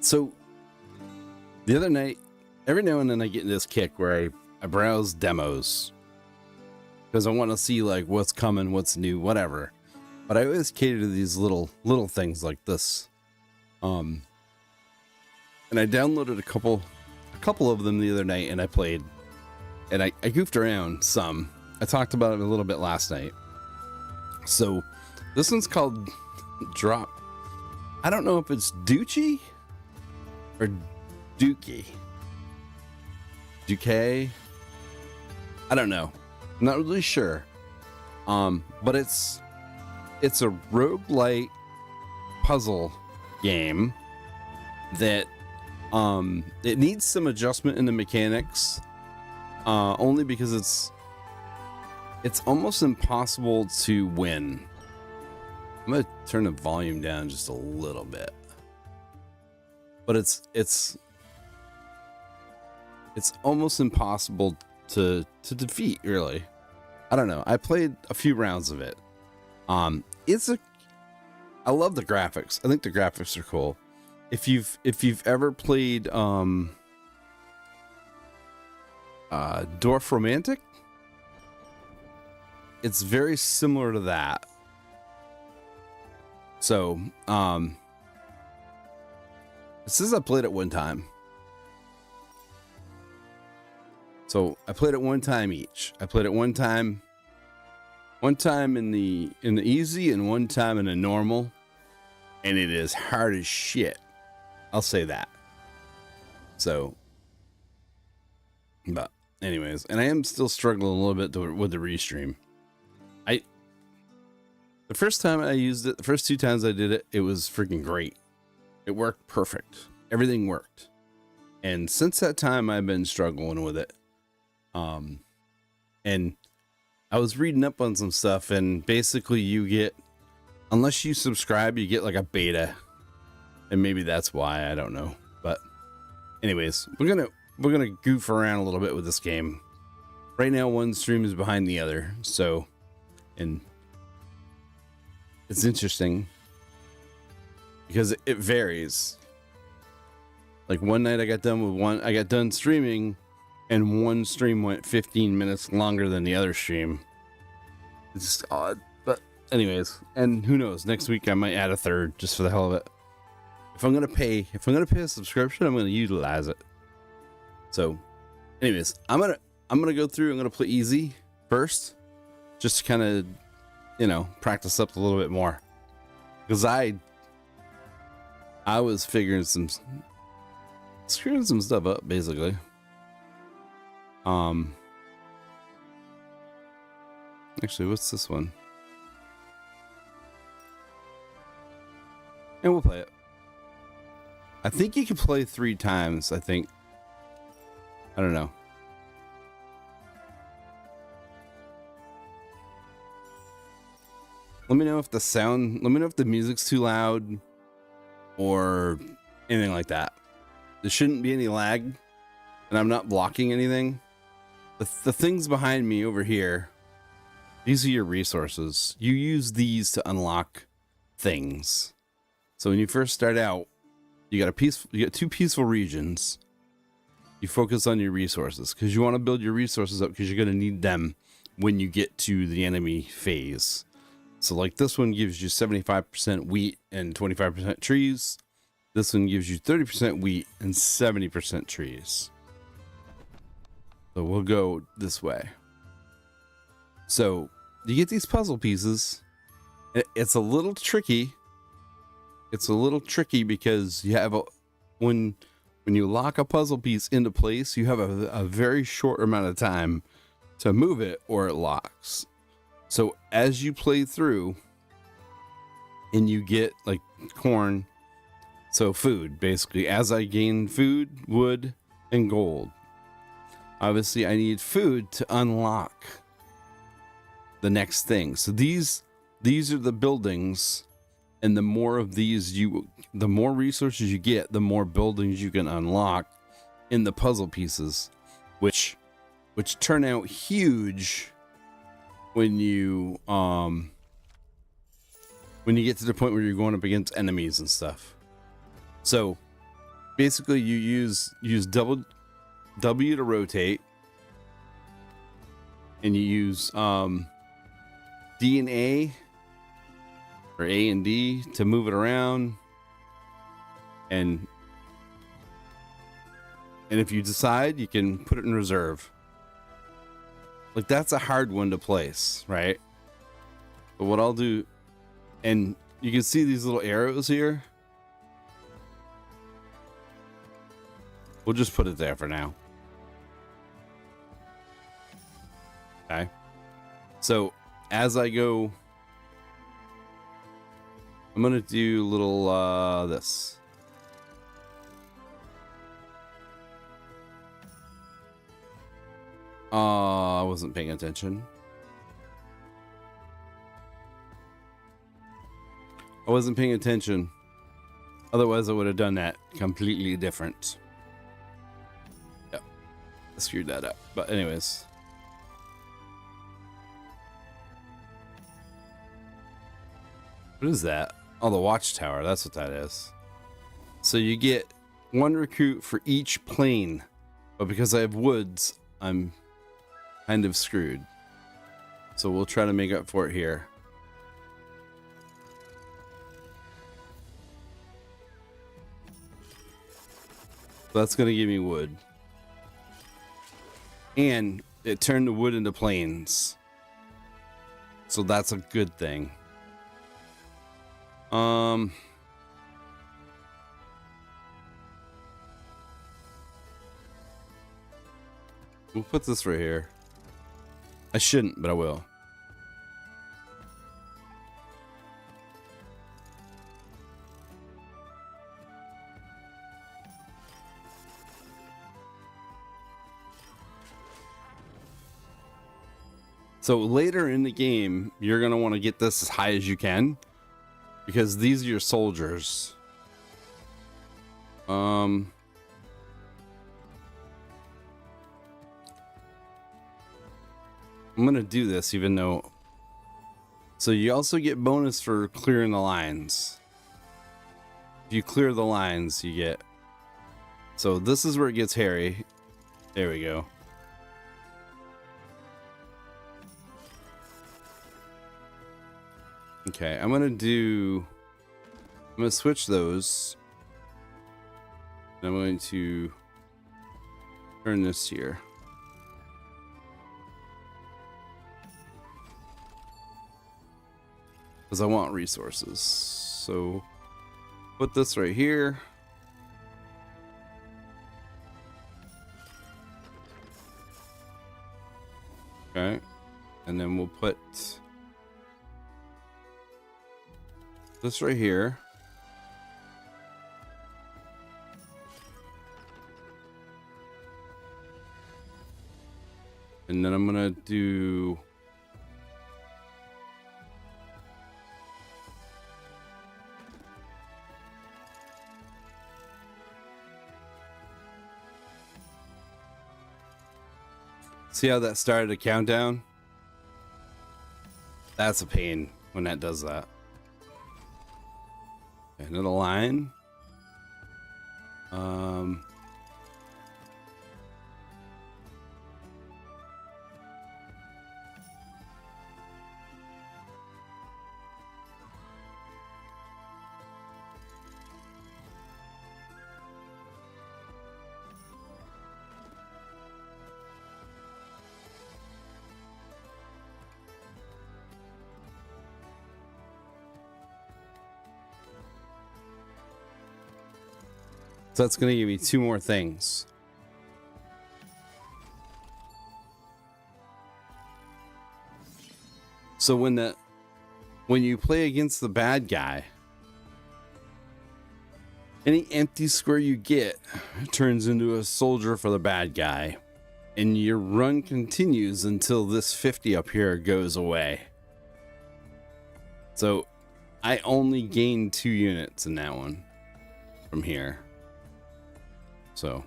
So the other night, every now and then I get this kick where I browse demos because I want to see like what's coming, what's new, whatever. But I always cater to these little things like this. And I downloaded a couple of them the other night, and I played, and I goofed around some. I talked about it a little bit last night. So this one's called Drop. I don't know if it's Duchy or Dookie. Duque? I don't know. I'm not really sure. But it's a roguelite puzzle game that it needs some adjustment in the mechanics, only because it's almost impossible to win. I'm gonna turn the volume down just a little bit, but it's almost impossible to defeat, really. I don't know. I played a few rounds of it. I love the graphics. I think the graphics are cool. If you've ever played Dwarf Romantic, it's very similar to that. So it says I played it one time. So I played it one time each. I played it one time in the easy and one time in the normal, and it is hard as shit. I'll say that. So, but anyways, and I am still struggling a little bit with the restream. The first time I used it, the first 2 times I did it, it was freaking great. It worked perfect. Everything worked. And since that time, I've been struggling with it. And I was reading up on some stuff, and basically you get, unless you subscribe, you get like a beta. And maybe that's why, I don't know. But anyways, we're gonna goof around a little bit with this game. Right now, one stream is behind the other. So, and it's interesting because it varies. Like one night I got done streaming, and one stream went 15 minutes longer than the other stream. It's just odd. But anyways, and who knows, next week I might add a third just for the hell of it. If I'm gonna pay a subscription, I'm gonna utilize it. So anyways, I'm gonna go through, I'm gonna play easy first, just to kind of, practice up a little bit more, because I was screwing some stuff up, basically. Actually, what's this one? And we'll play it. I think you can play 3 times, I think. I don't know. Let me know if the music's too loud or anything like that. There shouldn't be any lag, and I'm not blocking anything. The things behind me over here, these are your resources. You use these to unlock things. So when you first start out, you got 2 peaceful regions. You focus on your resources because you want to build your resources up, because you're going to need them when you get to the enemy phase. So like this one gives you 75% wheat and 25% trees. This one gives you 30% wheat and 70% trees. So we'll go this way. So you get these puzzle pieces. It's a little tricky. It's a little tricky because you have when you lock a puzzle piece into place, you have a very short amount of time to move it or it locks. So as you play through and you get like corn, so food, basically, as I gain food, wood, and gold, obviously I need food to unlock the next thing. So these are the buildings, and the more of these the more resources you get, the more buildings you can unlock in the puzzle pieces, which turn out huge when you get to the point where you're going up against enemies and stuff. So basically you use double W to rotate, and you use D and A, or A and D, to move it around, and if you decide, you can put it in reserve. Like, that's a hard one to place, right? But what I'll do, and you can see these little arrows here. We'll just put it there for now. Okay. So as I go, I'm gonna do a little this. I wasn't paying attention. I wasn't paying attention. Otherwise I would have done that completely different. Yep. I screwed that up. But anyways. What is that? Oh, the watchtower. That's what that is. So you get one recruit for each plane. But because I have woods, I'm kind of screwed. So we'll try to make up for it here. That's going to give me wood. And it turned the wood into plains. So that's a good thing. We'll put this right here. I shouldn't, but I will. So later in the game, you're going to want to get this as high as you can, because these are your soldiers. I'm going to do this even though... So you also get bonus for clearing the lines. If you clear the lines, you get... So this is where it gets hairy. There we go. Okay, I'm gonna switch those. I'm going to turn this here. Because I want resources. So put this right here. Okay. And then we'll put this right here. And then I'm gonna do see how that started a countdown? That's a pain when that does that. Another line. So that's going to give me 2 more things. So when you play against the bad guy, any empty square you get turns into a soldier for the bad guy. And your run continues until this 50 up here goes away. So I only gained 2 units in that one from here. So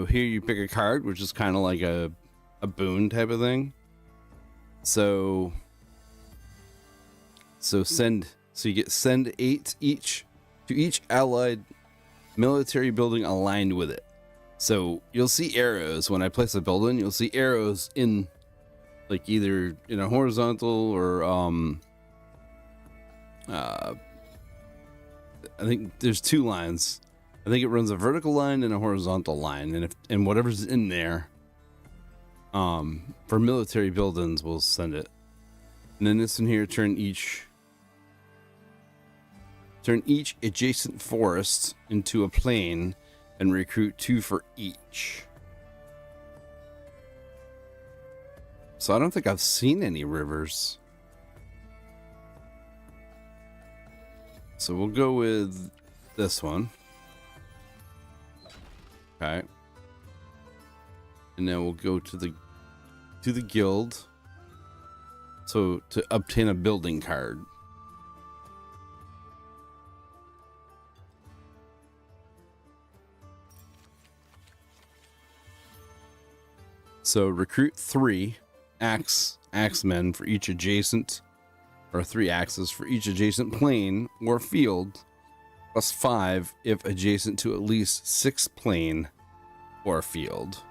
here you pick a card, which is kind of like a boon type of thing. So you get send 8 each to each allied military building aligned with it. So you'll see arrows when I place a building. You'll see arrows in, like, either in a horizontal or I think there's two lines. I think it runs a vertical line and a horizontal line, and whatever's in there for military buildings, we'll send it. And then this one here, turn each adjacent forest into a plain and recruit 2 for each. So I don't think I've seen any rivers. So we'll go with this one. Okay. And then we'll go to the guild. So to obtain a building card. So recruit 3 axemen for each adjacent, or 3 axes for each adjacent plane or field, plus 5 if adjacent to at least 6 plane or field.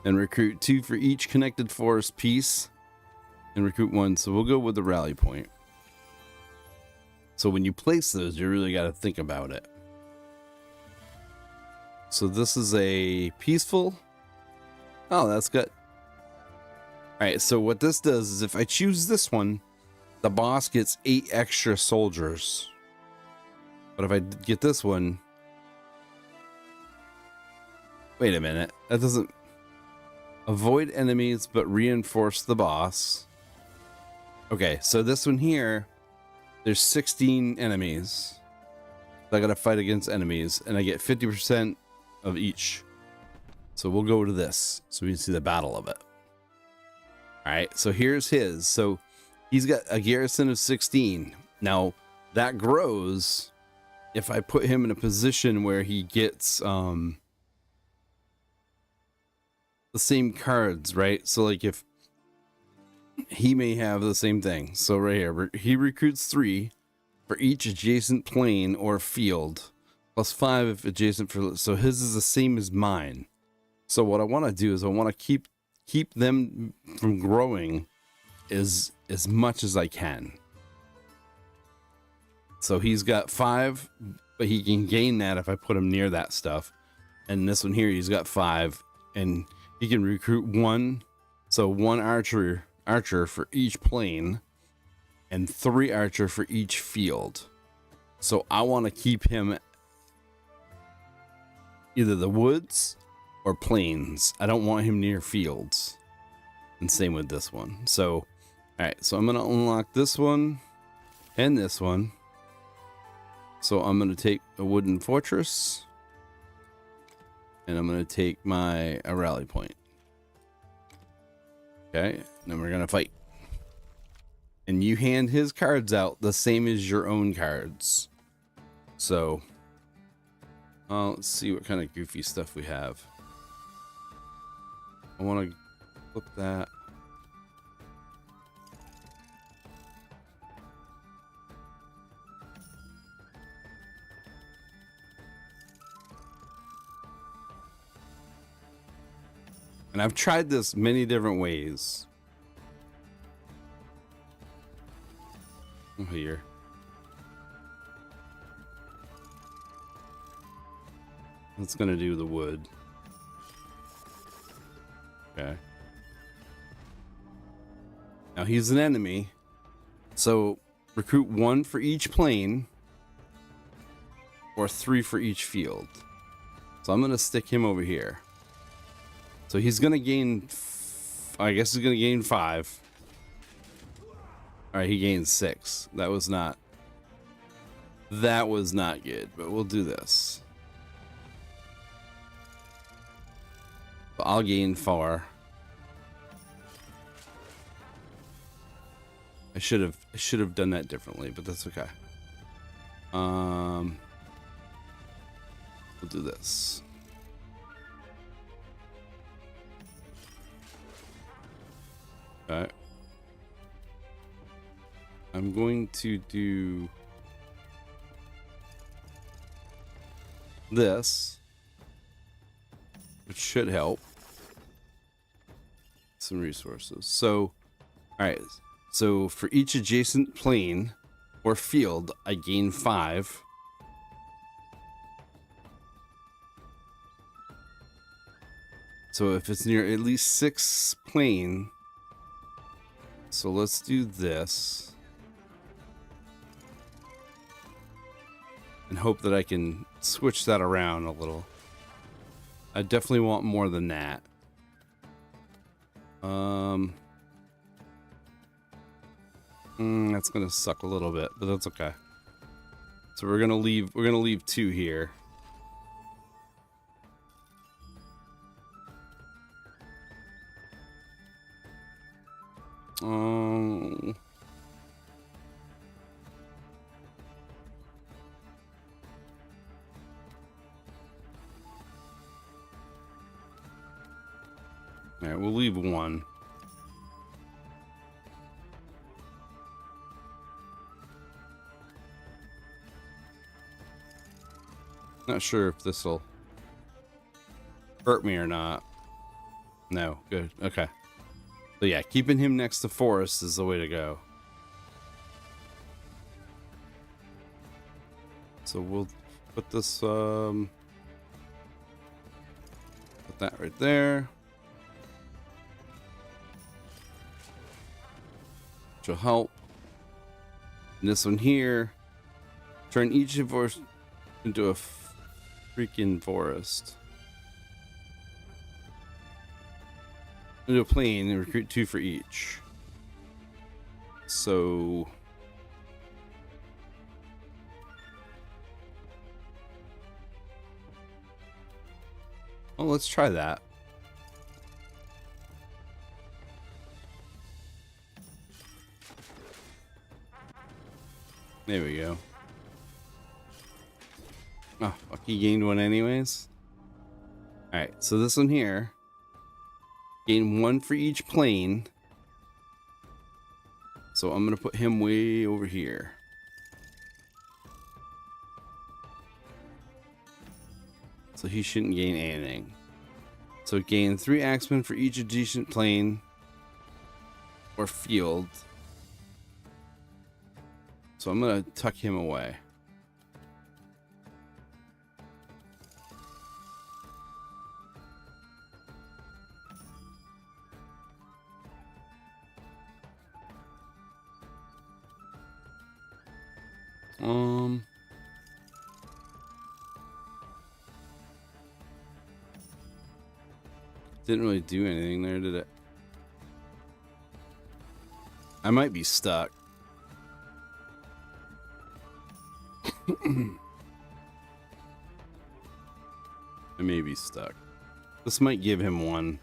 And recruit 2 for each connected forest piece, and recruit 1. So we'll go with the rally point. So when you place those, you really got to think about it. So this is a peaceful. Oh, that's good. All right, so what this does is if I choose this one, the boss gets 8 extra soldiers. But if I get this one, wait a minute, that doesn't avoid enemies but reinforce the boss. Okay, so this one here, there's 16 enemies. So I gotta fight against enemies, and I get 50% of each. So we'll go to this so we can see the battle of it. All right, so here's his. So he's got a garrison of 16. Now that grows if I put him in a position where he gets the same cards, right? So like if he may have the same thing. So right here, he recruits 3 for each adjacent plane or field, plus 5 if adjacent for. So his is the same as mine. So what I want to do is I want to keep them from growing as much as I can. So he's got 5, but he can gain that if I put him near that stuff. And this one here, he's got 5, and he can recruit 1. So 1 archer for each plane, and 3 archer for each field. So I want to keep him either the woods or plains. I don't want him near fields. And same with this one. So, all right, so I'm going to unlock this one and this one. So I'm going to take a wooden fortress, and I'm going to take a rally point. Okay, then we're going to fight. And you hand his cards out the same as your own cards. So, let's see what kind of goofy stuff we have. I want to flip that. And I've tried this many different ways. Oh, here. That's gonna do the wood. Okay. Now he's an enemy. So recruit 1 for each plane or 3 for each field. So I'm gonna stick him over here. So he's gonna gain, I guess he's gonna gain 5. All right, he gained 6. That was not good, but we'll do this. So I'll gain 4. I should have done that differently, but that's okay. We'll do this. Okay. I'm going to do this, which should help. Some resources. So, all right. So for each adjacent plane or field, I gain 5. So if it's near at least 6 plane, so let's do this and hope that I can switch that around a little. I definitely want more than that. That's gonna suck a little bit, but that's okay. So we're gonna leave 2 here. All right, we'll leave 1. Not sure if this will hurt me or not. No, good. Okay. So yeah, keeping him next to Forest is the way to go. So we'll put this, put that right there. Which will help. And this one here, turn each of ours into a freaking forest. Into a plane and recruit 2 for each. So well, let's try that. There we go. Oh, fuck, he gained 1 anyways. Alright, so this one here, gain 1 for each plane. So I'm gonna put him way over here. So he shouldn't gain anything. So gain 3 axemen for each adjacent plane or field. So I'm gonna tuck him away. Didn't really do anything there, did it? I might be stuck. I may be stuck. This might give him 1.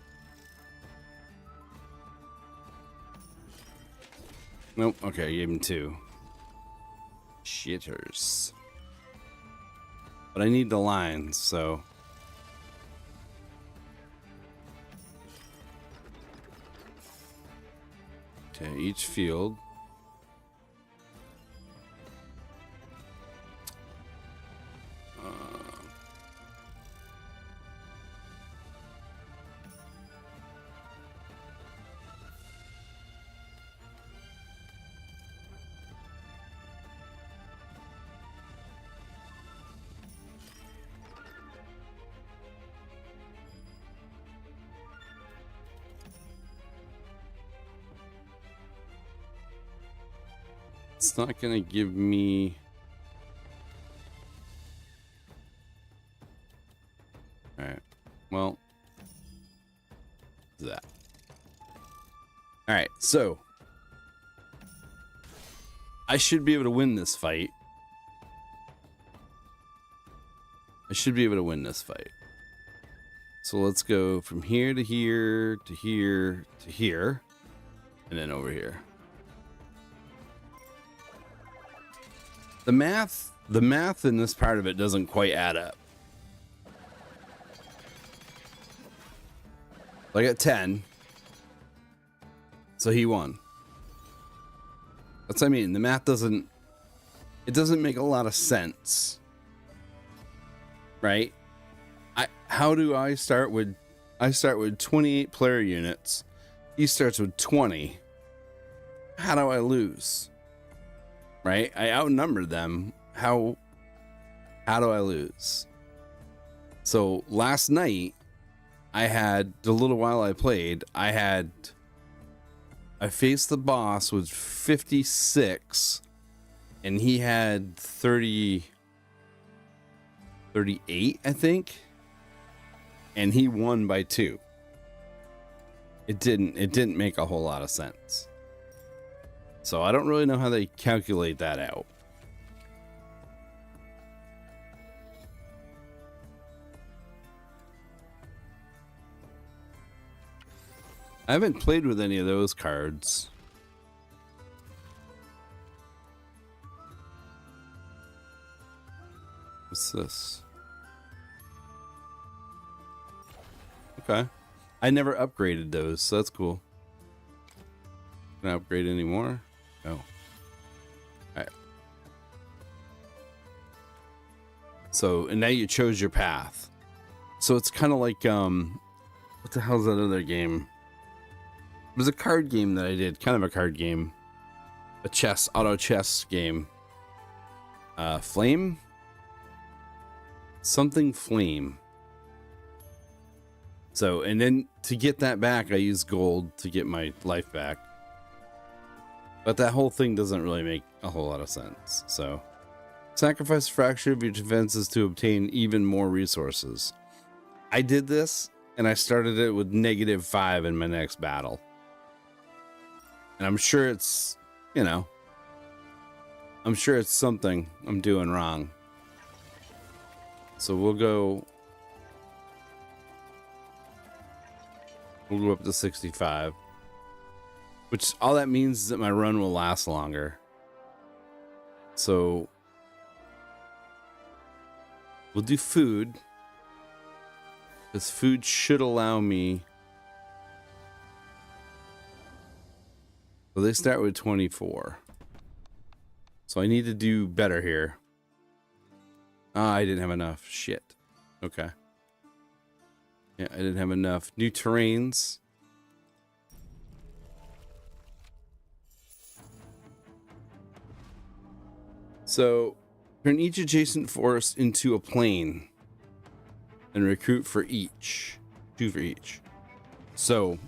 Nope. Okay, I gave him 2. Shitters. But I need the lines, so. Okay, each field. It's not gonna give me. All right. Well, that. All right. So I should be able to win this fight. So let's go from here to here to here to here, and then over here. The math in this part of it doesn't quite add up. I got 10. So he won. That's what I mean. The math doesn't make a lot of sense. right? How do I start with 28 player units. He starts with 20. How do I lose? Right? I outnumbered them. How do I lose? So last night, the little while I played, I faced the boss with 56 and he had 38, I think. And he won by 2. It didn't make a whole lot of sense. So I don't really know how they calculate that out. I haven't played with any of those cards. What's this? Okay. I never upgraded those, so that's cool. Can I upgrade any more? No. Alright. So, and now you chose your path. So it's kind of like, what the hell's that other game? It was a card game that I did, kind of a card game. A auto chess game. Flame? Something Flame. So, and then to get that back, I use gold to get my life back. But that whole thing doesn't really make a whole lot of sense. So, sacrifice a fraction of your defenses to obtain even more resources. I did this, and I started it with -5 in my next battle. And I'm sure it's, I'm sure it's something I'm doing wrong. So we'll go up to 65. Which all that means is that my run will last longer. So we'll do food. Because food should allow me. So they start with 24. So I need to do better here. Ah, I didn't have enough. Shit. Okay. Yeah, I didn't have enough. New terrains. So, turn each adjacent forest into a plain. And recruit for each. 2 for each. So,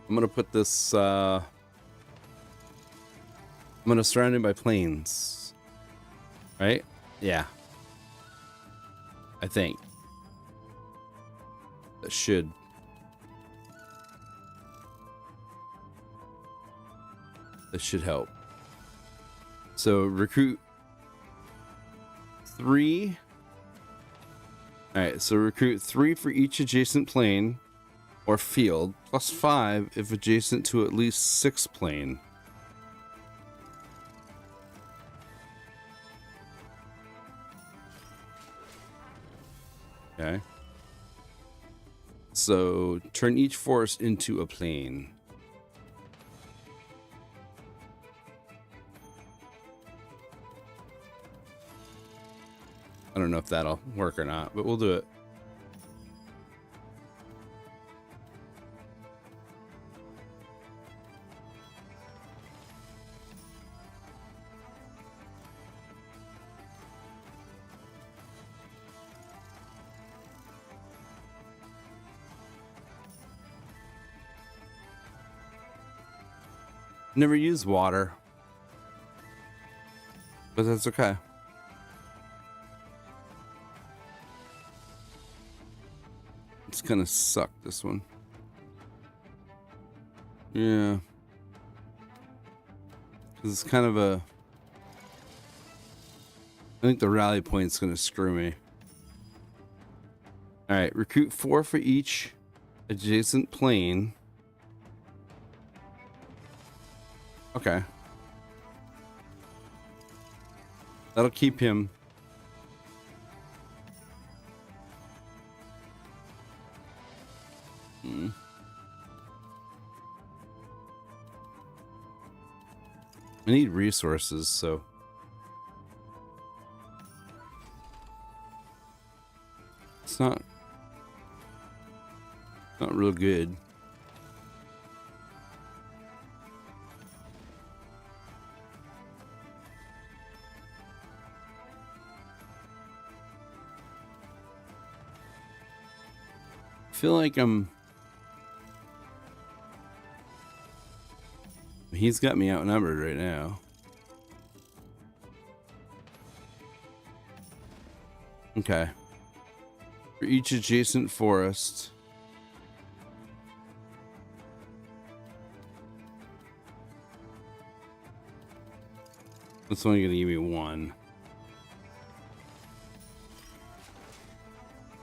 I'm going to put this, I'm going to surround it by plains. Right? Yeah. I think. That should. That should help. So recruit 3. Alright, so recruit 3 for each adjacent plane or field, plus 5 if adjacent to at least 6 plane. Okay. So turn each forest into a plane. I don't know if that'll work or not, but we'll do it. Never use water, but that's okay. It's gonna suck, this one. Yeah. Because it's kind of a... I think the rally point's gonna screw me. Alright, recruit 4 for each adjacent plane. Okay. That'll keep him. I need resources, so It's not real good. I feel like he's got me outnumbered right now. Okay. For each adjacent forest, it's only gonna give me one.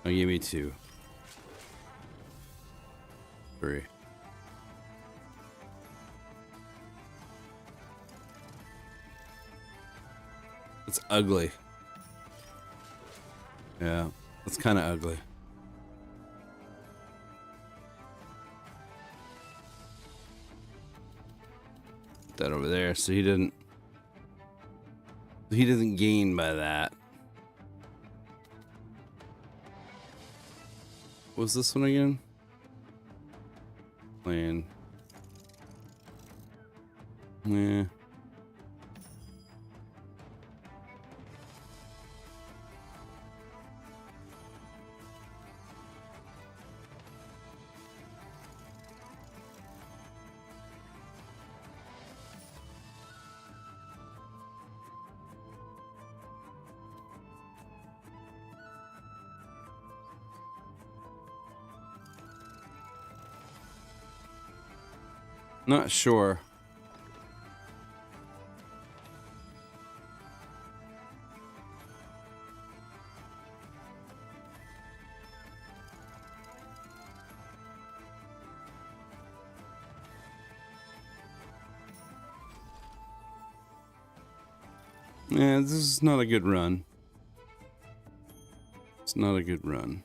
Oh, give me 2. 3. It's ugly. Yeah, it's kind of ugly. Put that over there, so he doesn't gain by that. What was this one again? Plan. Yeah. Not sure. Yeah, this is not a good run. It's not a good run.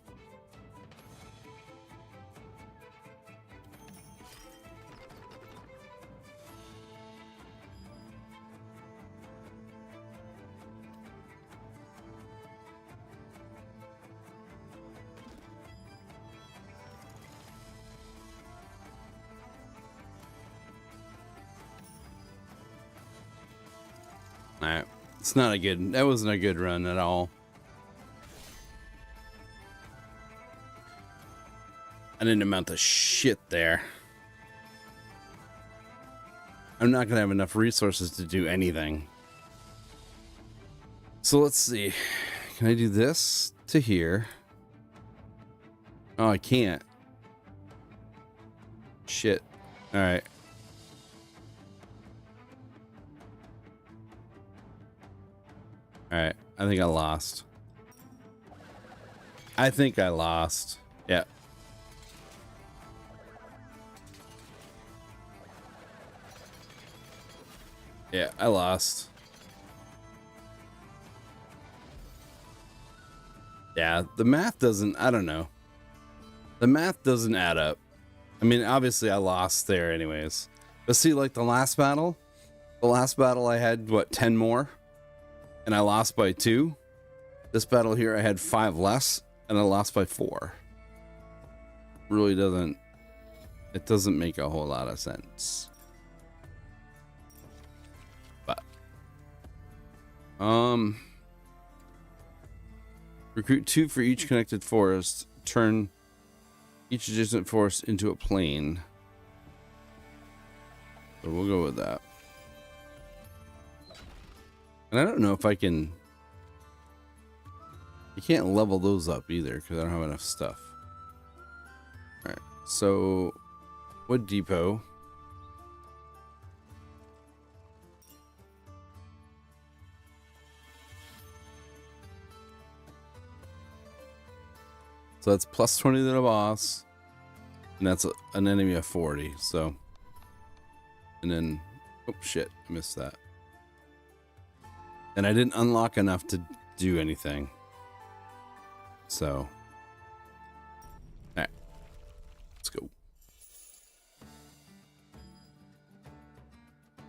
Alright. It's not a good... That wasn't a good run at all. I didn't amount to shit there. I'm not gonna have enough resources to do anything. So let's see. Can I do this to here? Oh, I can't. Shit. Alright. Alright. I think I lost. I think I lost. Yeah. Yeah, I lost. Yeah, the math doesn't... I don't know. The math doesn't add up. I mean, obviously I lost there anyways. But see, like the last battle I had, what, 10 more? And I lost by 2. This battle here, I had 5 less, and I lost by 4. Really doesn't... It doesn't make a whole lot of sense. But... Recruit 2 for each connected forest. Turn each adjacent forest into a plain. So we'll go with that. And I don't know if I can... You can't level those up either because I don't have enough stuff. Alright, so... Wood depot. So that's plus 20 to the boss. And that's an enemy of 40, so... And then... Oh, shit. I missed that. And I didn't unlock enough to do anything. So... Alright. Let's go.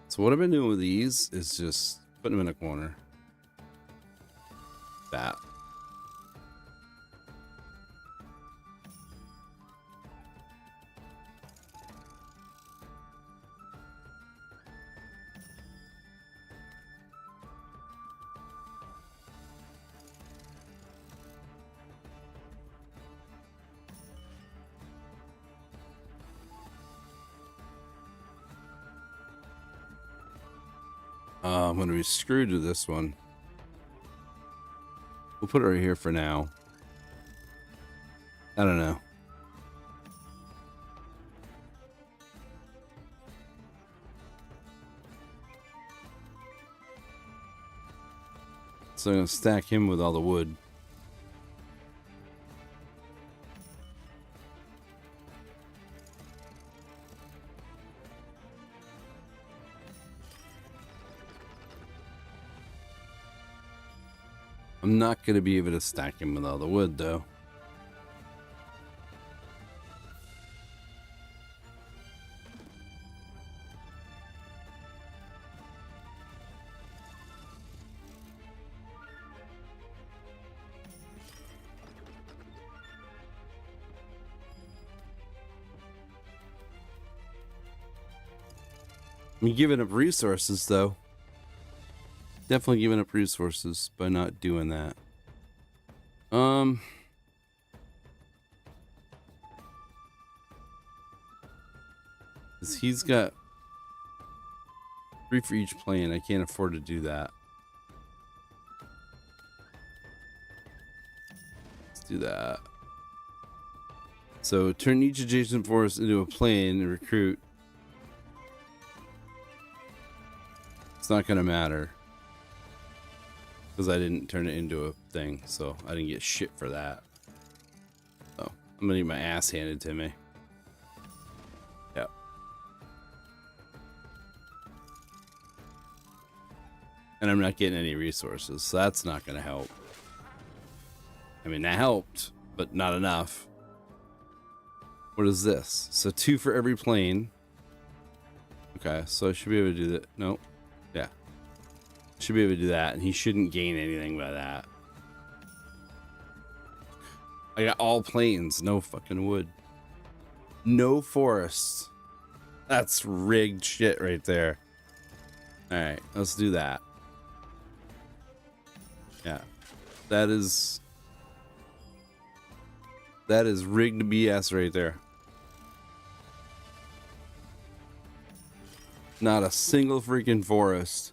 So what I've been doing with these is just putting them in a corner. That. I'm going to be screwed with this one. We'll put it right here for now. I don't know. So I'm going to stack him with all the wood. I'm not going to be able to stack him with all the wood, though. I'm giving up resources, though. Definitely giving up resources by not doing that. Cause he's got 3 for each plane. I can't afford to do that. Let's do that. So turn each adjacent forest into a plane and recruit. It's not gonna matter. Because I didn't turn it into a thing, so I didn't get shit for that. So I'm gonna get my ass handed to me. Yep. And I'm not getting any resources, so that's not gonna help. I mean, that helped, but not enough. What is this? So 2 for every plane. Okay, so I should be able to do that. Nope. Yeah. Should be able to do that, and he shouldn't gain anything by that. I got all plains, no fucking wood. No forests. That's rigged shit right there. Alright, let's do that. Yeah. That is rigged BS right there. Not a single freaking forest.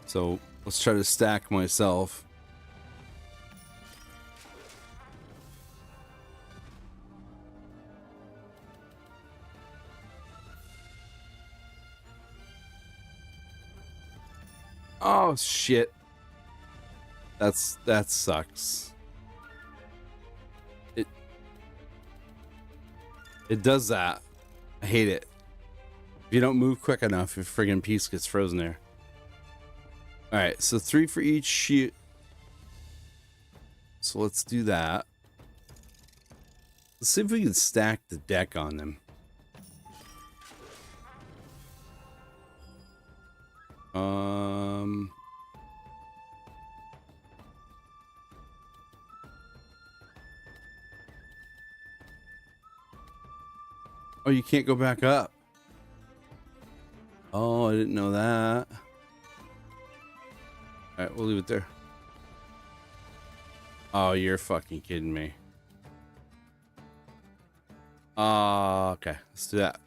So let's try to stack myself. Oh shit. That sucks. It does that. I hate it. If you don't move quick enough, your friggin' piece gets frozen there. Alright, so 3 for each sheet. So let's do that. Let's see if we can stack the deck on them. Oh, you can't go back up. Oh, I didn't know that. Alright, we'll leave it there. Oh, you're fucking kidding me. Okay, let's do that.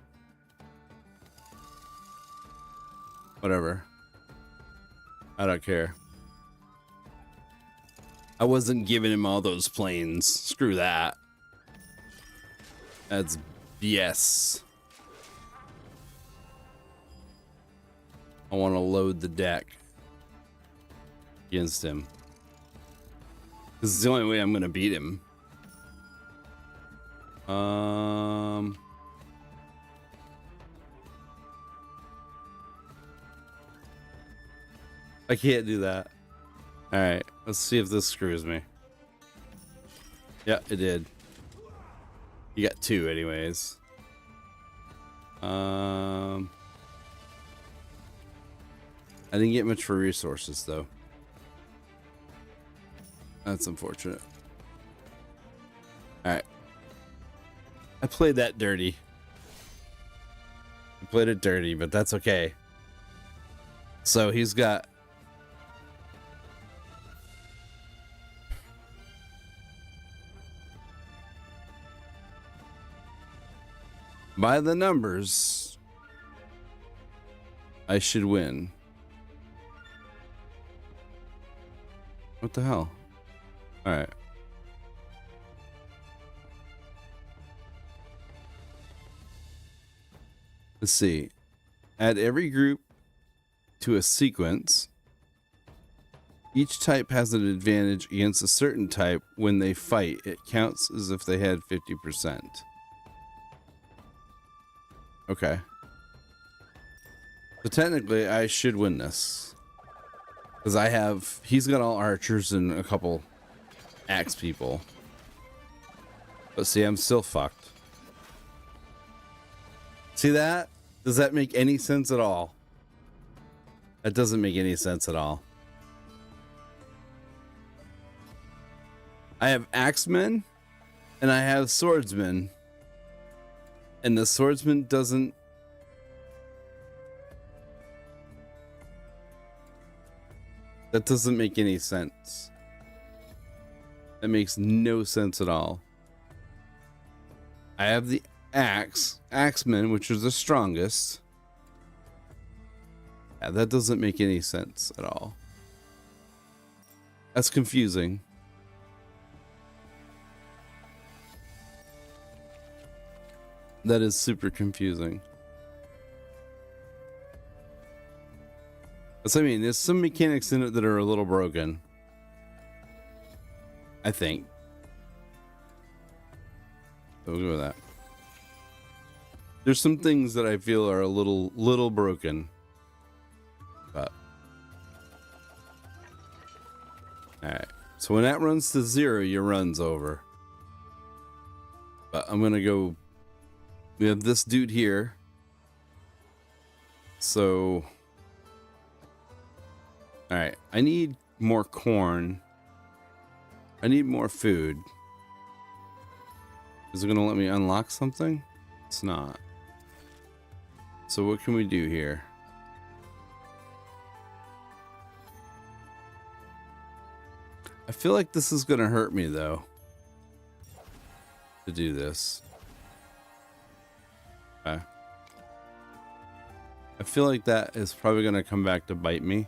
Whatever. I don't care. I wasn't giving him all those planes. Screw that. That's BS. I want to load the deck against him. This is the only way I'm going to beat him. I can't do that. Alright, let's see if this screws me. Yeah, it did. You got 2 anyways. I didn't get much for resources though. That's unfortunate. Alright. I played that dirty. I played it dirty, but that's okay. So he's got... By the numbers, I should win. What the hell? All right. Let's see. Add every group to a sequence. Each type has an advantage against a certain type when they fight. It counts as if they had 50%. Okay. So technically, I should win this. Because he's got all archers and a couple axe people. But see, I'm still fucked. See that? Does that make any sense at all? That doesn't make any sense at all. I have axemen and I have swordsmen. And the swordsman doesn't... That doesn't make any sense. That makes no sense at all. I have the axemen, which is the strongest. Yeah, that doesn't make any sense at all. That's confusing. That is super confusing. I mean, there's some mechanics in it that are a little broken, I think. So we'll go with that. There's some things that I feel are a little broken. But alright. So when that runs to 0, your run's over. But I'm gonna go. We have this dude here. So alright, I need more corn. I need more food. Is it gonna let me unlock something? It's not. So what can we do here? I feel like this is gonna hurt me though, to do this. Okay. I feel like that is probably gonna come back to bite me.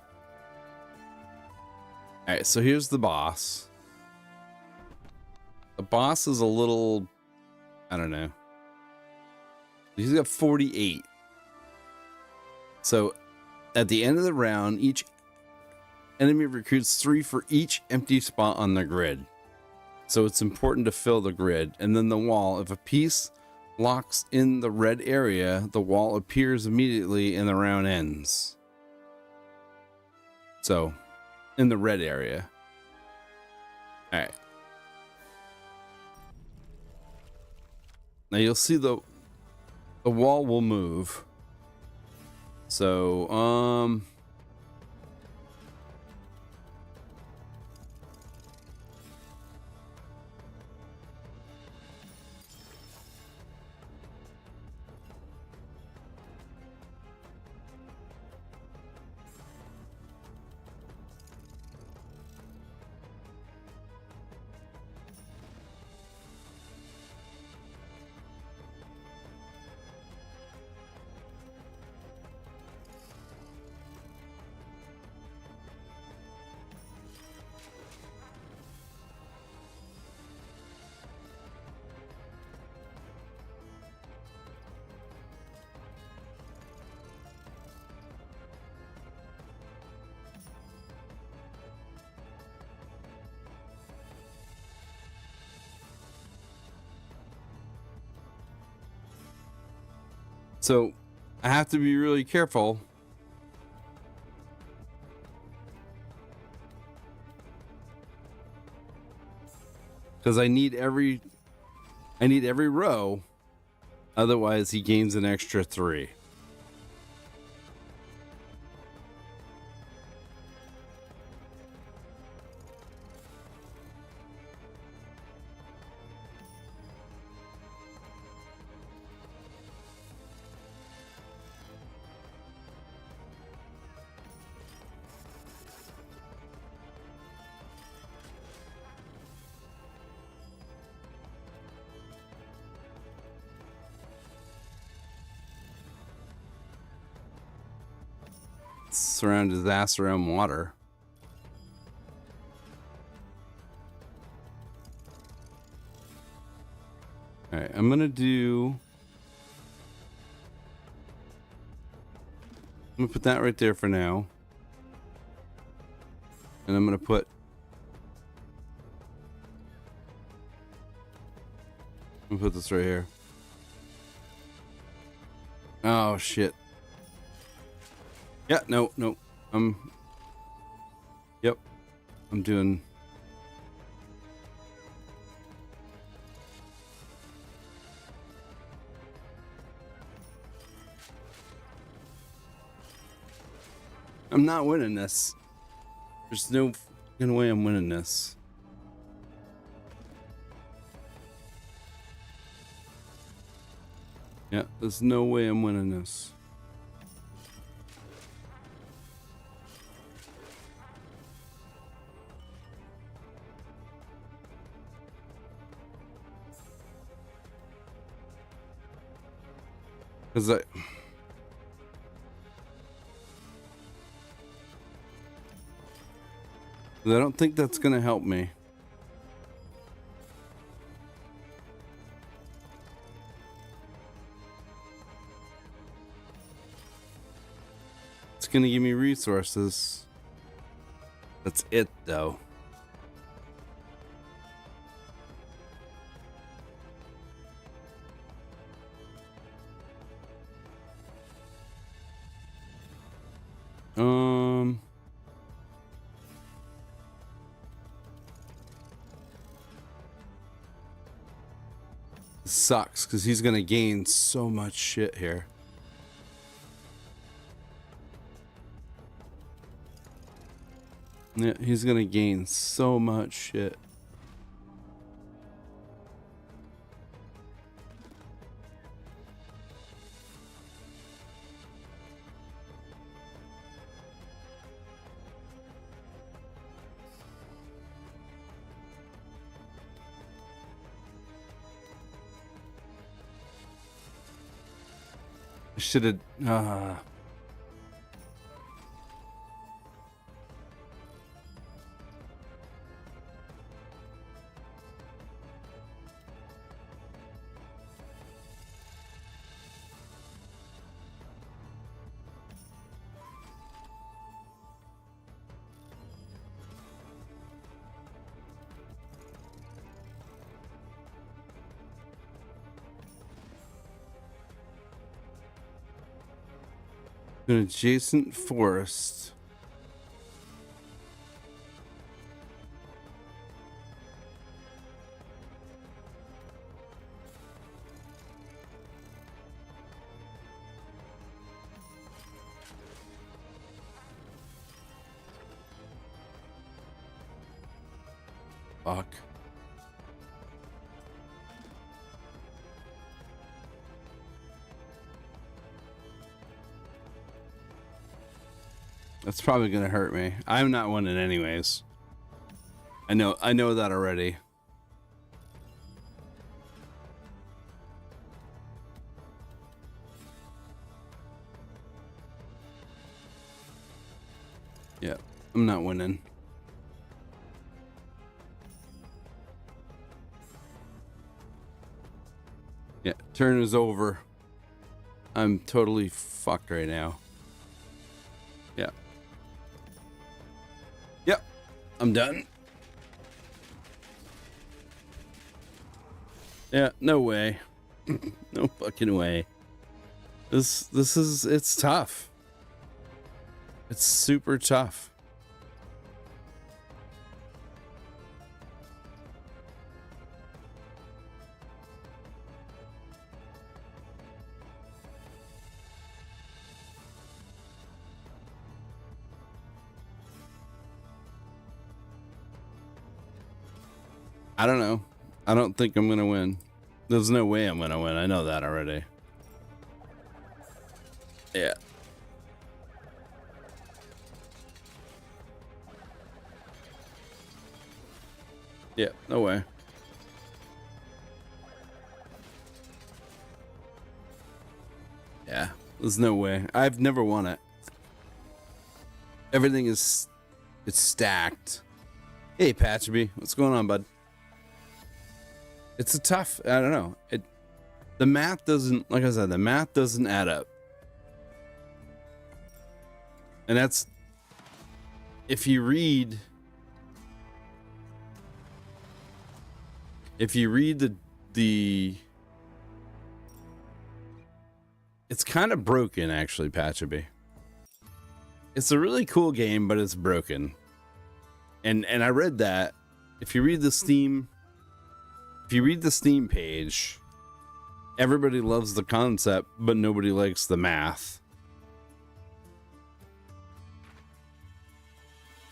Alright, so here's the boss. The boss is a little... I don't know. He's got 48. So at the end of the round, each enemy recruits 3 for each empty spot on the grid. So it's important to fill the grid. And then the wall, if a piece locks in the red area, the wall appears immediately and the round ends. So, in the red area. Alright. Now you'll see the wall will move. So, So I have to be really careful. Because I need every row. Otherwise he gains an extra 3. surround his ass around water. All right, I'm gonna put that right there for now. And I'm gonna put this right here. Oh shit. Yeah, no. Yep. I'm doing. I'm not winning this. There's no fucking way I'm winning this. Yeah, there's no way I'm winning this. Because I don't think that's gonna help me. It's gonna give me resources. That's it, though. Sucks because he's gonna gain so much shit here. Yeah, he's gonna gain so much shit. I should have. An adjacent forest. Fuck. That's probably gonna hurt me. I'm not winning anyways. I know that already. Yeah, I'm not winning. Yeah, turn is over. I'm totally fucked right now. Yeah. Yep. I'm done. Yeah, no way. No fucking way. This is, it's tough. It's super tough. I don't know. I don't think I'm gonna win. There's no way I'm gonna win. I know that already. Yeah. Yeah, no way. Yeah, there's no way. I've never won it. everything is, it's stacked. Hey, Patchaby, what's going on, bud? It's a tough, I don't know. The math doesn't, like I said, the math doesn't add up. And that's, if you read the it's kind of broken, actually, Patchaby. It's a really cool game, but it's broken. And I read that if you read the Steam page, everybody loves the concept, but nobody likes the math.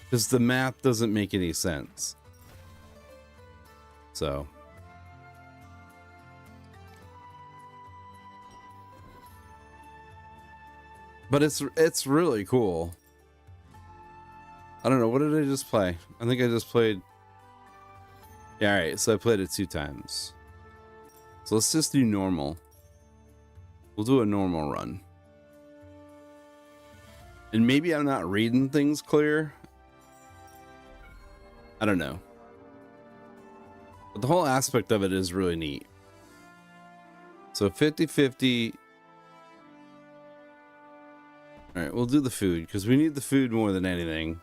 Because the math doesn't make any sense. So. But it's really cool. I don't know, what did I just play? I think I just played. Yeah, alright, so I played it 2 times. So let's just do normal. We'll do a normal run. And maybe I'm not reading things clear. I don't know. But the whole aspect of it is really neat. So 50-50. Alright, we'll do the food, because we need the food more than anything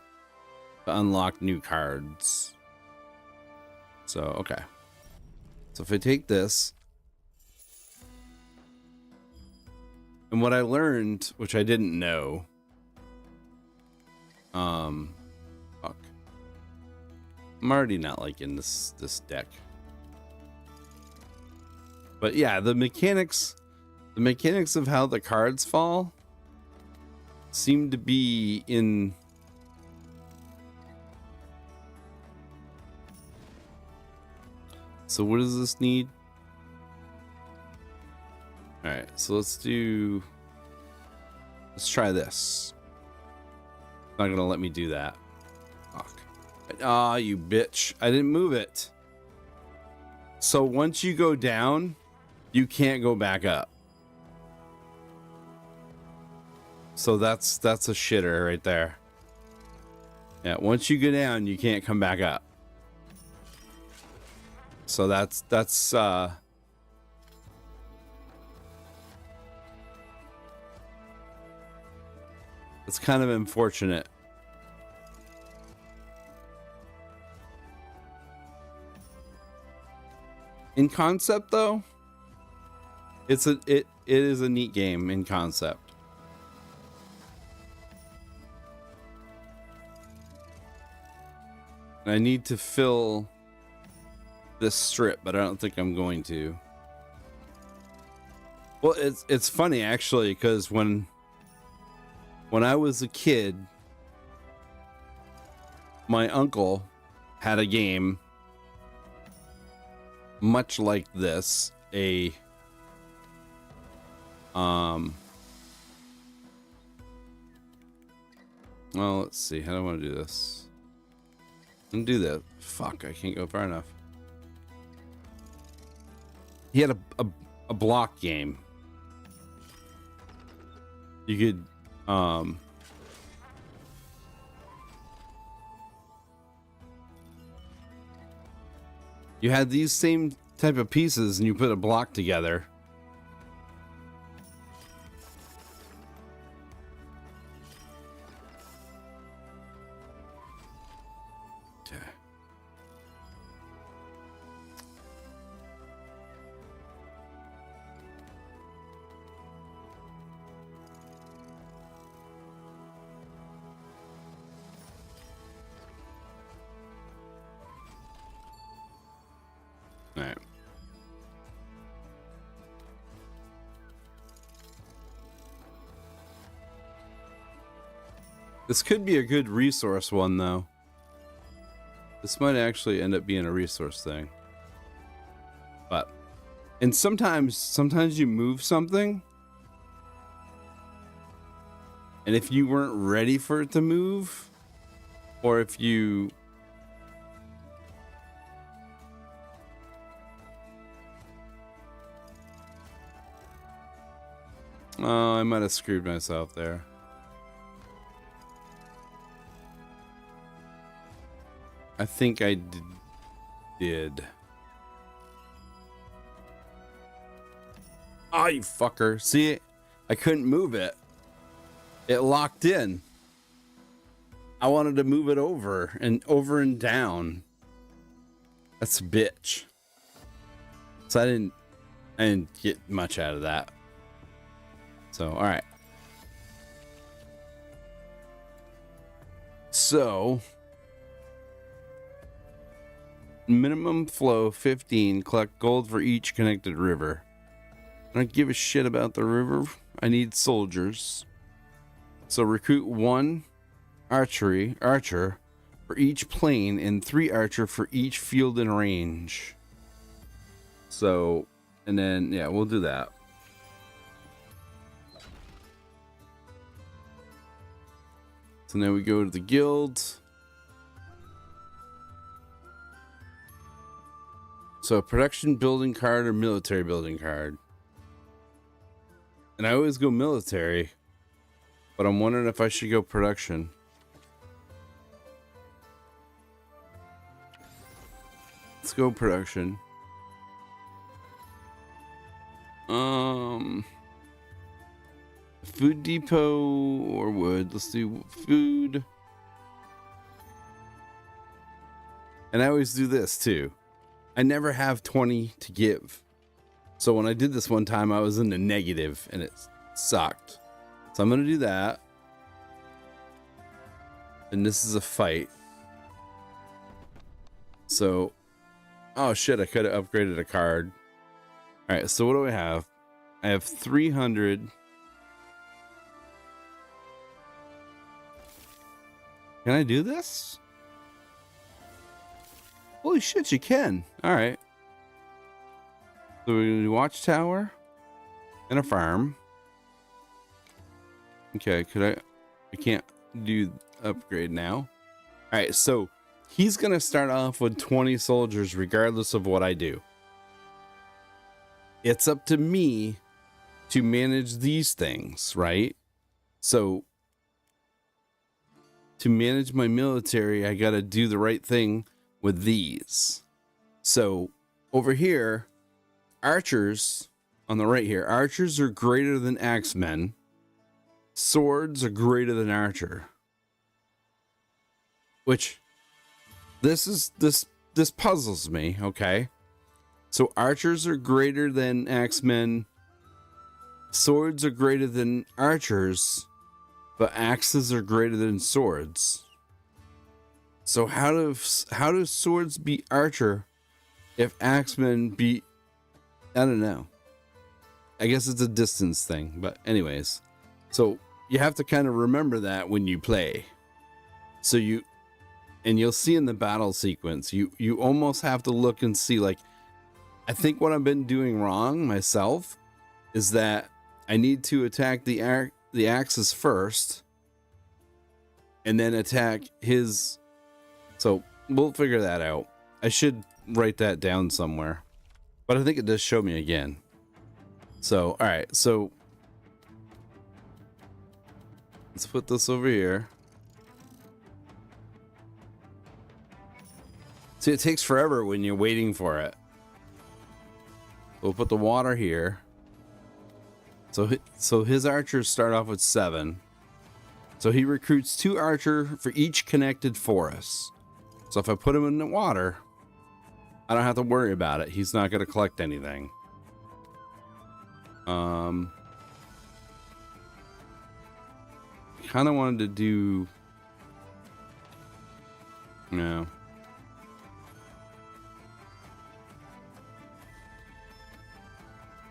to unlock new cards. So, okay. So if I take this, and what I learned, which I didn't know, fuck. I'm already not liking this deck. But yeah, the mechanics of how the cards fall seem to be in. So what does this need? All right, so let's try this. It's not gonna let me do that. Fuck. Ah, you bitch. I didn't move it. So once you go down, you can't go back up. So that's a shitter right there. Yeah, once you go down, you can't come back up. So that's it's kind of unfortunate. In concept, though, it is a neat game in concept. I need to fill this strip, but I don't think I'm going to. Well, it's funny actually, because when I was a kid, my uncle had a game much like this, well, let's see, how do I want to do this? I'm gonna do that. Fuck, I can't go far enough. He had a block game. You could you had these same type of pieces and you put a block together. Okay. All right. This could be a good resource one, though. This might actually end up being a resource thing. But, and sometimes you move something, and if you weren't ready for it to move, or if you I might have screwed myself there. I think I did. Oh, you fucker. See it? I couldn't move it. It locked in. I wanted to move it over and down. That's a bitch. So I didn't get much out of that. So, all right. So, minimum flow 15. Collect gold for each connected river. I don't give a shit about the river. I need soldiers. So recruit 1 archer for each plane and 3 archer for each field and range. So, and then, yeah, we'll do that. So now we go to the guild. So production building card or military building card. And I always go military, but I'm wondering if I should go production. Let's go production. Food depot or wood. Let's do food. And I always do this too. I never have 20 to give. So when I did this one time, I was in the negative and it sucked. So I'm going to do that. And this is a fight. So, oh shit, I could have upgraded a card. All right, so what do I have? I have 300. Can I do this? Holy shit, you can. All right. So we're going to do watchtower and a farm. Okay, I can't do upgrade now. All right, so he's going to start off with 20 soldiers regardless of what I do. It's up to me to manage these things, right? So to manage my military, I got to do the right thing with these. So over here, archers on the right here, archers are greater than axemen. Swords are greater than archer. Which this puzzles me, okay? So archers are greater than axemen. Swords are greater than archers, but axes are greater than swords. So how do swords beat archer if axemen beat, I don't know. I guess it's a distance thing, but anyways. So you have to kind of remember that when you play. So you'll see in the battle sequence, you almost have to look and see, like, I think what I've been doing wrong myself is that I need to attack the axes first and then attack his. So we'll figure that out. I should write that down somewhere, but I think it does show me again. So, all right. So let's put this over here. See, it takes forever when you're waiting for it. We'll put the water here. So his archers start off with 7. So he recruits 2 archer for each connected forest. So if I put him in the water, I don't have to worry about it. He's not going to collect anything. Kind of wanted to do. No.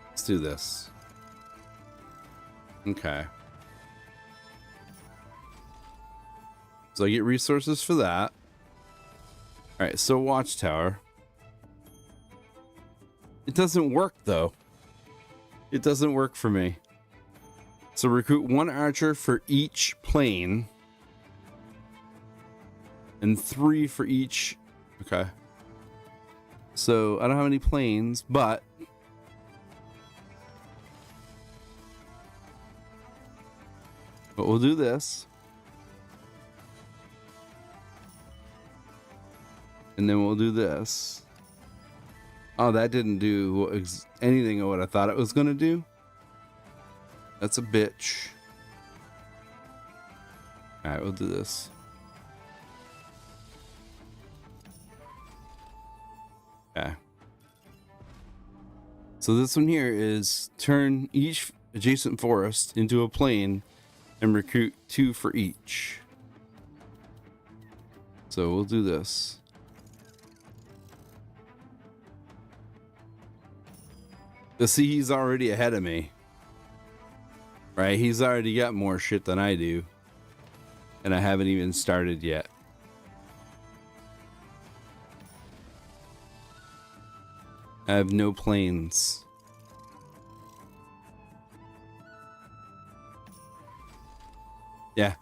Let's do this. Okay. So I get resources for that. All right, so watchtower. It doesn't work though. It doesn't work for me. So recruit 1 archer for each plane and 3 for each. Okay. So I don't have any planes, but we'll do this. And then we'll do this. Oh, that didn't do anything of what I thought it was going to do. That's a bitch. All right, we'll do this. Okay. So this one here is turn each adjacent forest into a plain and recruit 2 for each. So we'll do this. You see, he's already ahead of me. Right? He's already got more shit than I do. And I haven't even started yet. I have no planes. Yeah.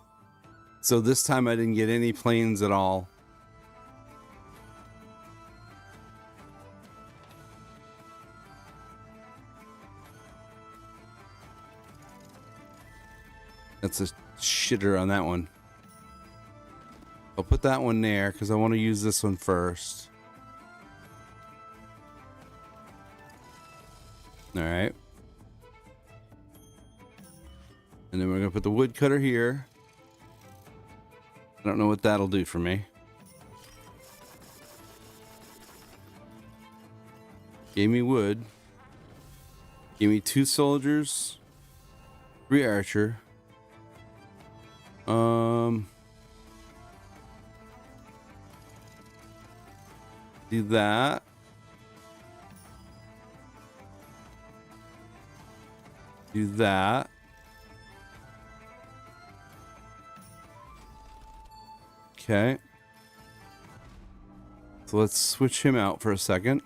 So this time I didn't get any planes at all. That's a shitter on that one. I'll put that one there because I want to use this one first. All right. And then we're going to put the woodcutter here. I don't know what that'll do for me. Gave me wood. Gave me 2 soldiers. 3 archer. Do that. Do that. Okay. So let's switch him out for a second.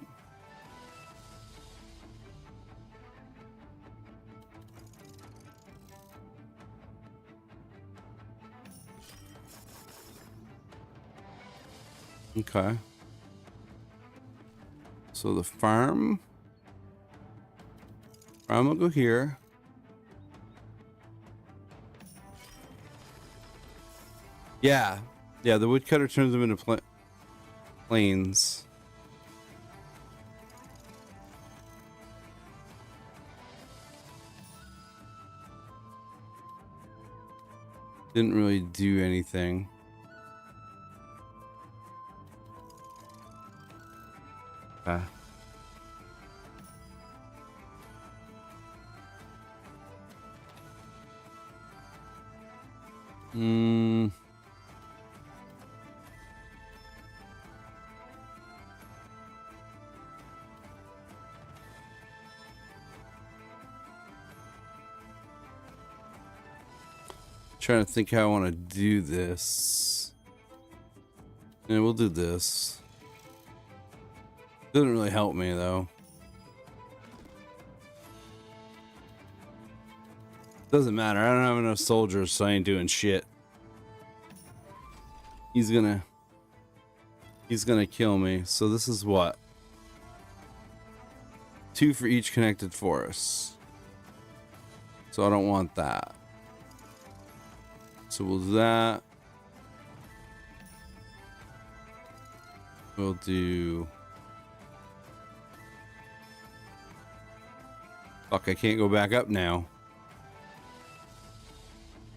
Okay. So the farm will go here. Yeah. Yeah, the woodcutter turns them into planes. Didn't really do anything. Okay. Trying to think how I want to do this. Yeah, we'll do this. Doesn't really help me though. Doesn't matter. I don't have enough soldiers, so I ain't doing shit. He's gonna kill me. So this is what? 2 for each connected forest. So I don't want that. So we'll do that. We'll do... Fuck, I can't go back up now.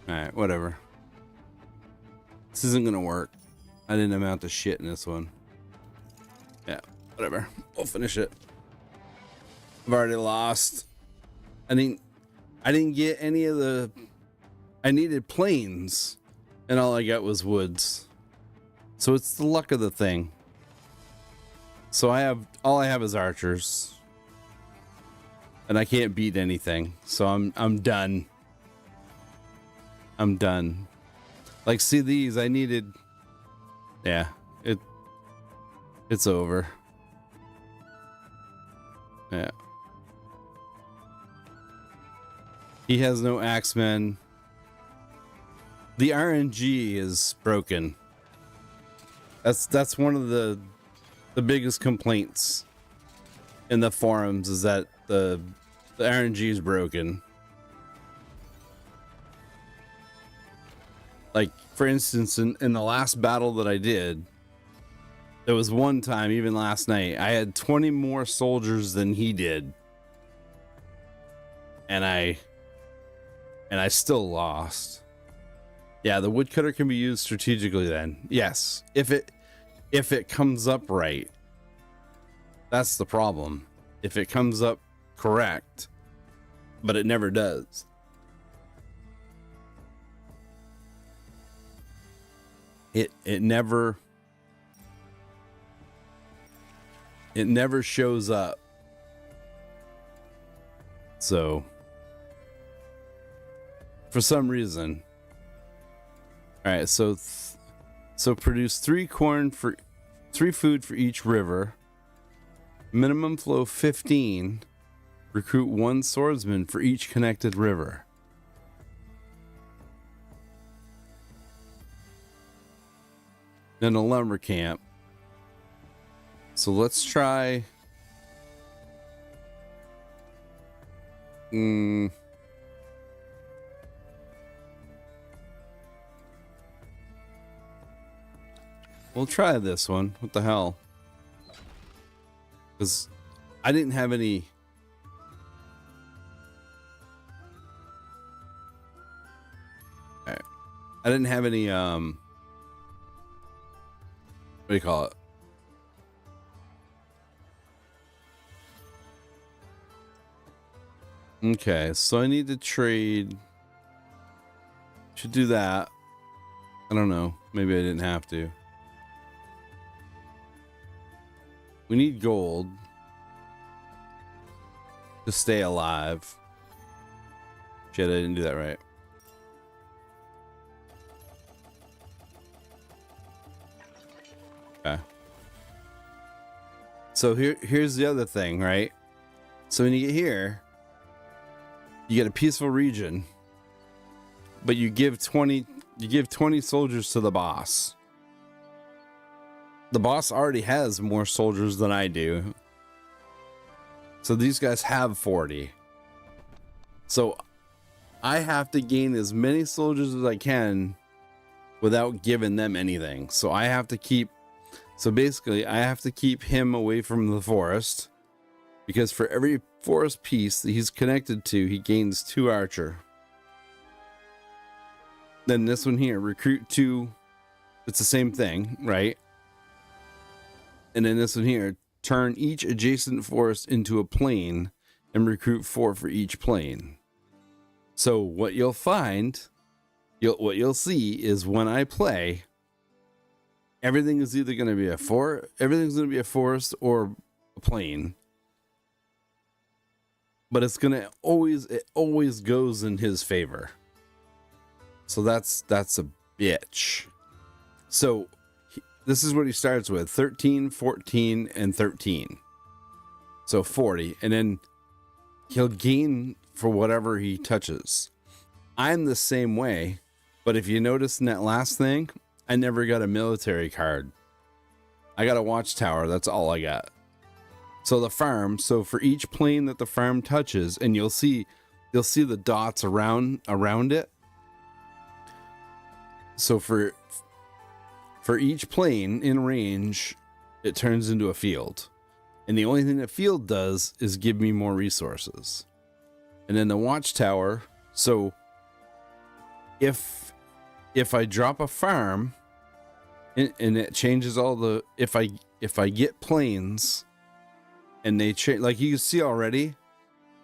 Alright, whatever. This isn't gonna work. I didn't amount to shit in this one. Yeah, whatever. We'll finish it. I've already lost. I didn't get any of the... I needed plains, and all I got was woods. So it's the luck of the thing. So all I have is archers. And I can't beat anything. So I'm done. I'm done. Like, see these, I needed... Yeah, it's over. Yeah. He has no axemen. The RNG is broken. That's one of the biggest complaints in the forums, is that the RNG is broken. Like, for instance, in the last battle that I did, There was one time, even last night, I had 20 more soldiers than he did. And I still lost. Yeah, the woodcutter can be used strategically then. Yes, if it comes up right. That's the problem. If it comes up correct, but it never does. It never shows up. So for some reason. All right, so produce 3 food for each river. Minimum flow 15. Recruit 1 swordsman for each connected river. Then a lumber camp. So let's try. We'll try this one. What the hell? Because I didn't have any. I didn't have any. What do you call it? Okay, so I need to trade. Should do that. I don't know. Maybe I didn't have to. We need gold to stay alive. Shit, I didn't do that right. Okay. So here's the other thing, right? So when you get here, you get a peaceful region, but you give 20 soldiers to the boss. The boss already has more soldiers than I do. So these guys have 40. So I have to gain as many soldiers as I can without giving them anything. So I have to keep him away from the forest, because for every forest piece that he's connected to, he gains 2 archer. Then this one here, recruit 2. It's the same thing, right? And then this one here, turn each adjacent forest into a plain and recruit 4 for each plain. So what you'll find, what you'll see is when I play, everything is either going to be everything's going to be a forest or a plain. But it always goes in his favor. So that's a bitch. So this is what he starts with: 13, 14, and 13. So 40, and then he'll gain for whatever he touches. I'm the same way, but if you notice in that last thing, I never got a military card. I got a watchtower. That's all I got. So the farm. So for each plane that the farm touches, and you'll see the dots around it. So for each plane in range, it turns into a field. And the only thing that field does is give me more resources. And then the watchtower, so if I drop a farm and it changes all the, if I get planes and they change, like you can see already,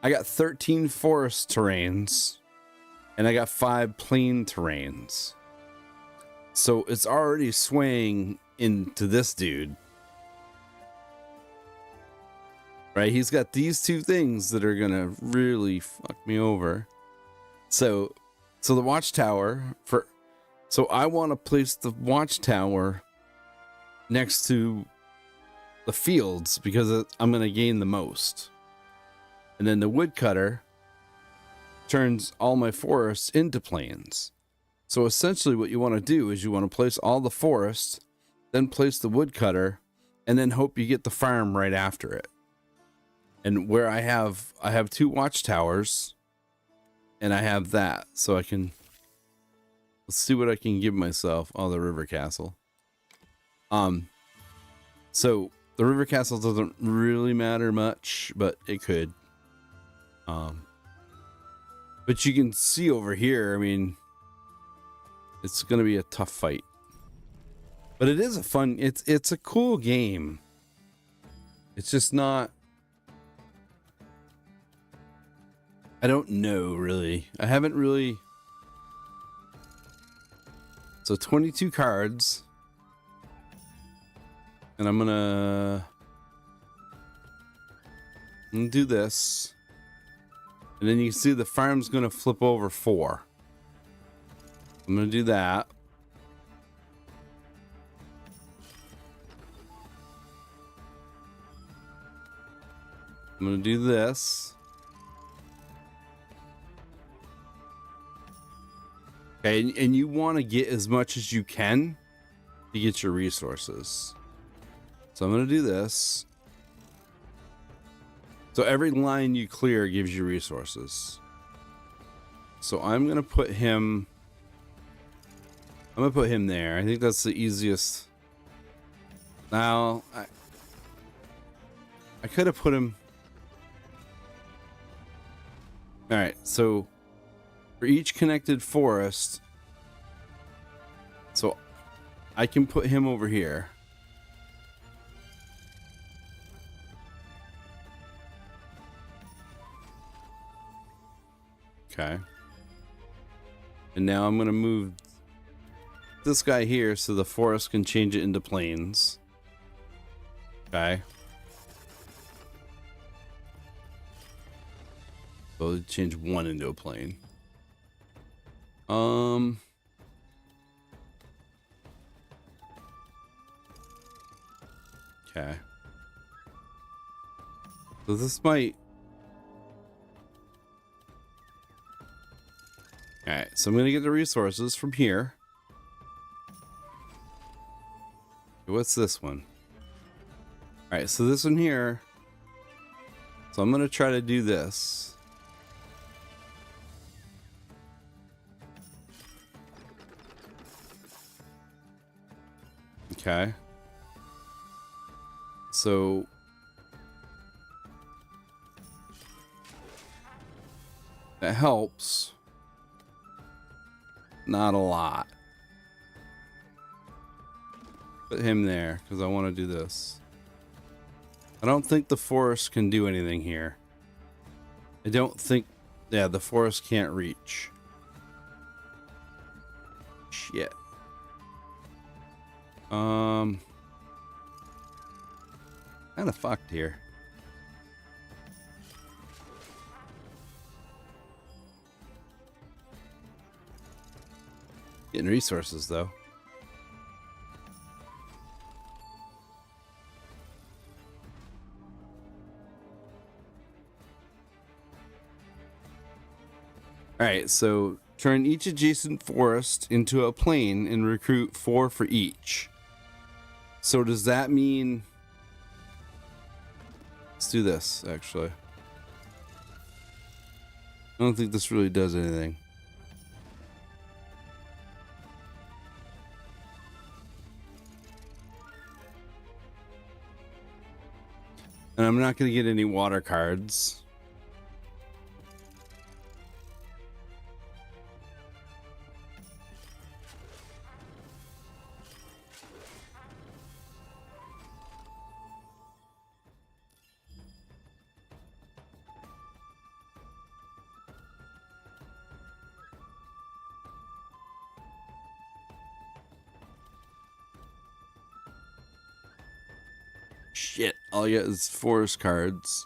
I got 13 forest terrains and I got 5 plain terrains. So it's already swaying into this dude. Right? He's got these 2 things that are going to really fuck me over. So the watchtower, so I want to place the watchtower next to the fields because I'm going to gain the most. And then the woodcutter turns all my forests into plains. So essentially what you want to do is you want to place all the forest, then place the woodcutter, and then hope you get the farm right after it. And where I have 2 watchtowers, and I have that, so I can, let's see what I can give myself. Oh, the river castle. So the river castle doesn't really matter much, but it could. But you can see over here, I mean, it's going to be a tough fight. But it is a fun, it's a cool game. It's just not, I don't know really. I haven't really. So 22 cards. And I'm gonna do this. And then you can see the farm's gonna flip over 4. I'm gonna do that. I'm gonna do this. Okay, and you want to get as much as you can to get your resources. So I'm gonna do this. So every line you clear gives you resources. So I'm gonna put him. I'm gonna put him there. I think that's the easiest. Now I could have put him. All right. So for each connected forest, so I can put him over here. Okay. And now I'm going to move this guy here so the forest can change it into plains. Okay. So change 1 into a plain. Okay. So this might. Alright, so I'm going to get the resources from here. What's this one? Alright, so this one here. So I'm going to try to do this. Okay. So that helps. Not a lot. Put him there because I want to do this. I don't think the forest can do anything here. I don't think. Yeah, the forest can't reach. Shit. Kind of fucked here. Getting resources though. Alright, so turn each adjacent forest into a plain and recruit 4 for each. So does that mean... Let's do this, actually. I don't think this really does anything. And I'm not going to get any water cards. Shit, all I get is forest cards.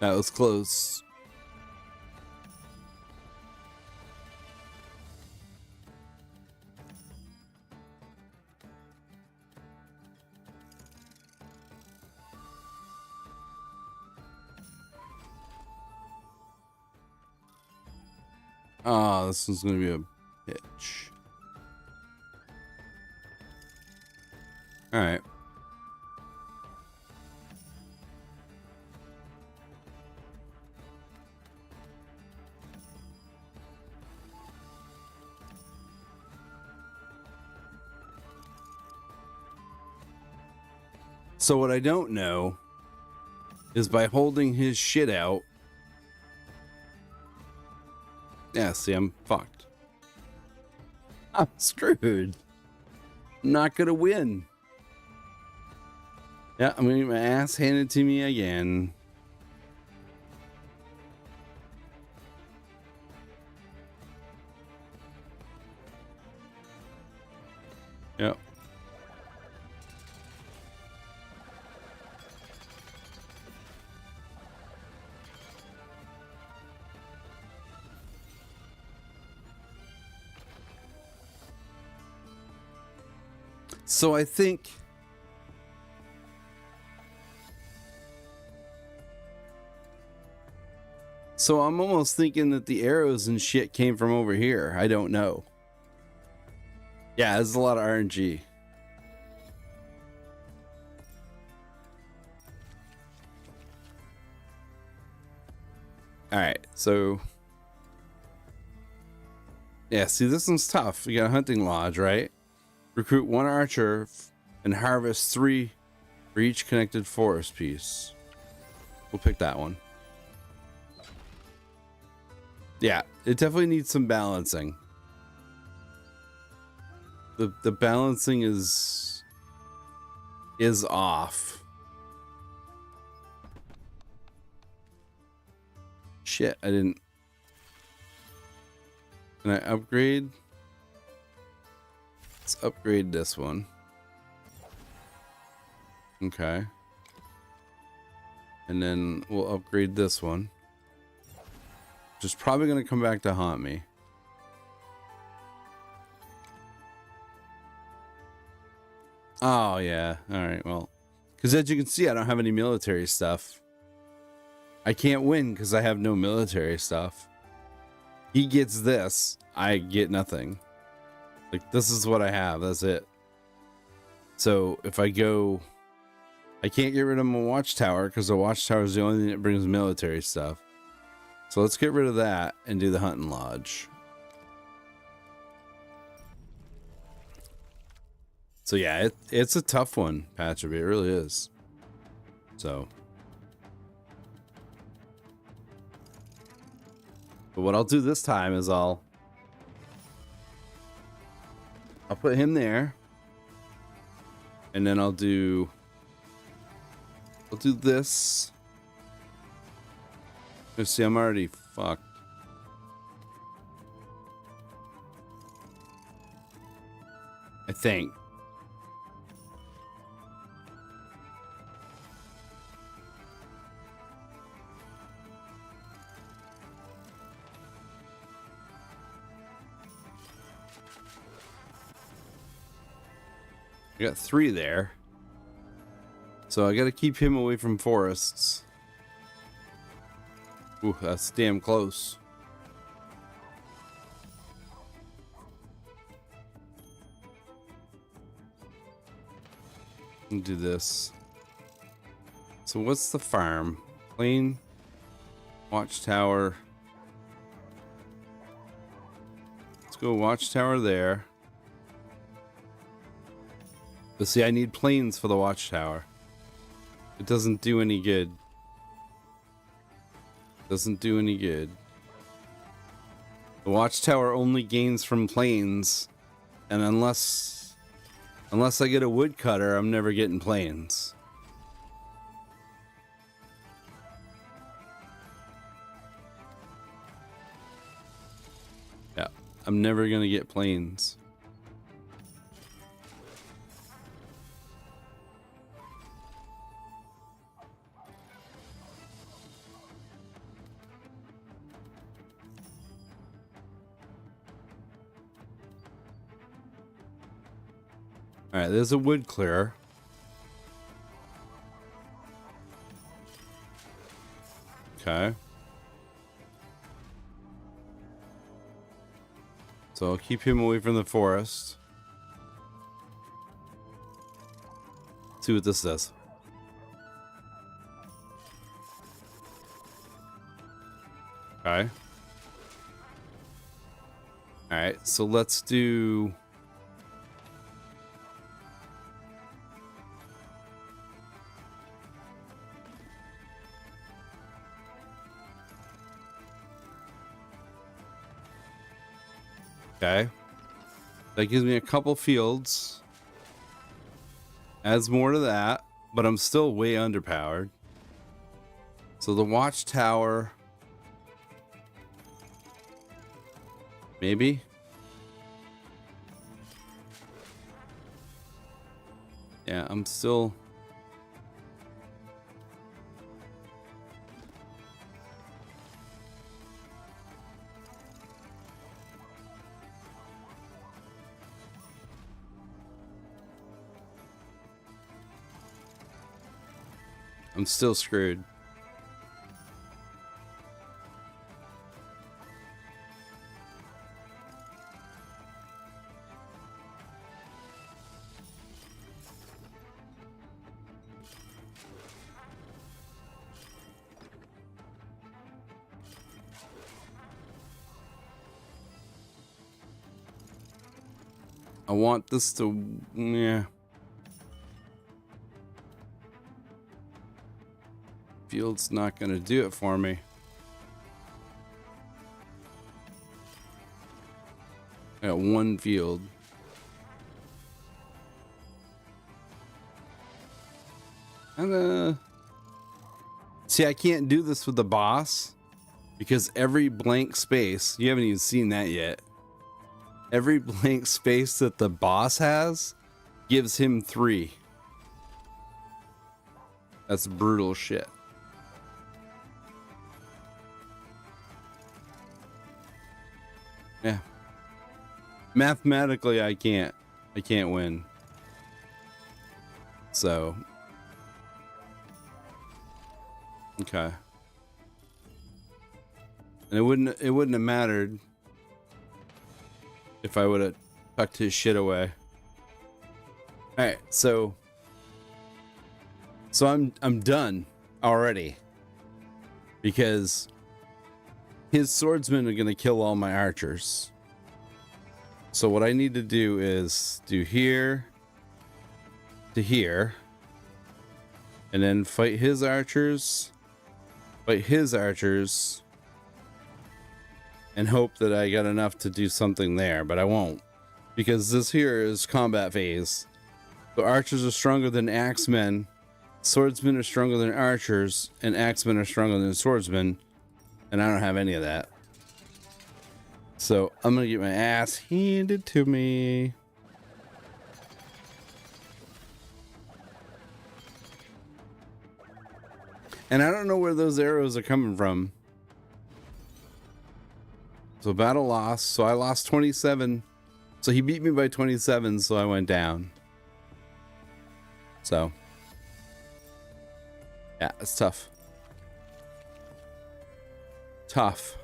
That was close. Ah, this one's gonna be a bitch. All right. So what I don't know is by holding his shit out. Yeah, see, I'm fucked. I'm screwed. I'm not gonna win. Yeah, I'm gonna get my ass handed to me again. Yep. So I think so I'm almost thinking that the arrows and shit came from over here. I don't know. Yeah, there's a lot of RNG. All right, so yeah, see, this one's tough. You got a hunting lodge, right? Recruit 1 archer and harvest 3 for each connected forest piece. We'll pick that one. Yeah, it definitely needs some balancing. The balancing is off. Shit, I didn't. Can I upgrade? Let's upgrade this one. Okay. And then we'll upgrade this one. Which is probably going to come back to haunt me. Oh, yeah. All right, well. Because as you can see, I don't have any military stuff. I can't win because I have no military stuff. He gets this. I get nothing. Like, this is what I have. That's it. So, if I go... I can't get rid of my watchtower because the watchtower is the only thing that brings military stuff. So, let's get rid of that and do the hunting lodge. So, yeah, it's a tough one, Patcherby. It really is. So... But what I'll do this time is I'll put him there, and then I'll do this. Let's see, I'm already fucked. I think. I got 3 there. So I gotta keep him away from forests. Ooh, that's damn close. I'll do this. So what's the farm? Plain, watchtower. Let's go watchtower there. But see, I need planes for the watchtower. It doesn't do any good. Doesn't do any good. The watchtower only gains from planes, and unless I get a woodcutter, I'm never getting planes. Yeah, I'm never gonna get planes. All right, there's a wood clearer. Okay. So I'll keep him away from the forest. See what this does. Okay. All right, so let's do... Okay. That gives me a couple fields. Adds more to that, but I'm still way underpowered. So the watchtower. Maybe. Yeah, I'm still. I'm still screwed. I want this to, yeah. Field's not gonna do it for me. I got one field. And see, I can't do this with the boss because every blank space, you haven't even seen that yet. Every blank space that the boss has gives him 3. That's brutal shit. Yeah. Mathematically, I can't win. So. Okay. And it wouldn't have mattered if I would have tucked his shit away. All right, so I'm done already because his swordsmen are gonna kill all my archers. So what I need to do is do here to here, and then fight his archers, and hope that I got enough to do something there, but I won't, because this here is combat phase. So archers are stronger than axemen, swordsmen are stronger than archers, and axemen are stronger than swordsmen, and I don't have any of that. So I'm gonna get my ass handed to me. And I don't know where those arrows are coming from. So battle lost. So I lost 27. So he beat me by 27, so I went down. So yeah, it's tough. Tough.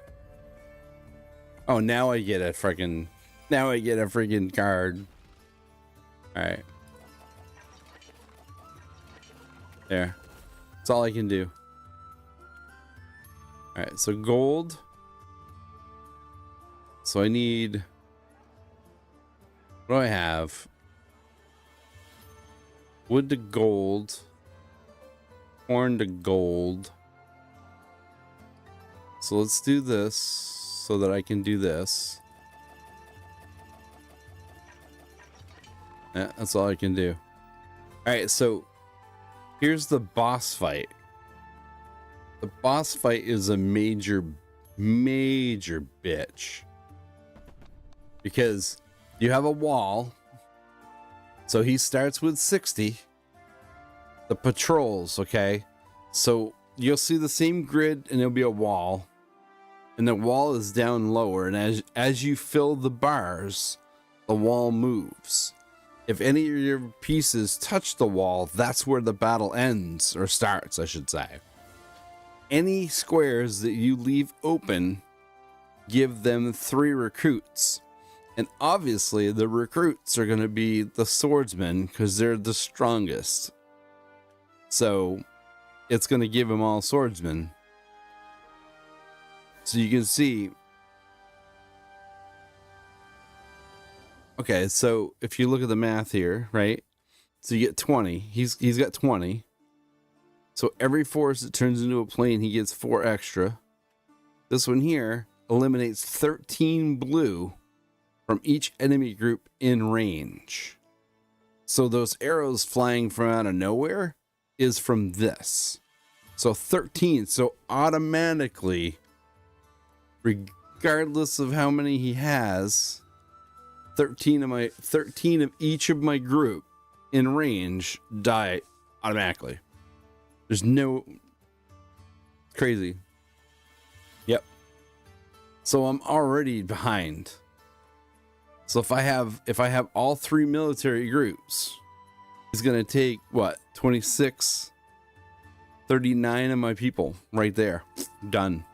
Oh, now I get a freaking card. All right. There. That's all I can do. All right, so gold. So I need, what do I have? Wood to gold. Corn to gold. So let's do this so that I can do this. Yeah, that's all I can do. All right, so here's the boss fight. The boss fight is a major bitch. Because you have a wall. So he starts with 60. The patrols, okay? So you'll see the same grid and there'll be a wall. And the wall is down lower. And as you fill the bars, the wall moves. If any of your pieces touch the wall, that's where the battle ends, or starts, I should say. Any squares that you leave open, give them 3 recruits. And obviously, the recruits are going to be the swordsmen, because they're the strongest. So, it's going to give them all swordsmen. So you can see. Okay, so if you look at the math here, right? So you get 20. He's got 20. So every force that turns into a plane, he gets 4 extra. This one here eliminates 13 blue from each enemy group in range. So those arrows flying from out of nowhere is from this. So 13. So automatically, regardless of how many he has, 13 of each of my group in range die automatically. There's no crazy. Yep. So I'm already behind. So if I have all 3 military groups, it's gonna take what, 26, 39 of my people right there. Done.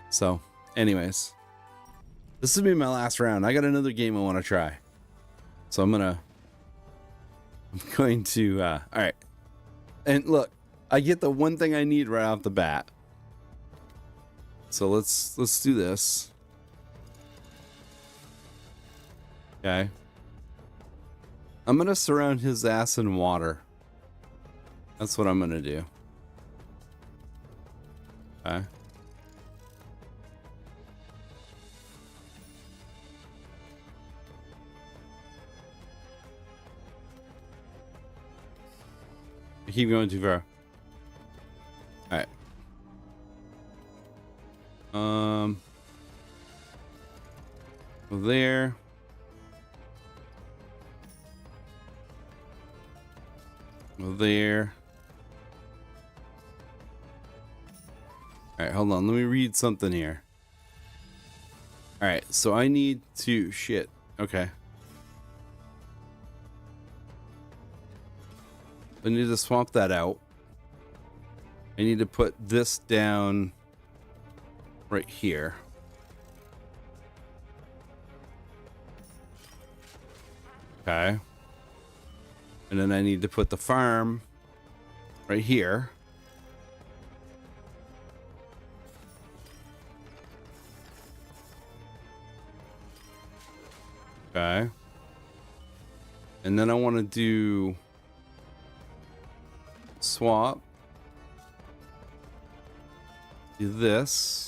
So anyways, this will be my last round. I got another game I want to try. So I'm going to all right. And look, I get the one thing I need right off the bat. So let's do this. Okay. I'm gonna surround his ass in water. That's what I'm gonna do. Okay. I keep going too far. Alright. There. There. Alright, hold on. Let me read something here. Alright, so I need to... Shit. Okay. I need to swap that out. I need to put this down right here. Okay. And then I need to put the farm right here. Okay. And then I want to do swap. Do this.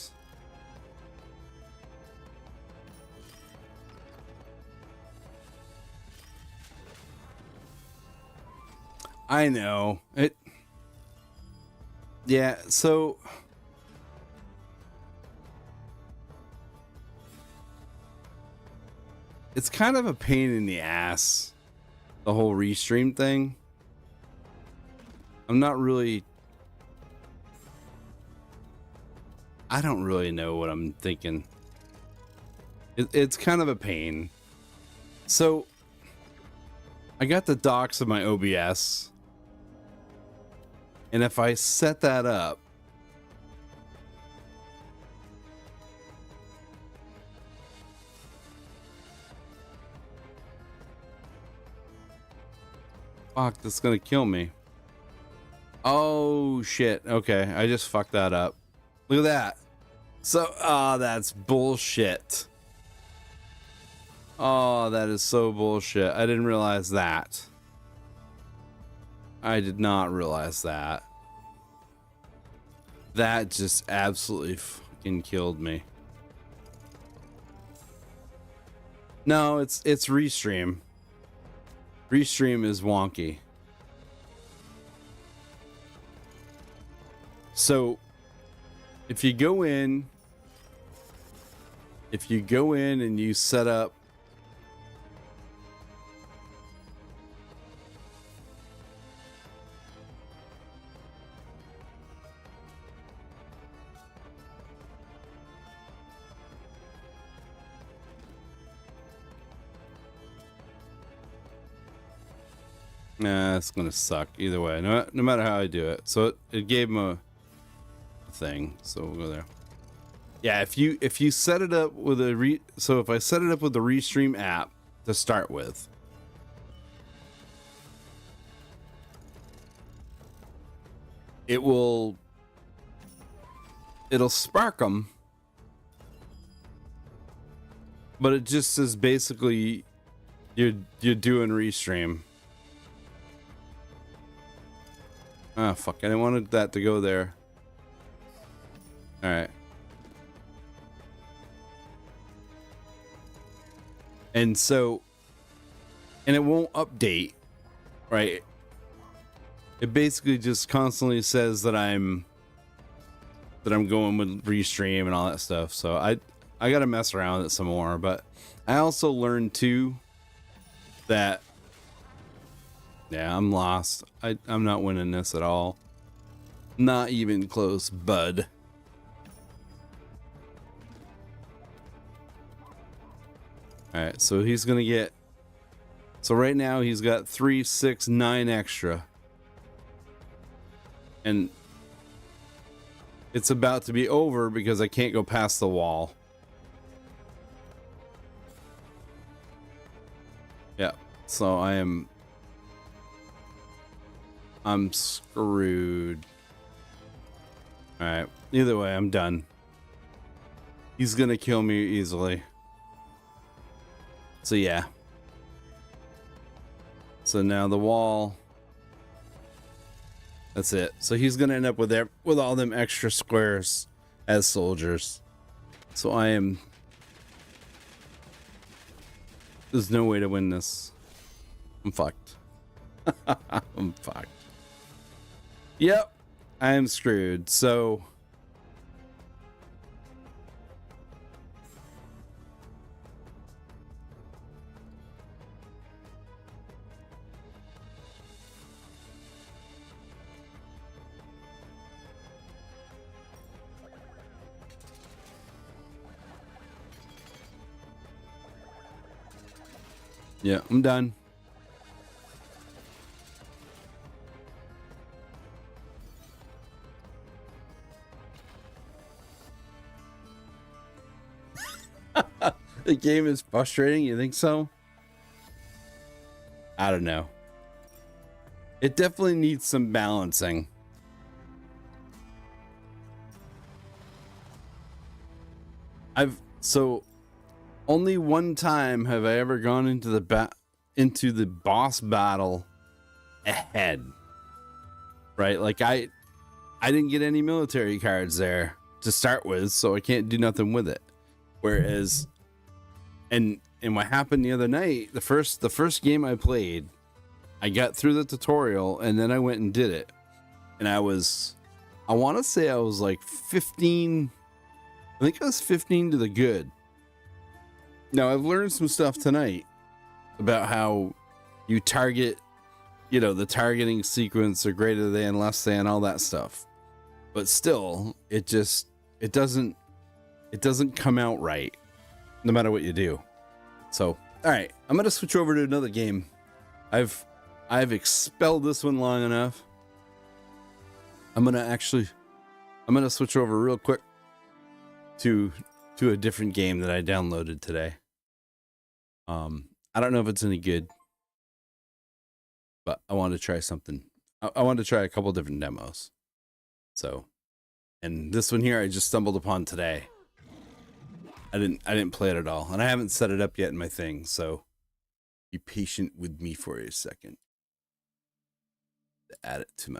I know it. Yeah, so it's kind of a pain in the ass, the whole restream thing. I'm not really... I don't really know what I'm thinking. It's kind of a pain. So I got the docks of my OBS. And if I set that up, fuck, that's gonna kill me. Oh shit. Okay, I just fucked that up. Look at that. So, that's bullshit. Oh, that is so bullshit. I didn't realize that. I did not realize that. That just absolutely fucking killed me. No, it's Restream. Restream is wonky. So if you go in and you set up nah, it's gonna suck either way. No matter how I do it. So it gave him a thing. So we'll go there. Yeah, if you set it up with a so if I set it up with the Restream app to start with, it'll spark them, but it just says basically you're doing Restream. Ah, fuck, I didn't want that to go there. All right. And so, and it won't update, right? It basically just constantly says that I'm going with restream and all that stuff. So I got to mess around with it some more, but I also learned too that, yeah, I'm lost. I'm not winning this at all. Not even close, bud. All right, so he's going to get, so right now he's got 3, 6, 9 extra. And it's about to be over because I can't go past the wall. Yeah, so I'm screwed. All right, either way, I'm done. He's gonna kill me easily. So yeah. So now the wall. That's it. So he's gonna end up with all them extra squares as soldiers. So there's no way to win this. I'm fucked. I'm fucked. Yep, I am screwed. So yeah, I'm done. The game is frustrating, you think so? I don't know. It definitely needs some balancing. So only one time have I ever gone into the boss battle ahead. Right? Like I didn't get any military cards there to start with, so I can't do nothing with it. Whereas and what happened the other night, the first game I played, I got through the tutorial and then I went and did it. And I want to say I was like 15. I think I was 15 to the good. Now I've learned some stuff tonight about how you target, the targeting sequence or greater than, less than, all that stuff. But still, it doesn't come out right no matter what you do. So, all right, I'm going to switch over to another game. I've expelled this one long enough. I'm going to switch over real quick to a different game that I downloaded today. I don't know if it's any good, but I want to try something. I want to try a couple different demos. So, and this one here I just stumbled upon today. I didn't play it at all, and I haven't set it up yet in my thing, so be patient with me for a second. Add it to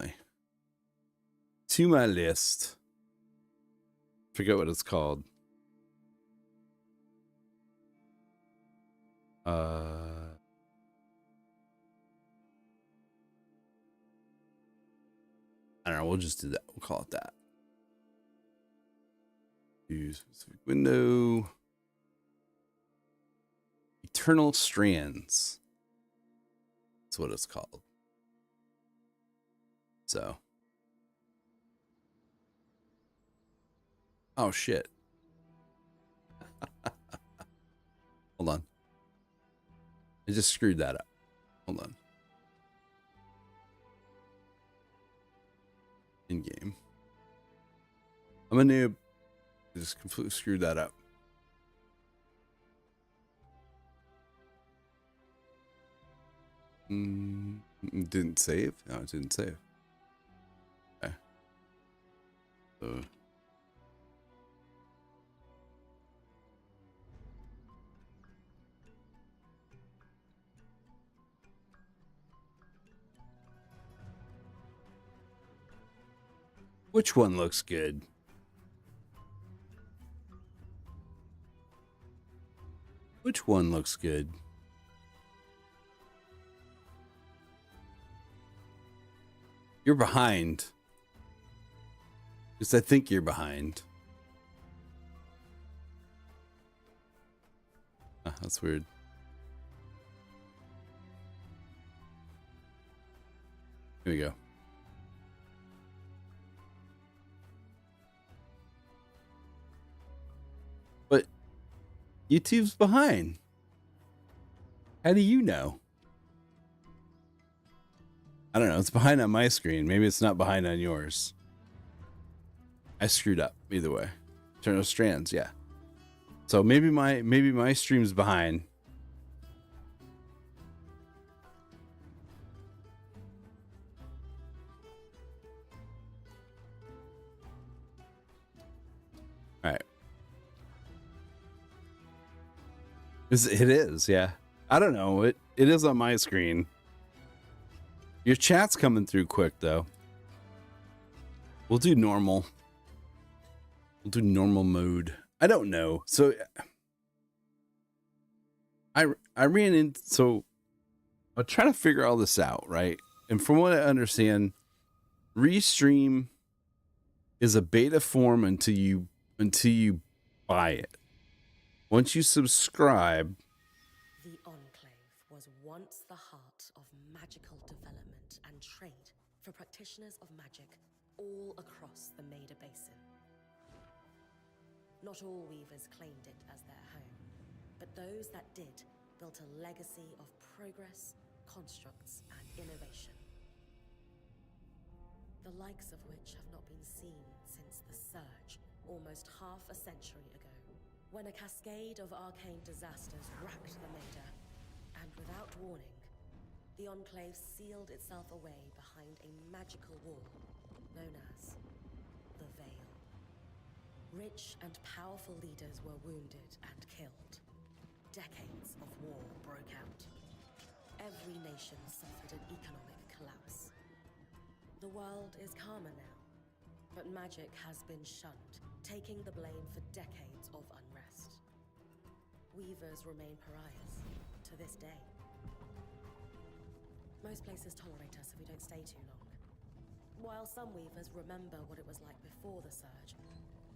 my list. Forget what it's called. I don't know, we'll just do that. We'll call it that. Use specific window. Eternal Strands. That's what it's called. So. Oh shit. Hold on. I just screwed that up. Hold on. In game. I'm a noob. I just completely screwed that up. Didn't save? No, it didn't save. Okay. So. Which one looks good? Which one looks good? You're behind. Because I think you're behind. Ah, that's weird. Here we go. But YouTube's behind. How do you know? I don't know. It's behind on my screen. Maybe it's not behind on yours. I screwed up either way. Eternal Strands, yeah. So maybe my stream's behind. All right. It is, yeah. I don't know. It is on my screen. Your chat's coming through quick though. We'll do normal. We'll do normal mode. I don't know. So I ran in. So I'm trying to figure all this out, right? And from what I understand, Restream is a beta form until you buy it. Once you subscribe, the Enclave was once the heart of magical development and trade for practitioners of magic all across the Maida Basin. Not all weavers claimed it as their home, but those that did built a legacy of progress, constructs, and innovation. The likes of which have not been seen since the Surge, almost half a century ago, when a cascade of arcane disasters racked the Maida, and without warning, the Enclave sealed itself away behind a magical wall known as the Veil. Rich and powerful leaders were wounded and killed. Decades of war broke out. Every nation suffered an economic collapse. The world is calmer now, but magic has been shunned, taking the blame for decades of unrest. Weavers remain pariahs to this day. Most places tolerate us if we don't stay too long. While some weavers remember what it was like before the Surge,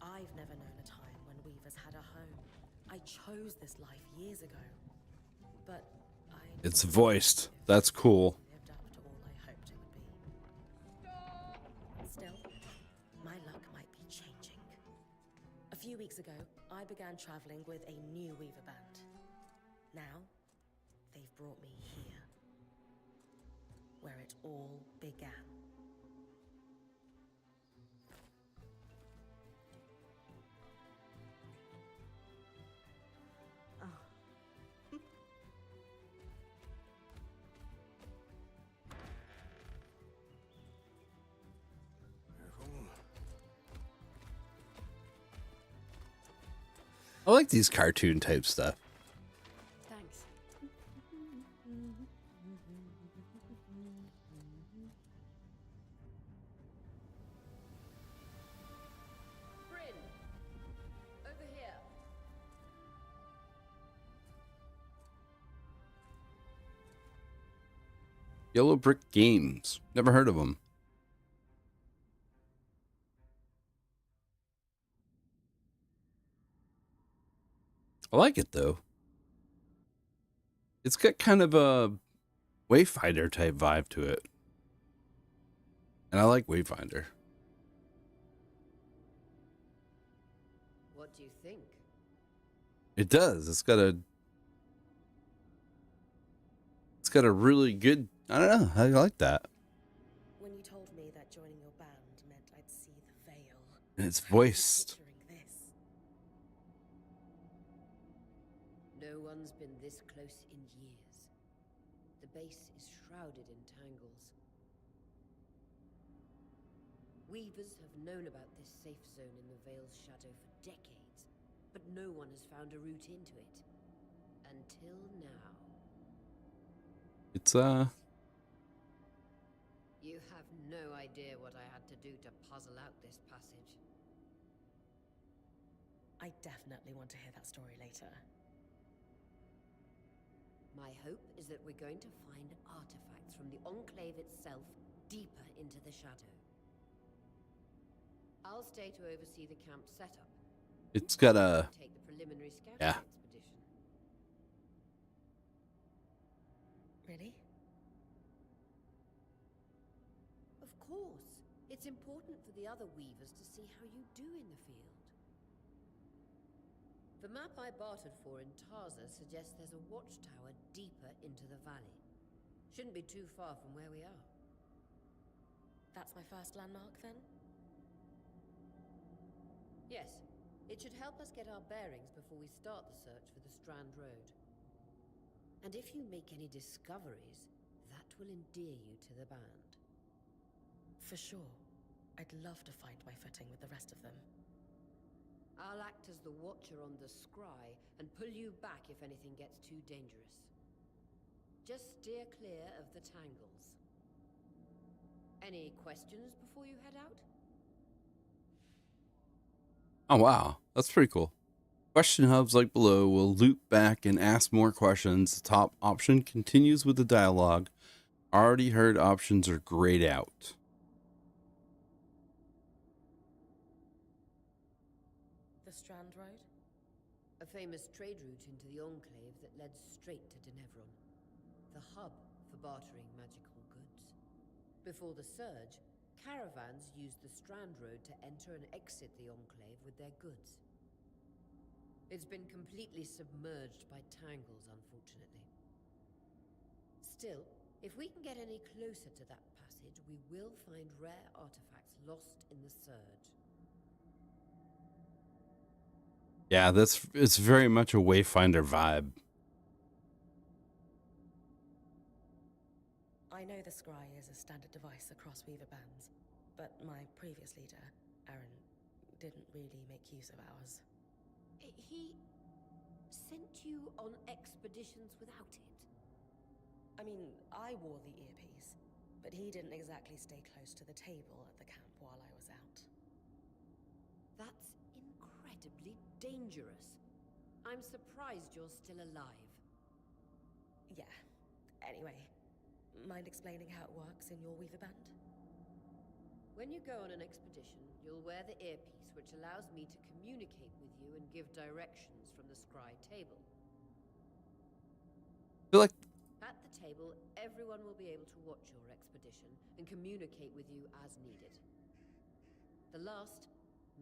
I've never known a time when weavers had a home. I chose this life years ago, but it's voiced. That's cool. Lived up to all I hoped it would be. Still, my luck might be changing. A few weeks ago, I began traveling with a new weaver band. Now, they've brought me here, where it all began. I like these cartoon type stuff. Thanks. Bryn, over here. Yellow Brick Games. Never heard of them. I like it though. It's got kind of a Wayfinder type vibe to it. And I like Wayfinder. What do you think? It does. It's got a really good, I don't know. I like that. When you told me that joining your band meant I'd see the Veil. And it's voiced. Picturing this. No one's been this close in years. The base is shrouded in tangles. Weavers have known about this safe zone in the Veil's shadow for decades, but no one has found a route into it. Until now. It's You have no idea what I had to do to puzzle out this passage. I definitely want to hear that story later. My hope is that we're going to find artifacts from the Enclave itself deeper into the shadow. I'll stay to oversee the camp setup. It's got a... Take the preliminary scouting Yeah. expedition. Really? Of course. It's important for the other Weavers to see how you do in the field. The map I bartered for in Tarza suggests there's a watchtower deeper into the valley. Shouldn't be too far from where we are. That's my first landmark, then? Yes. It should help us get our bearings before we start the search for the Strand Road. And if you make any discoveries, that will endear you to the band. For sure. I'd love to find my footing with the rest of them. I'll act as the watcher on the scry and pull you back if anything gets too dangerous. Just steer clear of the tangles. Any questions before you head out? Oh, wow. That's pretty cool. Question hubs like below will loop back and ask more questions. The top option continues with the dialogue. Already heard options are grayed out. The Strand Road? A famous trade route into the Enclave that led straight to Denevron. The hub for bartering magical goods. Before the Surge, caravans used the Strand Road to enter and exit the Enclave with their goods. It's been completely submerged by tangles, unfortunately. Still, if we can get any closer to that passage, we will find rare artifacts lost in the Surge. Yeah, it's very much a Wayfinder vibe. I know the scry is a standard device across Weaver bands, but my previous leader, Aaron, didn't really make use of ours. He sent you on expeditions without it? I mean, I wore the earpiece, but he didn't exactly stay close to the table at the camp while I was out. That's incredibly dangerous. I'm surprised you're still alive. Yeah. Anyway, mind explaining how it works in your Weaver band? When you go on an expedition, you'll wear the earpiece, which allows me to communicate with you and give directions from the scry table. I feel like At the table, everyone will be able to watch your expedition and communicate with you as needed. The last,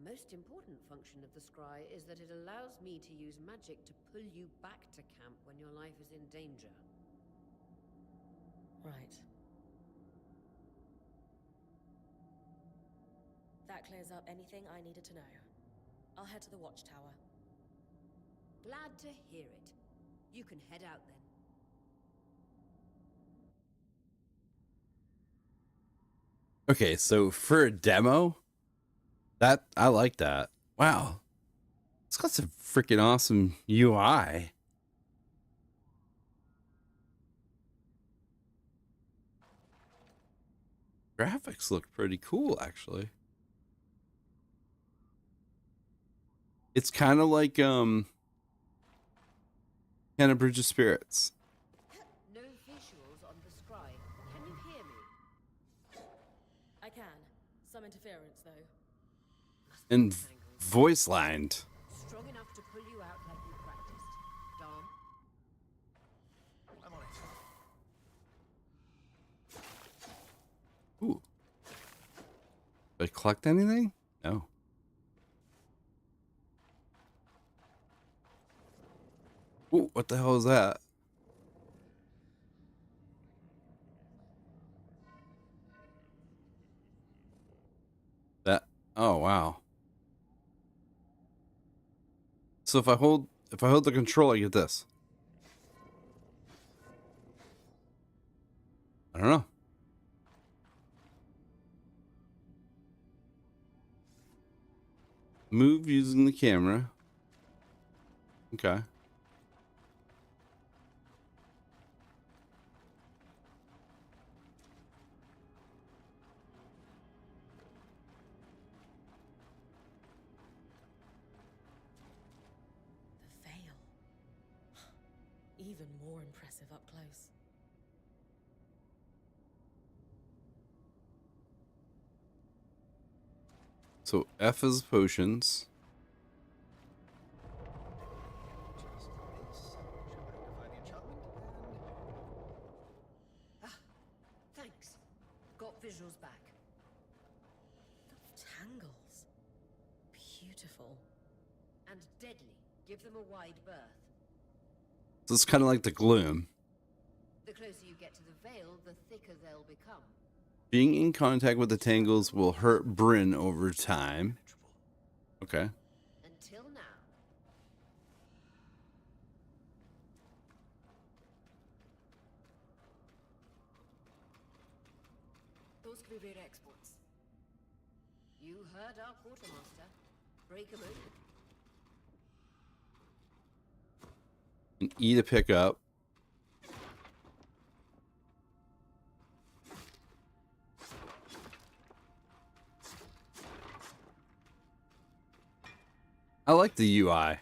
most important function of the scry is that it allows me to use magic to pull you back to camp when your life is in danger. Right. That clears up anything I needed to know. I'll head to the watchtower. Glad to hear it. You can head out then. okay, so for a demo, that I like that. Wow. It's got some freaking awesome UI. Graphics look pretty cool, actually. It's kind of like kind of Bridge of Spirits. No visuals on the scry. Can you hear me? I can. Some interference, though. Must be And tangles. voice lined. Strong enough to pull you out like you practiced. Dom? I'm on it. Ooh. Did I collect anything? No. Ooh, what the hell is that? Oh wow. So if I hold the control, I get this. I don't know. Move using the camera. Okay. The veil. even more impressive up close. So F is potions. Thanks. Got visuals back. The tangles. Beautiful. And deadly. Give them a wide berth. So it's kind of like the gloom. The closer you get to the veil, the thicker they'll become. Being in contact with the tangles will hurt Bryn over time. Okay. Until now. Those could be rare exports. You heard our quartermaster. Break 'em open. And E to pick up. I like the UI. I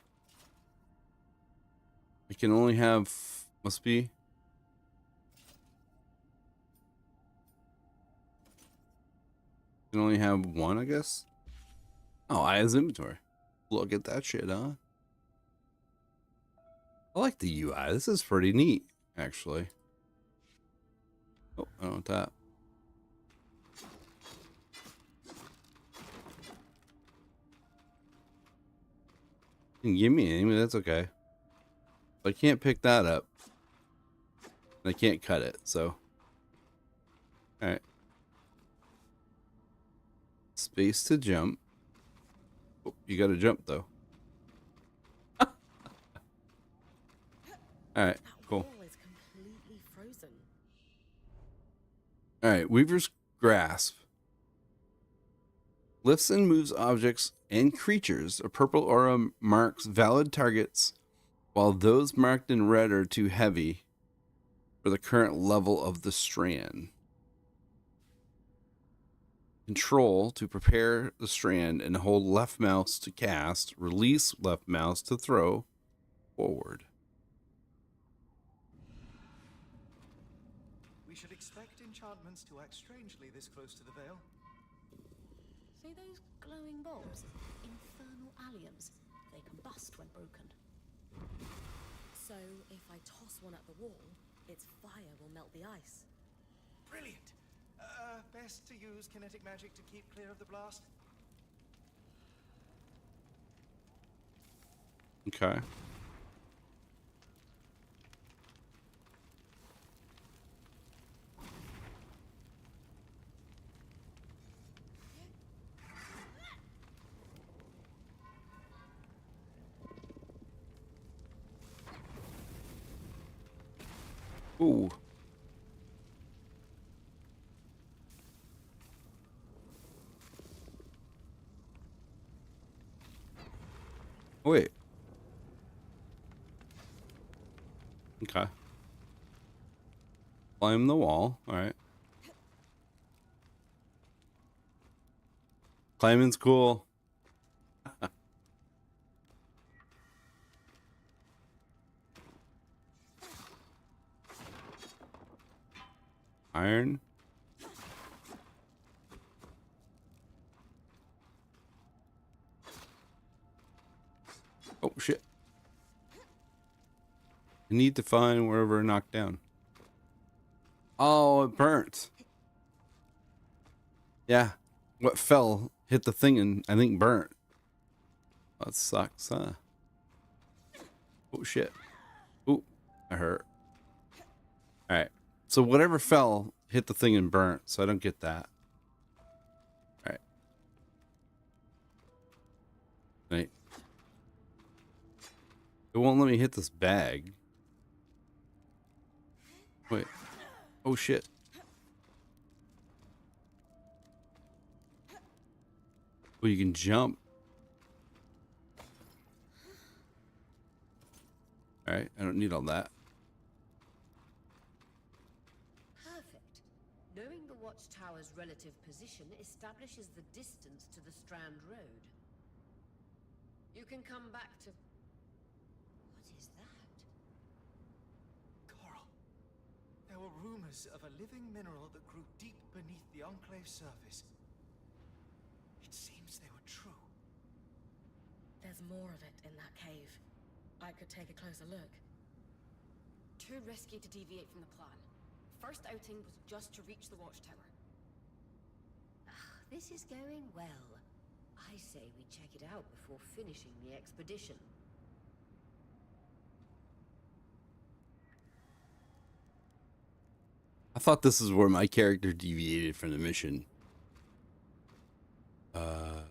can only have, must be. Can only have one, I guess. Oh, I has inventory. Look at that shit, huh? I like the UI. This is pretty neat, actually. Oh, I don't want that. You can give me anything, but that's okay. But I can't pick that up. And I can't cut it, so. Alright. Space to jump. Oh, you gotta jump, though. Alright, cool. That wall is completely frozen. Alright, Weaver's Grasp. Lifts and moves objects and creatures. A purple aura marks valid targets, while those marked in red are too heavy for the current level of the strand. Control to prepare the strand and hold left mouse to cast. Release left mouse to throw forward. We should expect enchantments to act strangely this close to the veil. See those glowing bulbs? Infernal alliums. They combust when broken. So if I toss one at the wall, its fire will melt the ice. Brilliant! Best to use kinetic magic to keep clear of the blast. Okay. Ooh. Oh, wait. Okay. Climb the wall. All right. Climbing's cool. Iron. Oh, shit. I need to find wherever I knocked down. Oh, it burnt. Yeah. What fell hit the thing and I think burnt. That sucks, huh? Oh, shit. Ooh, I hurt. Alright. So whatever fell hit the thing and burnt, so I don't get that. Alright. Right. It won't let me hit this bag. Wait. Oh shit. Oh, you can jump. Alright, I don't need all that. Perfect. Knowing the watchtower's relative position establishes the distance to the Strand Road. You can come back to... What is that? were rumors of a living mineral that grew deep beneath the Enclave's surface. It seems they were true. There's more of it in that cave. I could take a closer look. Too risky to deviate from the plan. First outing was just to reach the watchtower. This is going well. I say we check it out before finishing the expedition. I thought this is where my character deviated from the mission. Oh,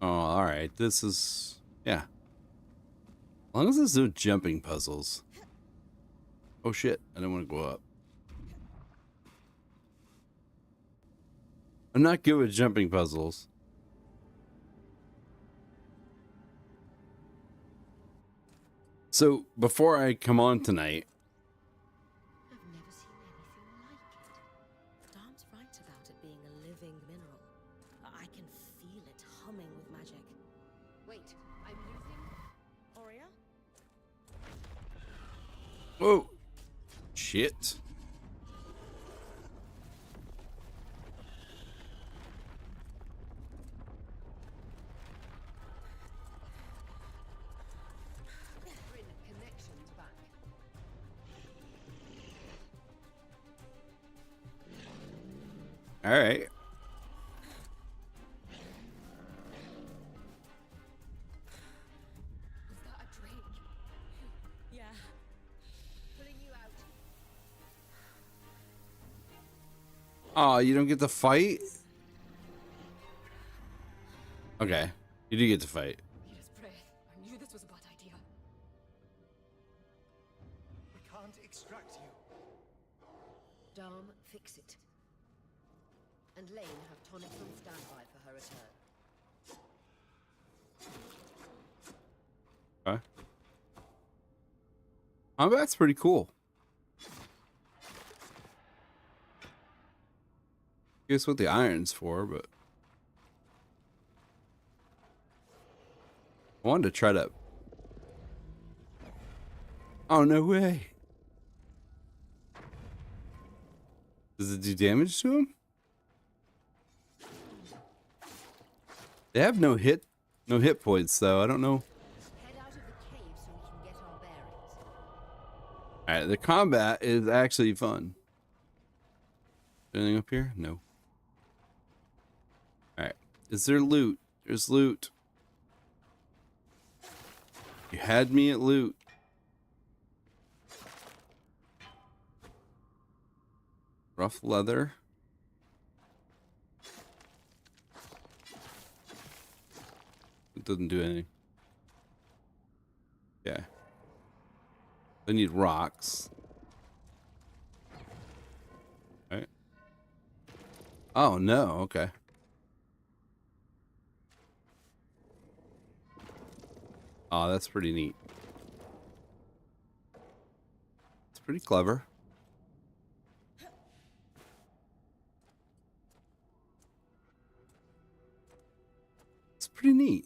alright. This is... yeah. As long as there's no jumping puzzles. Oh shit, I don't want to go up. I'm not good with jumping puzzles. So, before I come on tonight... I've never seen anything like it. Dom's right about it being a living mineral. I can feel it humming with magic. Wait, I'm losing... Aurea? Whoa! Shit. Connections back. Alright. Was that a drake? Yeah. Pulling you out. Oh, you don't get to fight? Okay. You do get to fight. Need his breath. I knew this was a bad idea. We can't extract you. Dom, fix it. And Lane have tonics on standby for her return. Okay. Combat's pretty cool. Guess what the iron's for, but I wanted to try to... Oh, no way. Does it do damage to him? They have no hit points though. I don't know. Head out of the cave so we can get our bearings. Alright, the combat is actually fun. Anything up here? No. Alright. Is there loot? There's loot. You had me at loot. Rough leather. It doesn't do anything. Yeah. I need rocks. Alright. Oh no, okay. Oh, that's pretty neat. It's pretty clever. It's pretty neat.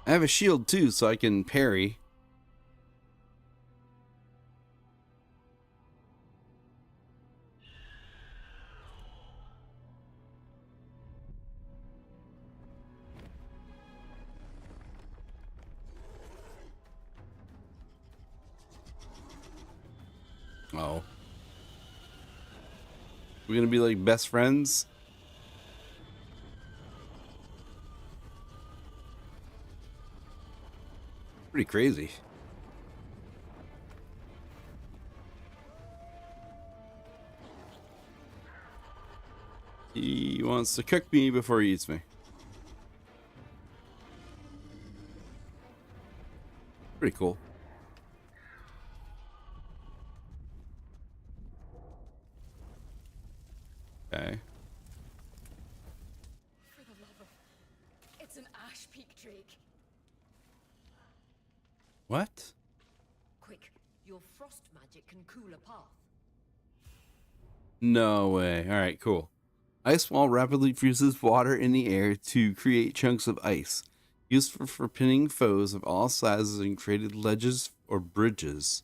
I have a shield too, so I can parry. Oh. We're gonna be like best friends? Pretty crazy. He wants to cook me before he eats me. Pretty cool. Okay. For the love of... It's an ash peak drake. What? Quick, your frost magic can cool a path. No way. Alright, cool. Ice wall rapidly freezes water in the air to create chunks of ice. Useful for pinning foes of all sizes and created ledges or bridges.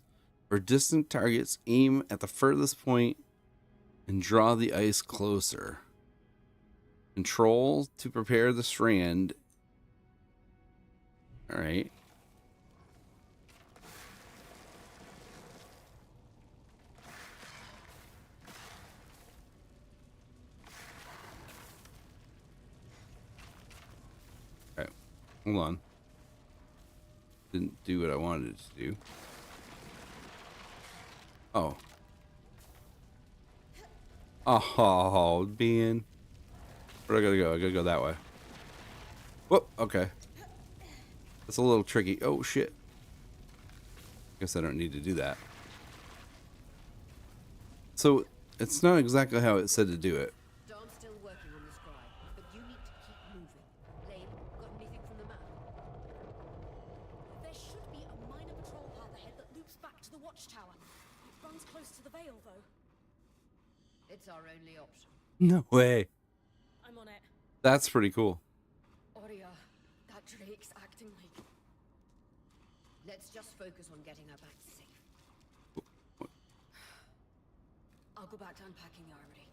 For distant targets, aim at the furthest point and draw the ice closer. Control to prepare the strand. All right. All right. Hold on. Didn't do what I wanted it to do. Oh. Oh, man. Where do I gotta go? I gotta go that way. Whoop, okay. That's a little tricky. Oh, shit. Guess I don't need to do that. So, it's not exactly how it said to do it. Dom's still working on the scribe, but you need to keep moving. Lane, got anything from the map? There should be a minor patrol path ahead that loops back to the watchtower. It runs close to the Vale, though. It's our only option. No way. I'm on it. That's pretty cool. Aurea, that Drake's acting like... Let's just focus on getting her back safe. I'll go back to unpacking the armory.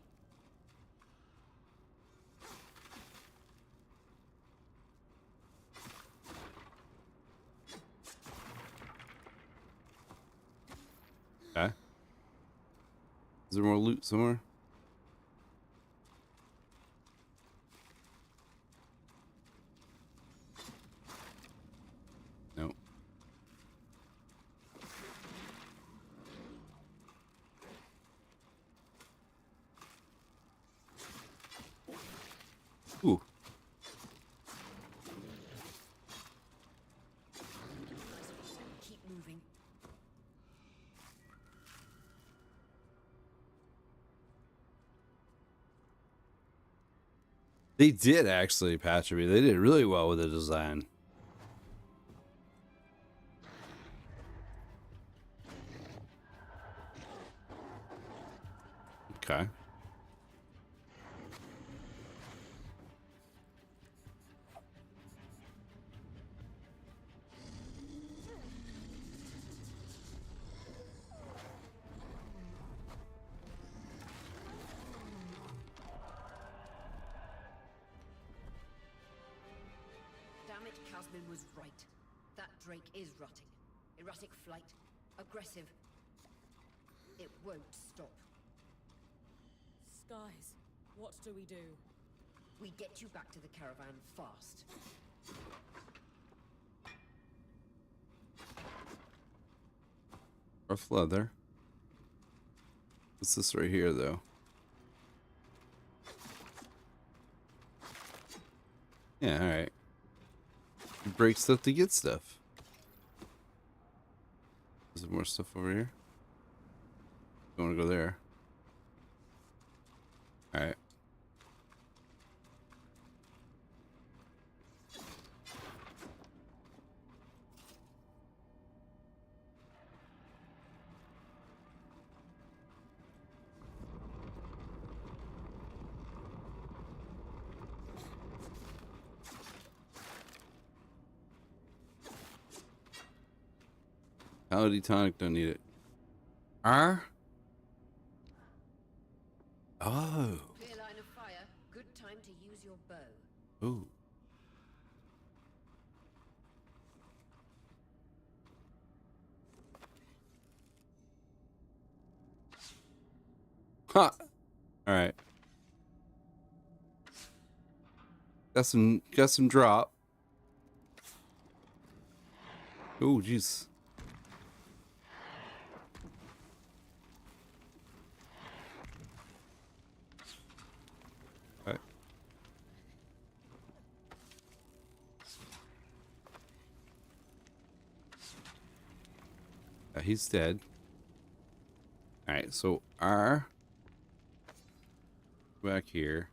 Okay. Is there more loot somewhere? No. Ooh. Keep moving. They did actually, Patcherby. They did really well with the design. Okay. Damn it, Casman was right. That Drake is rotting. Erratic flight. Aggressive. It won't stop. Skies, what do we do? We get you back to the caravan fast. Rough leather. What's this right here, though? Yeah, alright. You break stuff to get stuff. Is there more stuff over here? Don't want to go there. Alright. Paladin tonic, don't need it. R? Oh. Clear line of fire. Good time to use your bow. Ooh. Ha! Alright. Got some drop. Oh, jeez. Alright. He's dead. Alright, so R back here.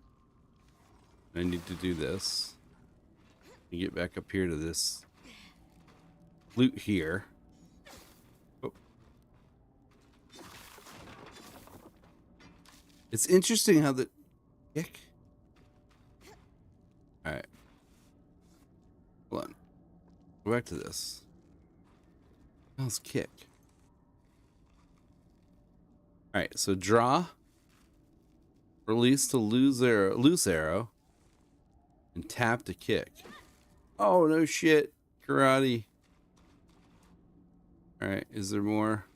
I need to do this. And get back up here to this loot here. Oh. It's interesting how the heck. Alright. Hold on. Go back to this. Let's kick. Alright, so draw. Release to loose arrow. And tap to kick. Oh, no shit. Karate. Alright, is there more?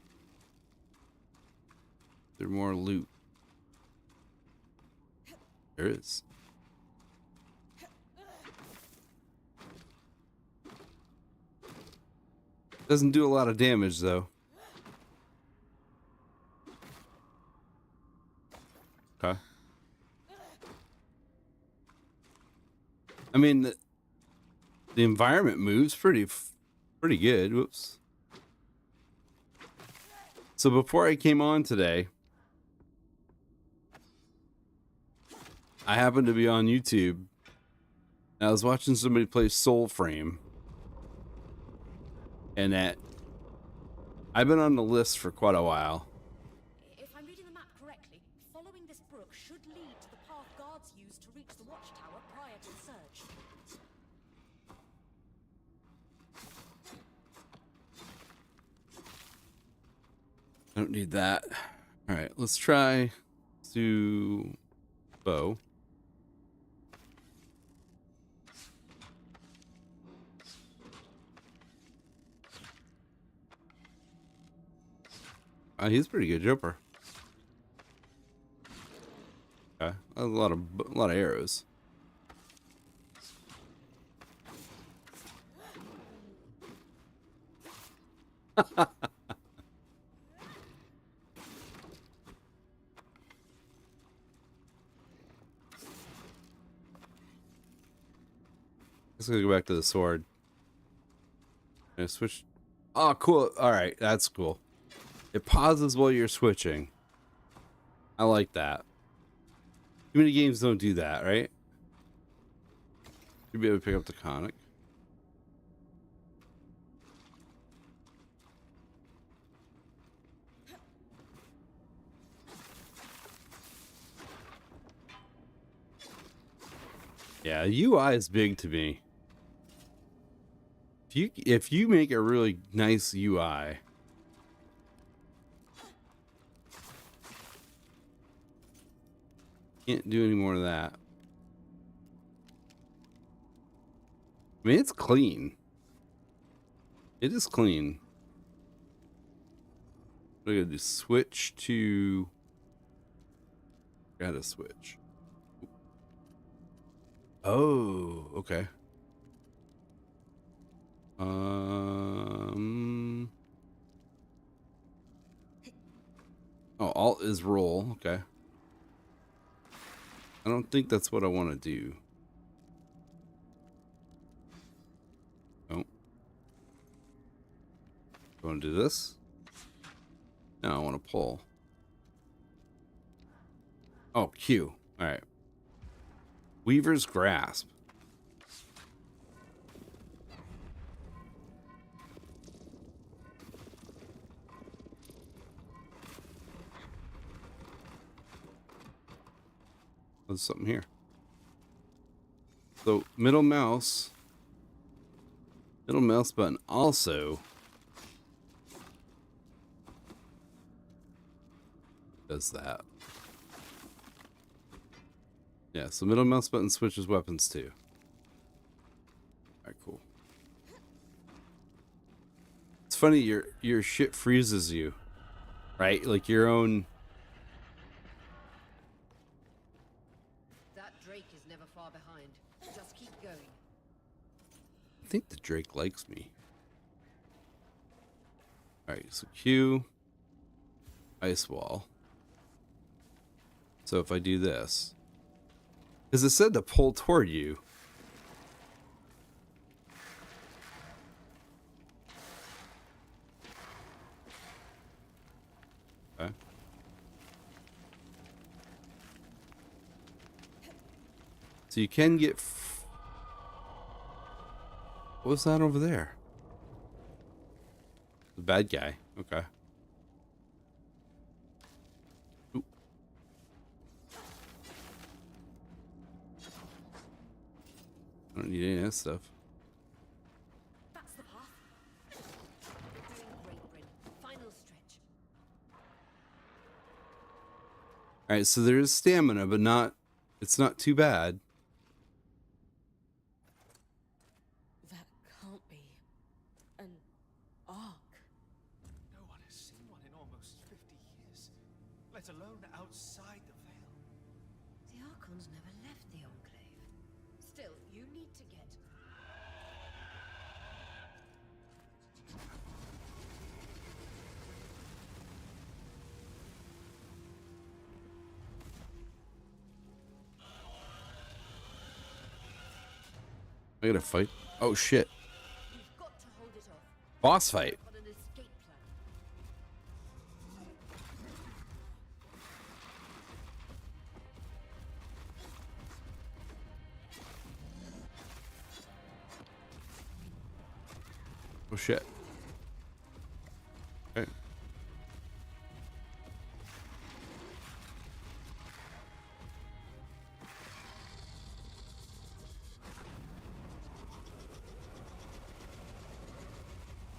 Is there more loot? There is. Doesn't do a lot of damage, though. Okay. I mean, the environment moves pretty good. Whoops. So before I came on today, I happened to be on YouTube. And I was watching somebody play Soul Frame. And I've been on the list for quite a while. If I'm reading the map correctly, following this brook should lead to the path guards used to reach the watchtower prior to the surge. I don't need that. All right, let's try to bow. He's a pretty good jumper. Okay, a lot of arrows. Let's go back to the sword. And switch. Oh, cool. All right, that's cool. It pauses while you're switching. I like that. Too many games don't do that, right? You'll be able to pick up the conic. Yeah, UI is big to me. If you make a really nice UI, can't do any more of that. I mean, it's clean. It is clean. What do I gotta do? Switch to. Gotta switch. Oh, okay. Oh, alt is roll. Okay. I don't think that's what I want to do. Oh. I want to do this? No, I want to pull. Oh, Q. All right. Weaver's Grasp. There's something here. So middle mouse button also does that. Yeah, so middle mouse button switches weapons too. Alright, cool. It's funny, your shit freezes you. Right? Like your own. That Drake is never far behind. Just keep going. I think the Drake likes me. Alright, so Q, ice wall. So if I do this, because it said to pull toward you. Okay. So you can get. What was that over there? The bad guy. Okay. Ooh. I don't need any of that stuff. All right, so there is stamina, but not. It's not too bad. That can't be an ark. No one has seen one in almost 50 years, let alone outside the Veil. The Archons never left the Enclave. Still, you need to get... I gotta fight. Oh shit! You've got to hold it off. Boss fight. Got an escape plan. Oh shit. Okay.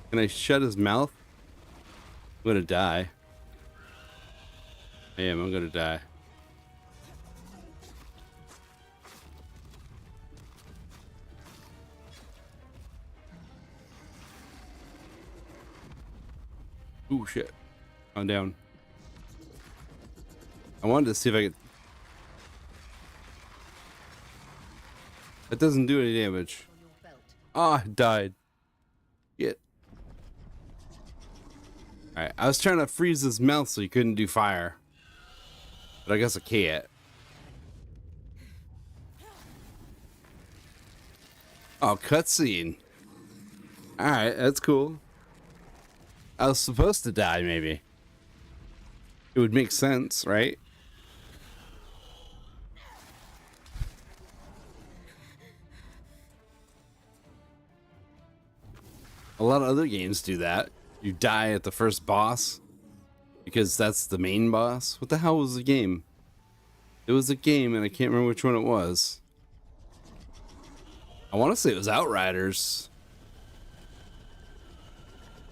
Can I shut his mouth? I'm gonna die. I am. I'm gonna die. Ooh, shit. I'm down. I wanted to see if I could... That doesn't do any damage. On your belt. Ah, I died. Shit. Alright, I was trying to freeze his mouth so he couldn't do fire. But I guess I can't. Oh, cutscene. Alright, that's cool. I was supposed to die, maybe. It would make sense, right? A lot of other games do that. You die at the first boss because that's the main boss. What the hell was the game? It was a game and I can't remember which one it was. I want to say it was Outriders.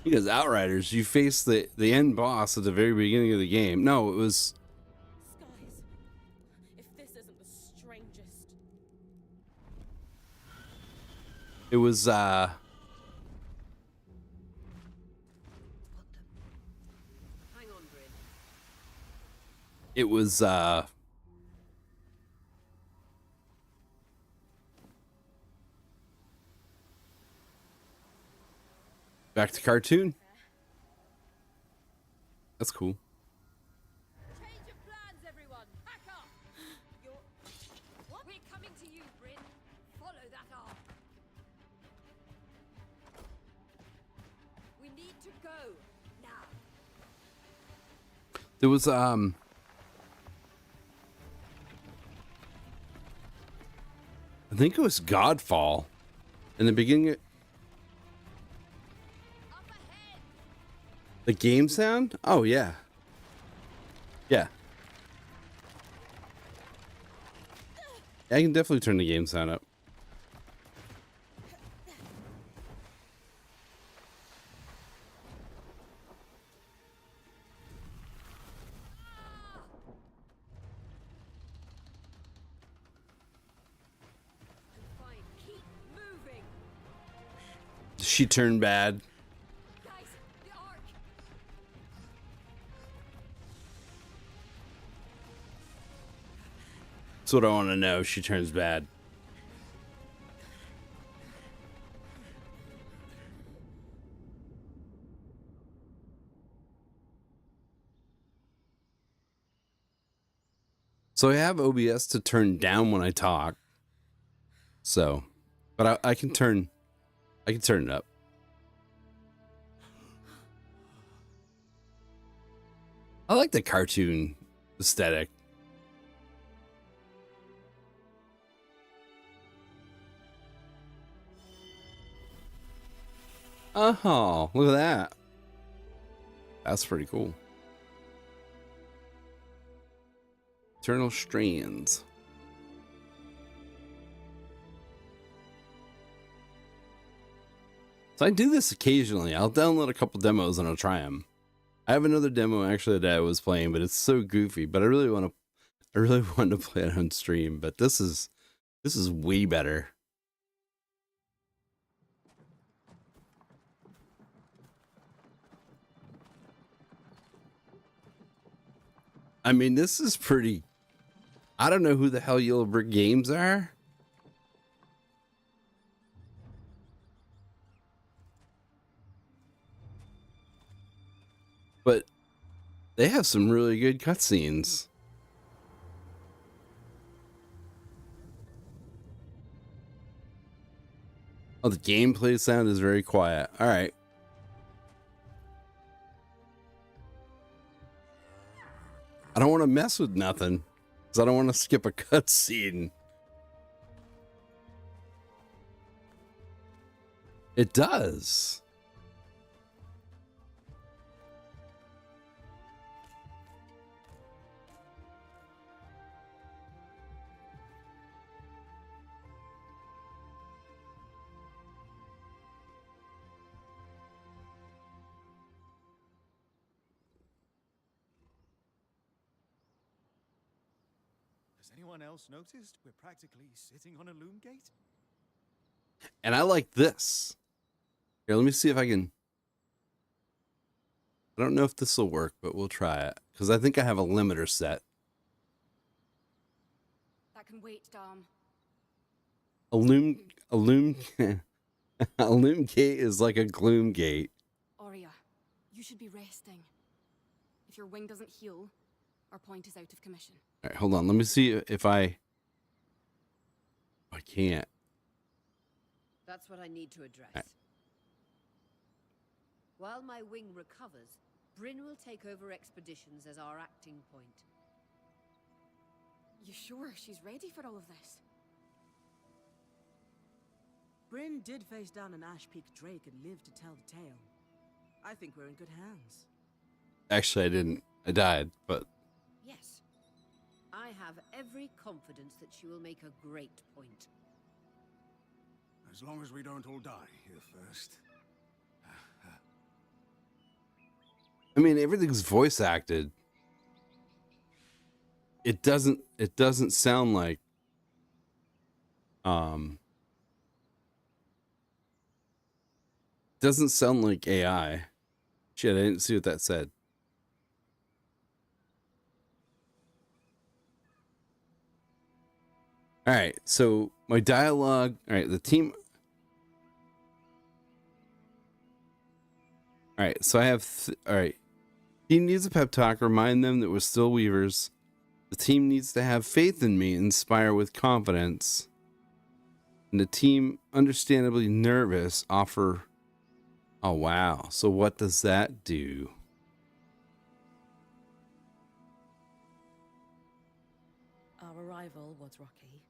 Because Outriders, you face the end boss at the very beginning of the game. No, it was... Skies, if this isn't the strangest. It was, What the... Hang on, Bryn. It was, back to cartoon. That's cool. Change of plans, everyone! Pack up! You're... What? We're coming to you, Bryn. Follow that arc. We need to go. Now. There was, I think it was Godfall. In the beginning, Up ahead! the game sound? Oh, yeah. Yeah. I can definitely turn the game sound up. Fine, keep moving! She turned bad. Guys, the arc! That's what I want to know. She turns bad. So I have OBS to turn down when I talk. So, but I can turn it up. I like the cartoon aesthetic. Oh, look at that. That's pretty cool. Eternal Strands. So I do this occasionally. I'll download a couple demos and I'll try them. I have another demo actually that I was playing, but it's so goofy. But I really want to I really wanted to play it on stream, but this is way better. I mean, this is pretty. I don't know who the hell Yellow Brick Games are. But they have some really good cutscenes. Oh, the gameplay sound is very quiet. All right. I don't want to mess with nothing because I don't want to skip a cutscene. It does. Has anyone else noticed we're practically sitting on a loom gate? And I like this. Here, let me see if I can. I don't know if this will work, but we'll try it because I think I have a limiter set. That can wait, Dom. A loom, a loom gate is like a gloom gate. Aria, you should be resting. If your wing doesn't heal, our point is out of commission. All right, hold on. Let me see if I can't. That's what I need to address. Right. While my wing recovers, Bryn will take over expeditions as our acting point. You sure she's ready for all of this? Bryn did face down an Ash Peak Drake and lived to tell the tale. I think we're in good hands. Actually, I didn't. I died, but Yes. I have every confidence that she will make a great point. As long as we don't all die here first. I mean, everything's voice acted. It doesn't sound like doesn't sound like AI. Shit, I didn't see what that said. All right, so my dialogue. All right, the team. All right, so I have. All right, team needs a pep talk. Remind them that we're still Weavers. The team needs to have faith in me, inspire with confidence. And the team, understandably nervous, offer. Oh wow! So what does that do? Our arrival was rocky,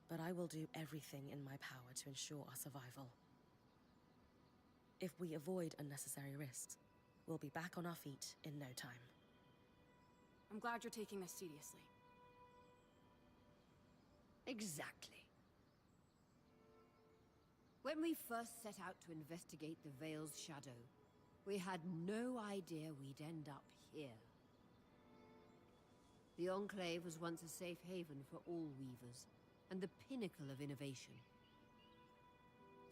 but I will do everything in my power to ensure our survival. If we avoid unnecessary risks, we'll be back on our feet in no time. I'm glad you're taking this seriously. Exactly. When we first set out to investigate the Veil's shadow, we had no idea we'd end up here. The Enclave was once a safe haven for all Weavers, and the pinnacle of innovation.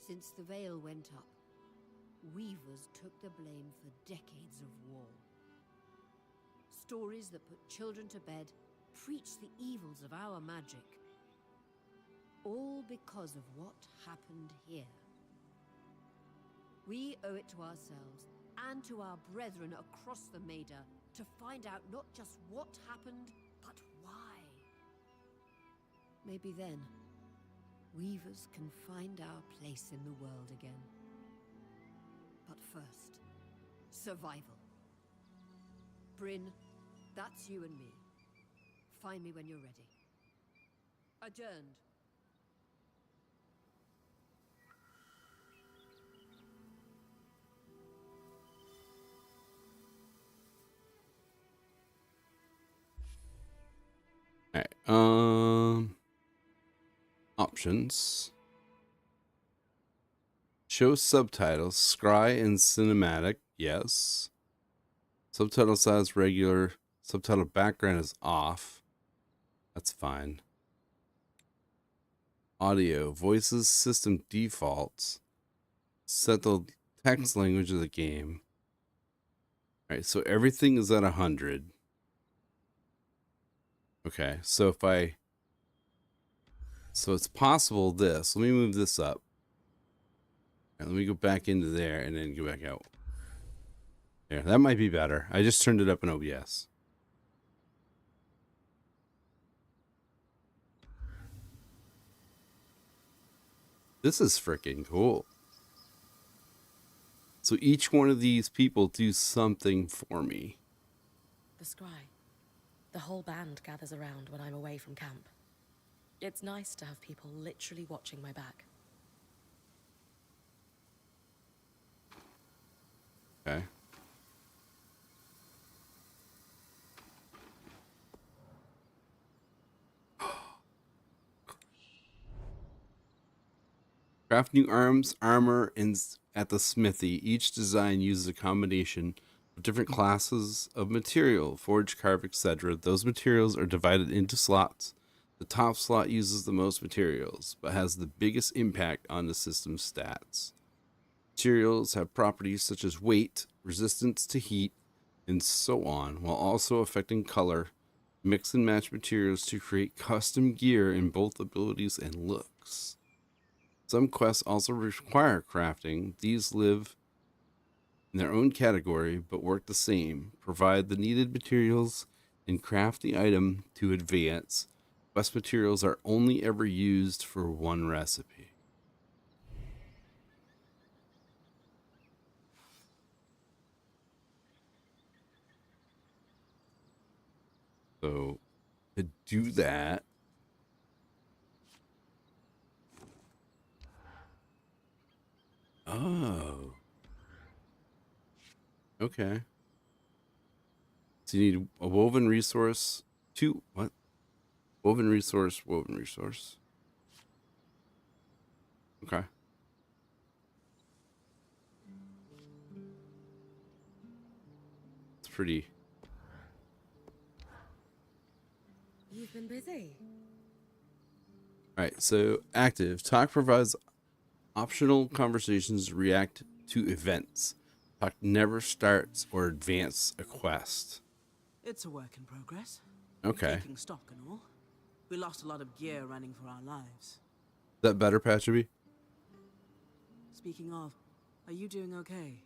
Since the Veil went up, Weavers took the blame for decades of war. Stories that put children to bed preached the evils of our magic. All because of what happened here. We owe it to ourselves and to our brethren across the Maida to find out not just what happened, but why. Maybe then, Weavers can find our place in the world again. But first, survival. Bryn, that's you and me. Find me when you're ready. Adjourned. All right. Options. Show subtitles. Scry and cinematic. Yes. Subtitle size regular. Subtitle background is off. That's fine. Audio, voices, system defaults. Set the text language of the game. All right, so everything is at 100. Okay, so if I... So it's possible this. Let me move this up. All right, let me go back into there and then go back out. There, that might be better. I just turned it up in OBS. This is freaking cool. So each one of these people do something for me. The scry. The whole band gathers around when I'm away from camp. It's nice to have people literally watching my back. Okay. Craft new armor at the smithy. Each design uses a combination of different classes of material, forge, carve, etc. Those materials are divided into slots. The top slot uses the most materials, but has the biggest impact on the system's stats. Materials have properties such as weight, resistance to heat, and so on, while also affecting color. Mix and match materials to create custom gear in both abilities and looks. Some quests also require crafting. These live in their own category, but work the same. Provide the needed materials and craft the item to advance. Quest materials are only ever used for one recipe. So, to do that, oh, okay. So you need a woven resource, what? Woven resource. Okay. It's pretty. You've been busy. All right, so active. Talk provides optional conversations react to events. Talk never starts or advance a quest. It's a work in progress. Okay. Taking stock and all. We lost a lot of gear running for our lives. Is that better, Patcherby? Speaking of, are you doing okay?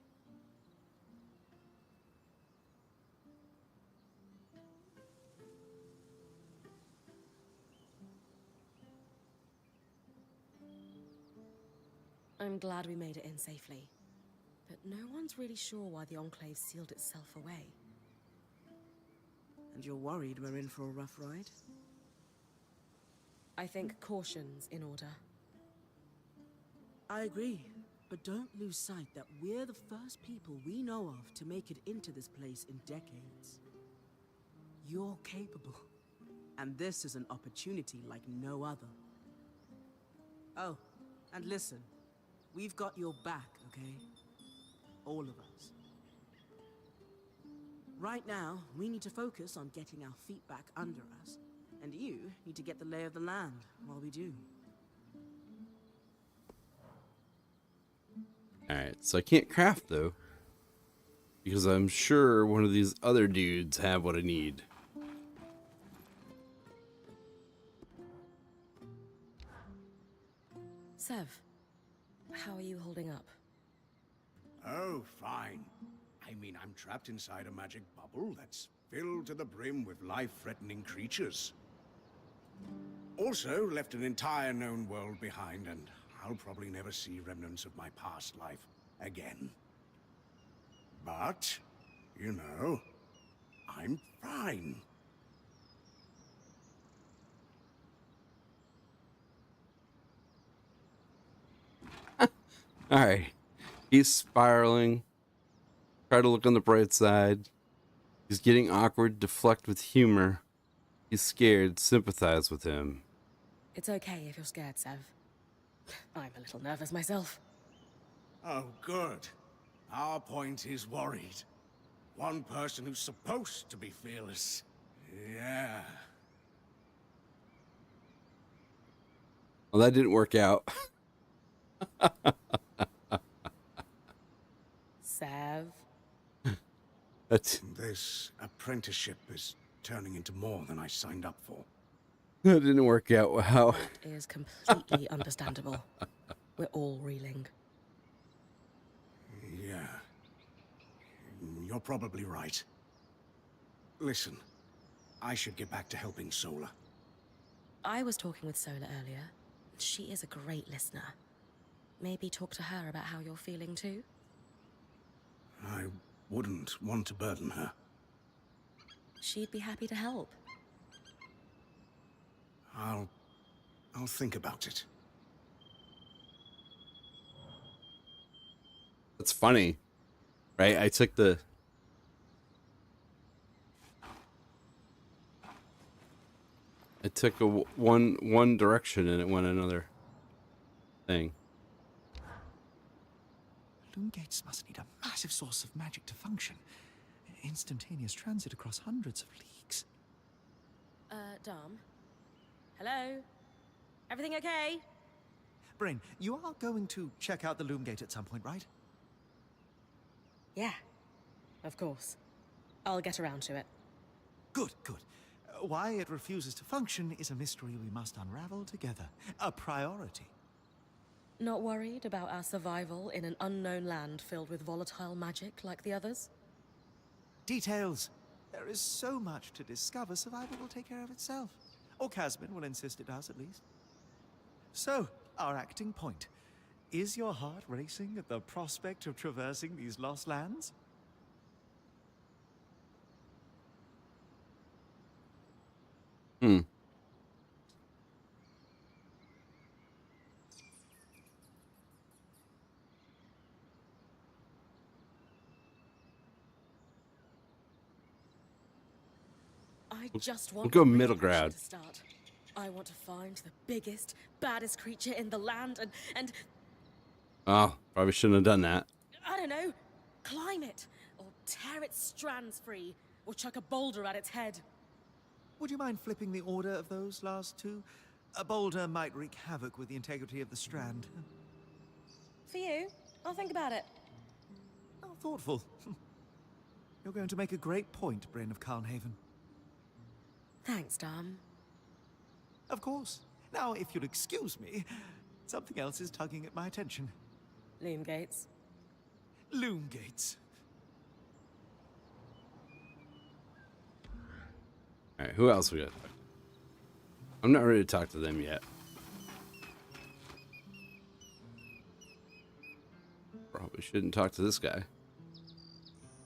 I'm glad we made it in safely. But no one's really sure why the Enclave sealed itself away. And you're worried we're in for a rough ride? I think caution's in order. I agree, but don't lose sight that we're the first people we know of to make it into this place in decades. You're capable, and this is an opportunity like no other. Oh, and listen, we've got your back, okay? All of us. Right now, we need to focus on getting our feet back under us, and you need to get the lay of the land while we do. Alright, so I can't craft though, because I'm sure one of these other dudes have what I need. Sev, how are you holding up? Oh, fine. I mean, I'm trapped inside a magic bubble that's filled to the brim with life-threatening creatures. Also, left an entire known world behind, and I'll probably never see remnants of my past life again. But, you know, I'm fine. Alright, he's spiraling. Try to look on the bright side. He's getting awkward, deflect with humor. He's scared, sympathize with him. It's okay if you're scared, Sev. I'm a little nervous myself. Oh, good. Our point is worried. One person who's supposed to be fearless. Yeah. Well, that didn't work out. Sav. That This apprenticeship is turning into more than I signed up for. didn't work out well. That is completely understandable. We're all reeling. Yeah. You're probably right. Listen, I should get back to helping Sola. I was talking with Sola earlier. She is a great listener. Maybe talk to her about how you're feeling too? I wouldn't want to burden her. She'd be happy to help. I'll think about it. It's funny, right? I took one direction and it went another thing. Loom gates must need a massive source of magic to function. Instantaneous transit across hundreds of leagues. Dom? Hello? Everything okay? Bryn, you are going to check out the loom gate at some point, right? Yeah, of course. I'll get around to it. Good, good. Why it refuses to function is a mystery we must unravel together. A priority. Not worried about our survival in an unknown land filled with volatile magic like the others? Details. There is so much to discover, survival will take care of itself. Or Casmin will insist it does, at least. So, our acting point. Is your heart racing at the prospect of traversing these lost lands? I just want we'll go the real middle action ground. to start. I want to find the biggest, baddest creature in the land and Oh, probably shouldn't have done that. I don't know, climb it, or tear its strands free, or chuck a boulder at its head. Would you mind flipping the order of those last two? A boulder might wreak havoc with the integrity of the strand. For you, I'll think about it. Oh, thoughtful. You're going to make a great point, Bryn of Carnhaven. Thanks, Dom. Of course. Now, if you'll excuse me, something else is tugging at my attention. Loom gates. Loom gates. All right, who else we got? I'm not ready to talk to them yet. Probably shouldn't talk to this guy.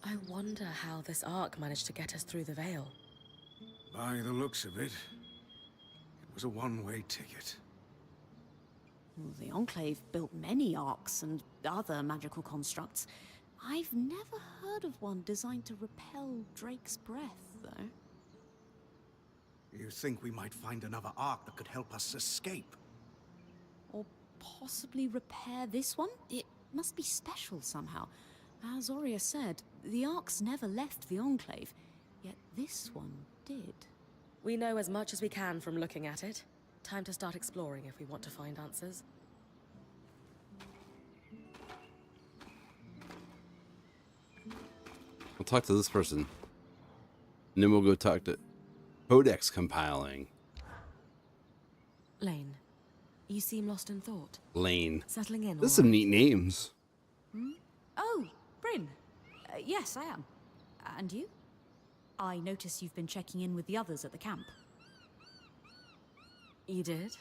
I wonder how this arc managed to get us through the Veil. By the looks of it, it was a one-way ticket. Well, the Enclave built many arcs and other magical constructs. I've never heard of one designed to repel Drake's breath, though. You think we might find another ark that could help us escape? Or possibly repair this one? It must be special somehow. As Aurea said, the arcs never left the Enclave, yet this one did. We know as much as we can from looking at it. Time to start exploring if we want to find answers. I'll talk to this person. And then we'll go talk to Codex compiling. Lane, you seem lost in thought. Lane. Settling in, There's all some right? neat names. Oh, Bryn. Yes, I am. And you? I notice you've been checking in with the others at the camp. You did?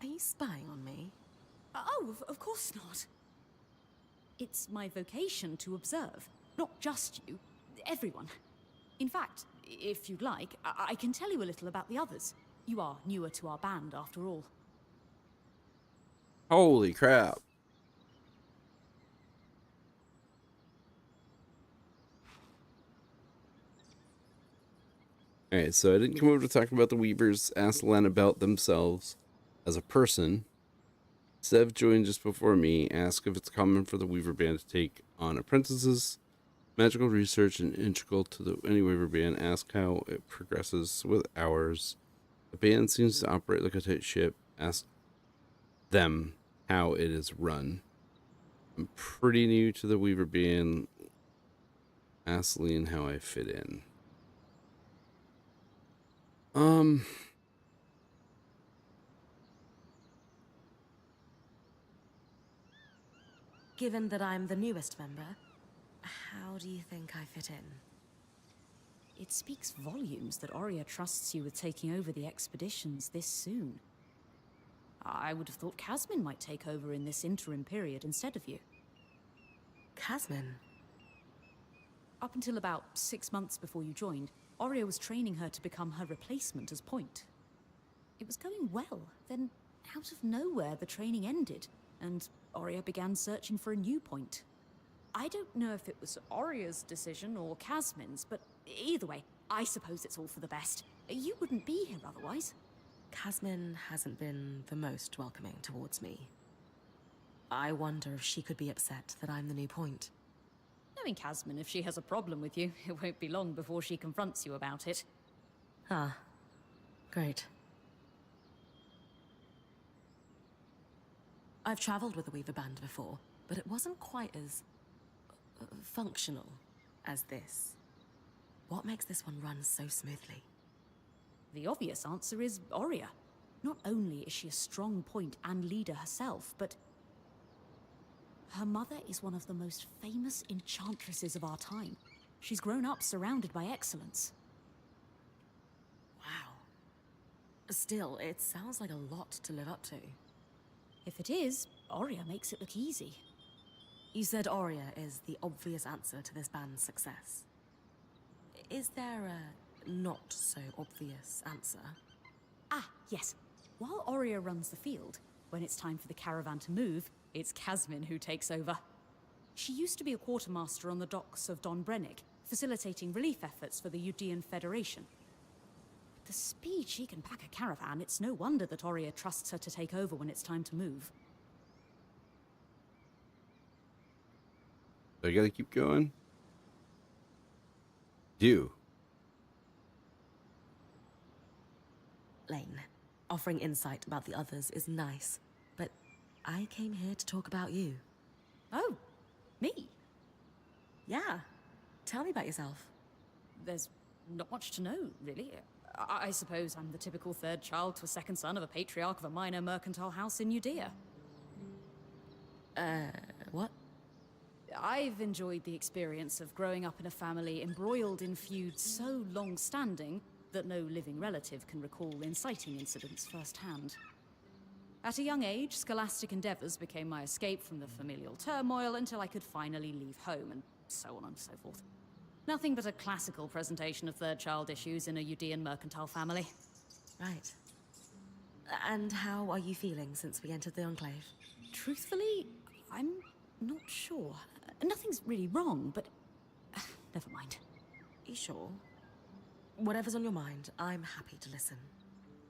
Are you spying on me? Oh, of course not. It's my vocation to observe. Not just you, everyone. In fact, if you'd like, I can tell you a little about the others. You are newer to our band, after all. Holy crap. Alright, so I didn't come over to talk about the Weavers. Asked Len about themselves as a person. Sev joined just before me. Asked if it's common for the Weaver band to take on apprentices. Magical research and integral to any Weaver band. Ask how it progresses with ours. The band seems to operate like a tight ship. Ask them how it is run. I'm pretty new to the Weaver being Asleen, how I fit in. Given that I'm the newest member, how do you think I fit in? It speaks volumes that Oria trusts you with taking over the expeditions this soon. I would have thought Casmin might take over in this interim period instead of you. Casmin? Up until about 6 months before you joined, Oria was training her to become her replacement as point. It was going well, then out of nowhere the training ended, and Oria began searching for a new point. I don't know if it was Oria's decision or Casmin's, but either way, I suppose it's all for the best. You wouldn't be here otherwise. Casmin hasn't been the most welcoming towards me. I wonder if she could be upset that I'm the new point. Knowing Casmin, if she has a problem with you, it won't be long before she confronts you about it. Ah, great. I've traveled with the Weaver Band before, but it wasn't quite as functional as this. What makes this one run so smoothly? The obvious answer is Oria. Not only is she a strong point and leader herself, but her mother is one of the most famous enchantresses of our time. She's grown up surrounded by excellence. Wow. Still, it sounds like a lot to live up to. If it is, Oria makes it look easy. You said Oria is the obvious answer to this band's success. Is there a not-so-obvious answer? Ah, yes. While Oria runs the field, when it's time for the caravan to move, it's Casmin who takes over. She used to be a quartermaster on the docks of Don Brennig, facilitating relief efforts for the Udean Federation. With the speed she can pack a caravan, it's no wonder that Oria trusts her to take over when it's time to move. I gotta keep going. You. Lane, offering insight about the others is nice, but I came here to talk about you. Oh, me? Yeah. Tell me about yourself. There's not much to know, really. I suppose I'm the typical third child to a second son of a patriarch of a minor mercantile house in Judea. What? I've enjoyed the experience of growing up in a family embroiled in feuds so long-standing that no living relative can recall inciting incidents firsthand. At a young age, scholastic endeavors became my escape from the familial turmoil until I could finally leave home, and so on and so forth. Nothing but a classical presentation of third child issues in a Udean mercantile family. Right. And how are you feeling since we entered the Enclave? Truthfully, I'm not sure. Nothing's really wrong, but never mind. You sure? Whatever's on your mind, I'm happy to listen.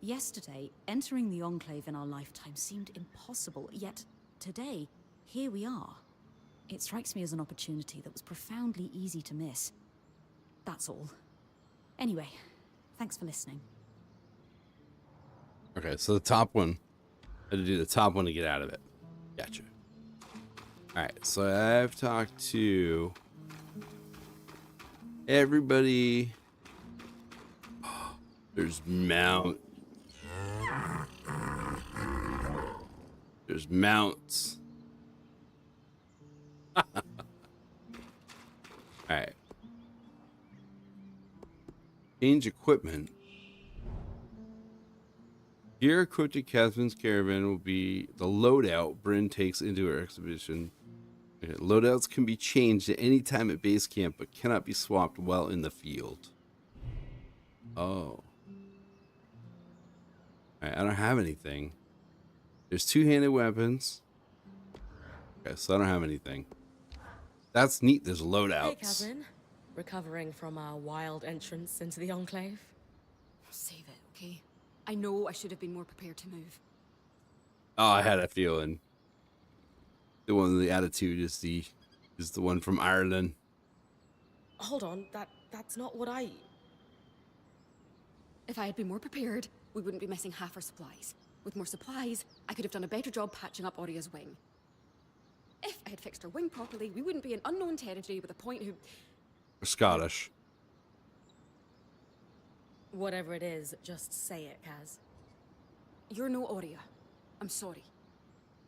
Yesterday, entering the Enclave in our lifetime seemed impossible, yet today, here we are. It strikes me as an opportunity that was profoundly easy to miss. That's all. Anyway, thanks for listening. Okay, so the top one. I had to do the top one to get out of it. Gotcha. Alright, so I've talked to everybody. There's There's mounts. Alright. Change equipment. Gear equipped to Casmin's caravan will be the loadout Bryn takes into her expedition. Okay, loadouts can be changed at any time at base camp, but cannot be swapped while in the field. Oh. Alright, I don't have anything. There's two-handed weapons. Okay, so I don't have anything. That's neat, there's loadouts. Hey, Casmin. Recovering from our wild entrance into the Enclave? Save it, okay? I know I should have been more prepared to move. Oh, I had a feeling. The one with the attitude is the one from Ireland. Hold on, that's not what I... If I had been more prepared, we wouldn't be missing half our supplies. With more supplies, I could have done a better job patching up Oria's wing. If I had fixed her wing properly, we wouldn't be in unknown territory with a point who... Scottish. Whatever it is, just say it, Kaz. You're no Oria. I'm sorry.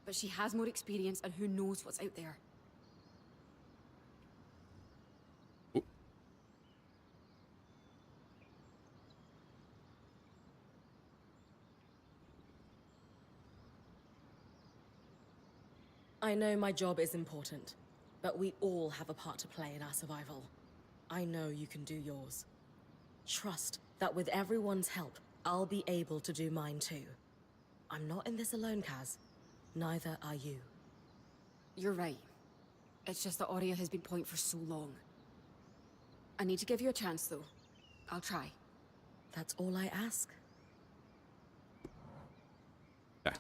But she has more experience, and who knows what's out there. I know my job is important, but we all have a part to play in our survival. I know you can do yours. Trust that with everyone's help, I'll be able to do mine too. I'm not in this alone, Kaz. Neither are you. You're right. It's just that Oria has been point for so long. I need to give you a chance, though. I'll try. That's all I ask. Yeah.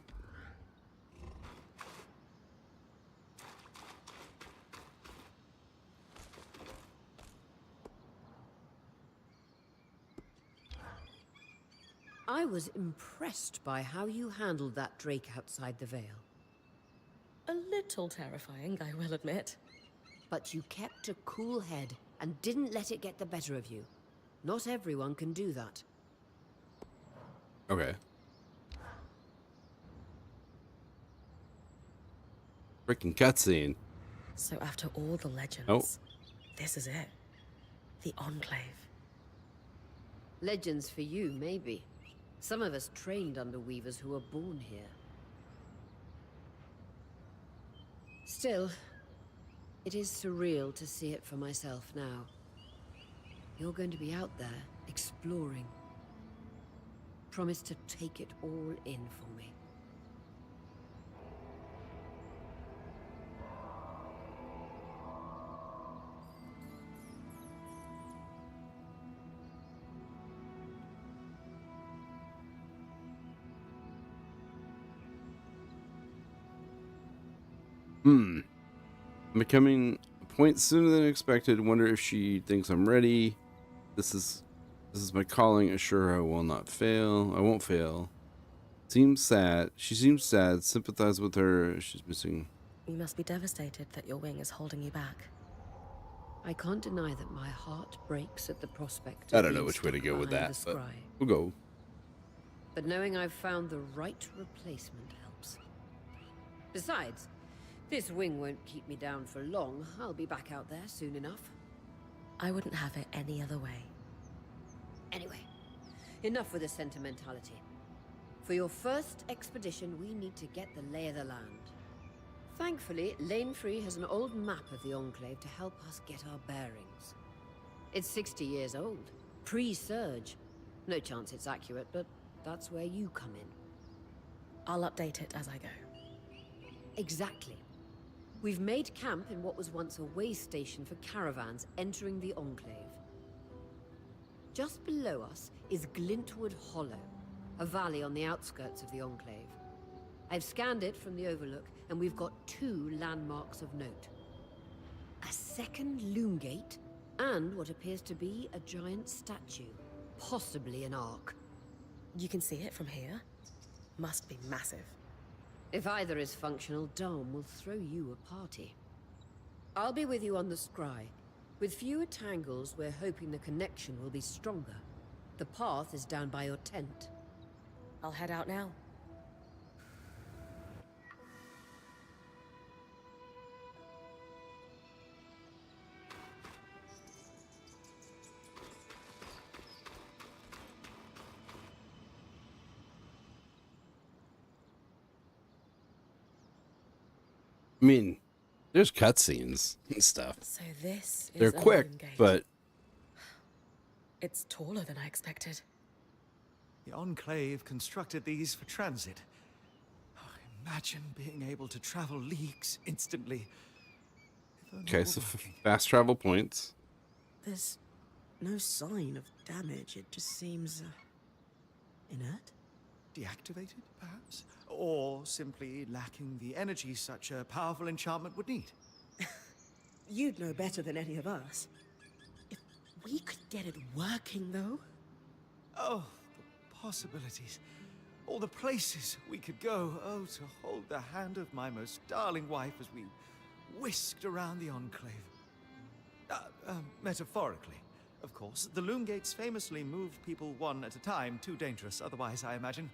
I was impressed by how you handled that drake outside the Vale. A little terrifying, I will admit. But you kept a cool head and didn't let it get the better of you. Not everyone can do that. Okay. Freaking cutscene. So after all the legends, Oh. this is it. The Enclave. Legends for you, maybe. Some of us trained under weavers who were born here. Still, it is surreal to see it for myself now. You're going to be out there, exploring. Promise to take it all in for me. I'm becoming a point sooner than expected. Wonder if she thinks I'm ready. This is my calling. Assure her I will not fail. I won't fail. Seems sad. She seems sad. Sympathize with her. She's missing. You must be devastated that your wing is holding you back. I can't deny that my heart breaks at the prospect I of don't know being which way to stuck go with behind that, the but scry. we'll go. But knowing I've found the right replacement helps. Besides, this wing won't keep me down for long. I'll be back out there soon enough. I wouldn't have it any other way. Anyway, enough with the sentimentality. For your first expedition, we need to get the lay of the land. Thankfully, Lane Free has an old map of the Enclave to help us get our bearings. It's 60 years old, pre-Surge. No chance it's accurate, but that's where you come in. I'll update it as I go. Exactly. We've made camp in what was once a way station for caravans entering the Enclave. Just below us is Glintwood Hollow, a valley on the outskirts of the Enclave. I've scanned it from the overlook, and we've got 2 landmarks of note. A second loom gate, and what appears to be a giant statue, possibly an ark. You can see it from here? Must be massive. If either is functional, Dom will throw you a party. I'll be with you on the scry. With fewer tangles, we're hoping the connection will be stronger. The path is down by your tent. I'll head out now. I mean, there's cutscenes and stuff. So this is They're a quick, loom gate. but It's taller than I expected. The Enclave constructed these for transit. Oh, imagine being able to travel leagues instantly. If only okay, it so were working. fast travel points. There's no sign of damage. It just seems inert. Deactivated, perhaps? Or simply lacking the energy such a powerful enchantment would need. You'd know better than any of us. If we could get it working, though. Oh, the possibilities. All the places we could go. Oh, to hold the hand of my most darling wife as we whisked around the Enclave. Metaphorically, of course. The Loom Gates famously moved people one at a time. Too dangerous otherwise, I imagine.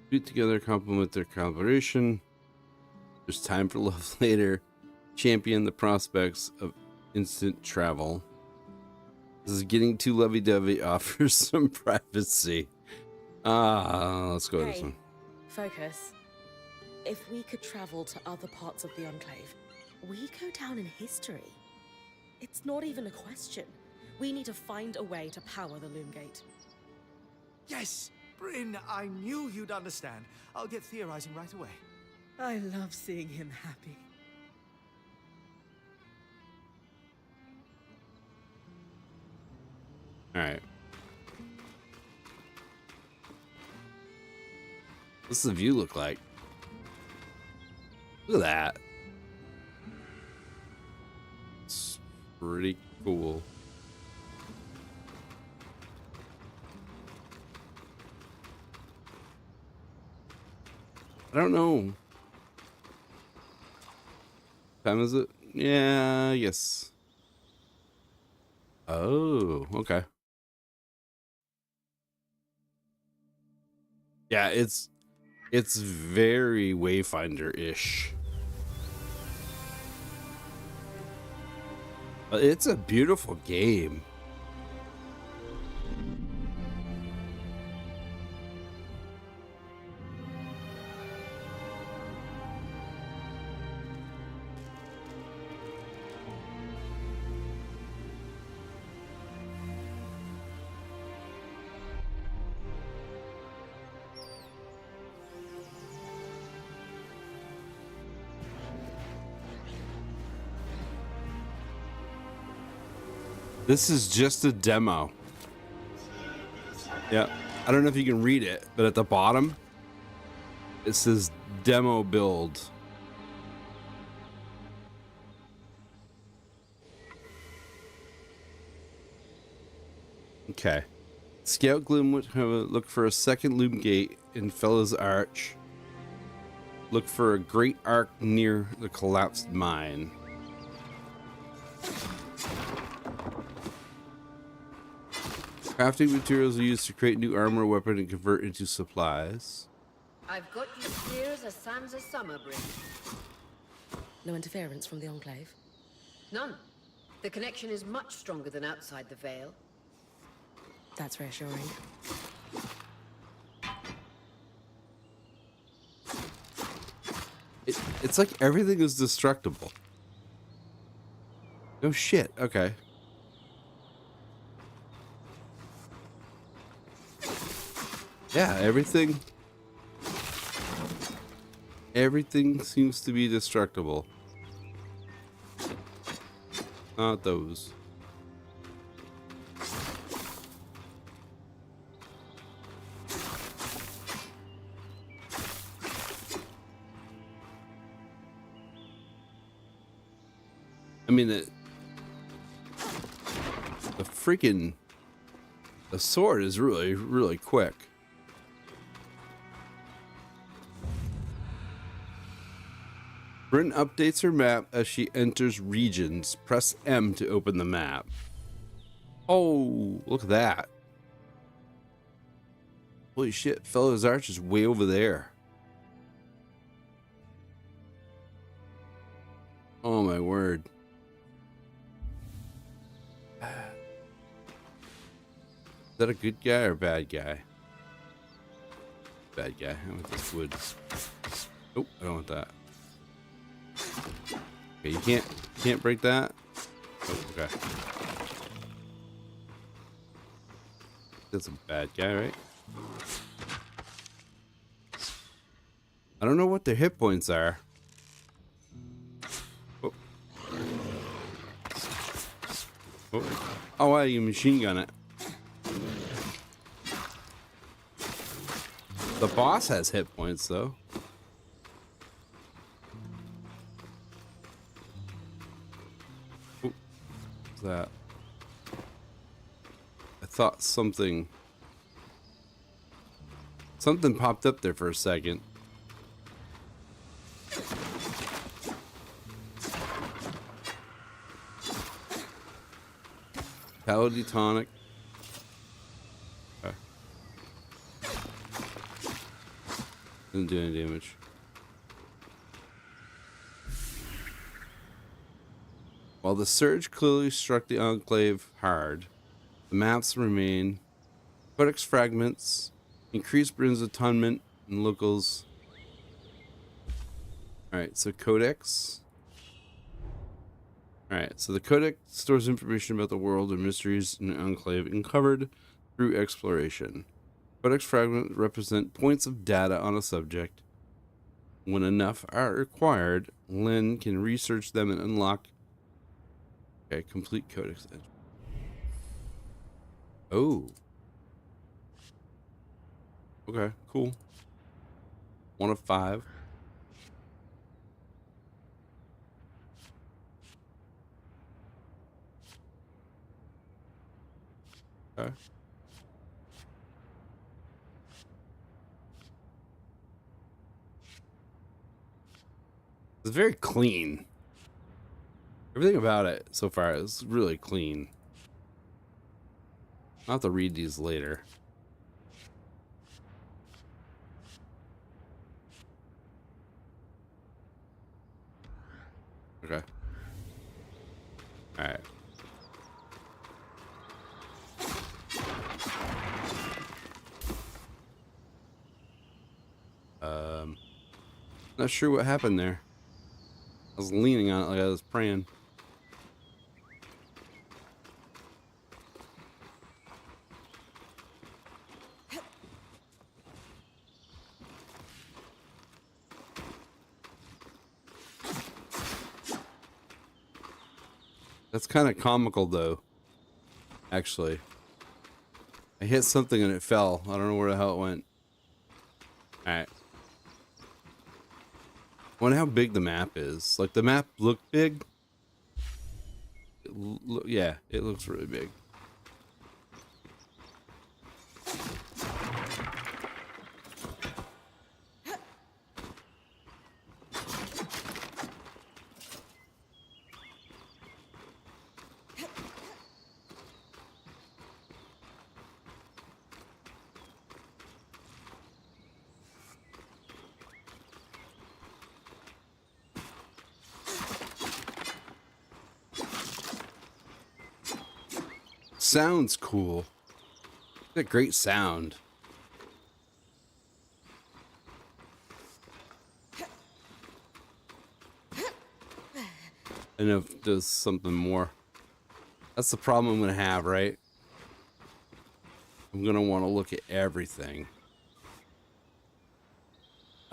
Put together, complement their collaboration. There's time for love later. Champion the prospects of instant travel. This is getting too lovey-dovey. Offers some privacy. Let's go with this one. Focus. If we could travel to other parts of the Enclave, we'd go down in history. It's not even a question. We need to find a way to power the Loomgate. Yes! Bryn, I knew you'd understand. I'll get theorizing right away. I love seeing him happy. All right. What's the view look like? Look at that. It's pretty cool. I don't know. Time is it? Yeah, yes. Oh, okay. Yeah, it's very Wayfinder-ish. It's a beautiful game. This is just a demo. Yeah, I don't know if you can read it, but at the bottom, it says demo build. Okay. Scout Gloom would have a look for a second loom gate in Fellow's Arch. Look for a great arc near the collapsed mine. Crafting materials are used to create new armor, weapon, and convert into supplies. I've got you clear as a Sansa summer breeze. No interference from the Enclave? None. The connection is much stronger than outside the Vale. That's reassuring. It's like everything is destructible. No shit. Okay. Yeah, everything seems to be destructible. Not those. I mean, the freaking sword is really, really quick. Bryn updates her map as she enters regions. Press M to open the map. Oh, look at that. Holy shit, Fellow's Arch is way over there. Oh my word. Is that a good guy or a bad guy? Bad guy. I want this wood. Oh, I don't want that. Okay, you can't break that. Oh, okay. That's a bad guy, right? I don't know what their hit points are. Oh, oh wow, you machine gun it. The boss has hit points though. That I thought something popped up there for a second. Paladin tonic. Okay. Didn't do any damage. While the surge clearly struck the Enclave hard, the maps remain. Codex fragments, increased Bryn's atonement, and locals. Alright, so Codex. Alright, so the Codex stores information about the world and mysteries in the Enclave uncovered through exploration. Codex fragments represent points of data on a subject. When enough are required, Lynn can research them and unlock. Okay, complete Codex entry. Oh. Okay, cool. 1 of 5. Okay. It's very clean. Everything about it so far is really clean. I'll have to read these later. Okay. All right. Not sure what happened there. I was leaning on it like I was praying. That's kind of comical, though. Actually, I hit something and it fell. I don't know where the hell it went. All right. I wonder how big the map is. Like, the map looked big. Yeah, it looks really big. Sounds cool. Got great sound. I know if it does something more. That's the problem I'm gonna have, right? I'm gonna want to look at everything.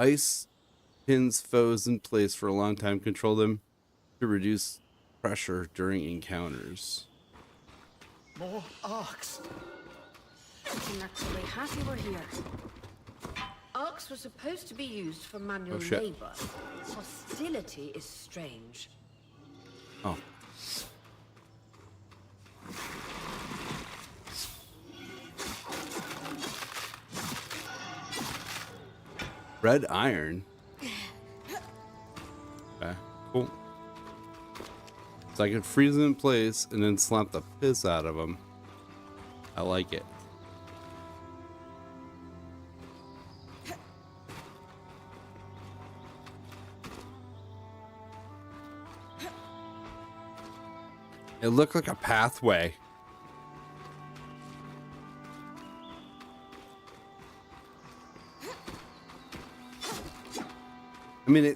Ice pins foes in place for a long time. Control them to reduce pressure during encounters. More arcs. I'm actually happy we're here. Arcs were supposed to be used for manual shit. labor. Hostility is strange. Oh. Red iron. Okay, cool. So I can freeze them in place and then slap the piss out of them. I like it. It looked like a pathway. I mean,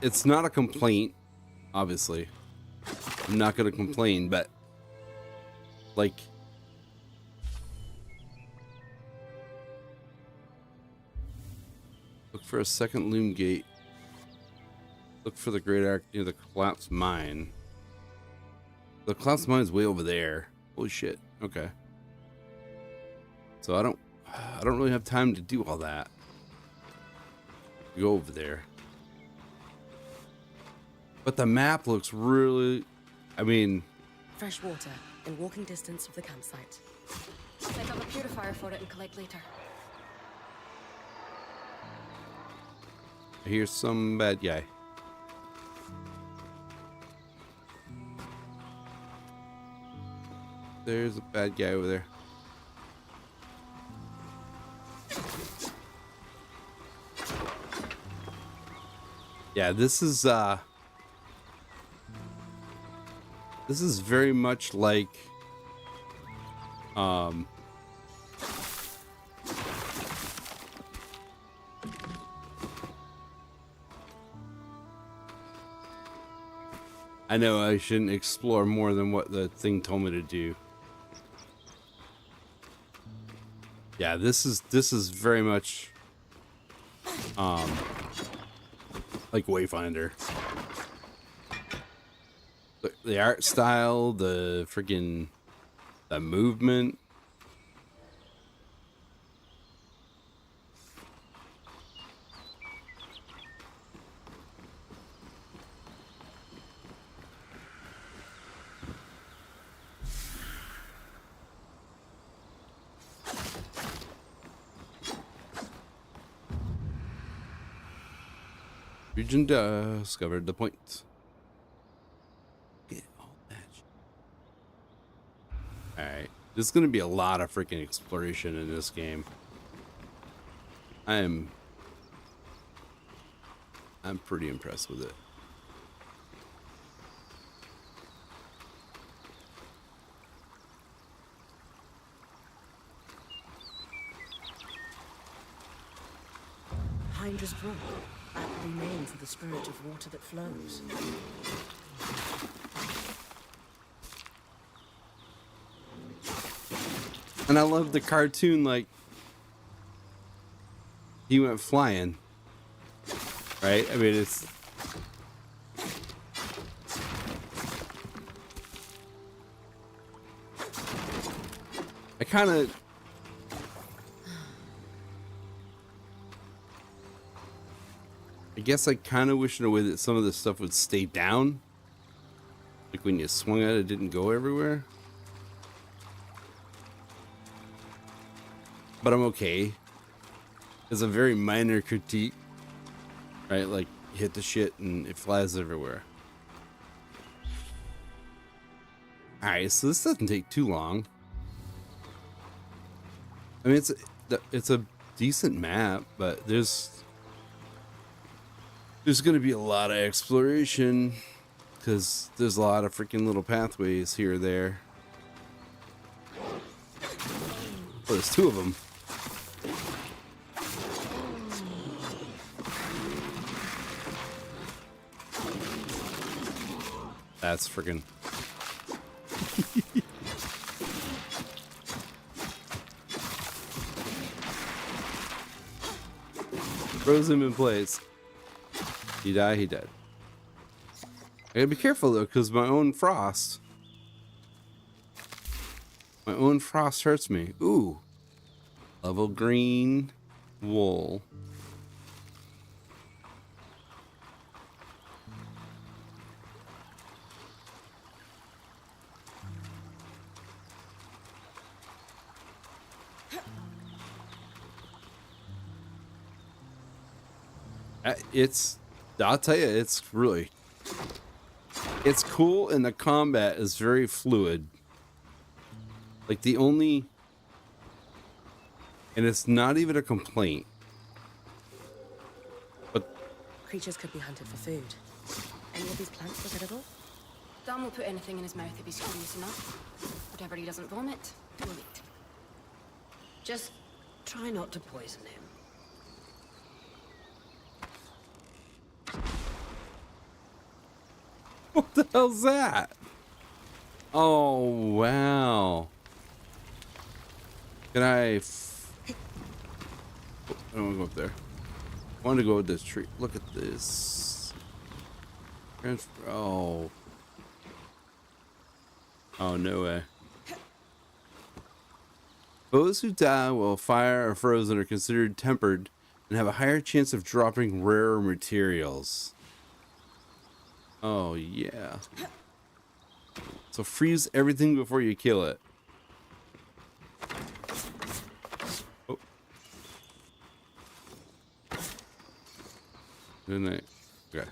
it's not a complaint, obviously. I'm not gonna complain, but like, look for a second loom gate. Look for the great arc near the collapsed mine. The collapsed mine is way over there. Holy shit. Okay. So I don't really have time to do all that. Go over there. But the map looks really, I mean, Fresh water. in walking distance of the campsite. Set up a purifier for it and collect later. Here's some bad guy. There's a bad guy over there. Yeah, this is very much like I know I shouldn't explore more than what the thing told me to do. Yeah, this is very much like Wayfinder. The art style, the freaking the movement. Region discovered the point. Get all that. Alright. There's gonna be a lot of freaking exploration in this game. I'm pretty impressed with it. Hindra's Brook, aptly named for the spirit of water that flows. And I love the cartoon, like he went flying. Right? I mean, it's I kind of I guess I kind of wish in a way that some of this stuff would stay down. Like when you swung at it, it didn't go everywhere. But I'm okay. It's a very minor critique. Right? Like, you hit the shit and it flies everywhere. Alright, so this doesn't take too long. I mean, it's a decent map, but there's going to be a lot of exploration because there's a lot of freaking little pathways here or there. Oh, there's two of them. That's freaking. Froze him in place. He died, he dead. I gotta be careful though, because my own frost hurts me. Ooh. Level green wool. I'll tell you, it's cool, and the combat is very fluid. Like and it's not even a complaint. But Creatures could be hunted for food. Any of these plants look edible? Dan will put anything in his mouth if he's curious enough. Whatever he doesn't vomit, we'll eat. Just try not to poison him. what the hell's that? Oh, wow. Can I don't want to go up there. I want to go with this tree. Look at this. Oh. Oh, no way. Those who die while fire or frozen are considered tempered and have a higher chance of dropping rarer materials. Oh, yeah. So freeze everything before you kill it. Oh. Didn't I? Okay.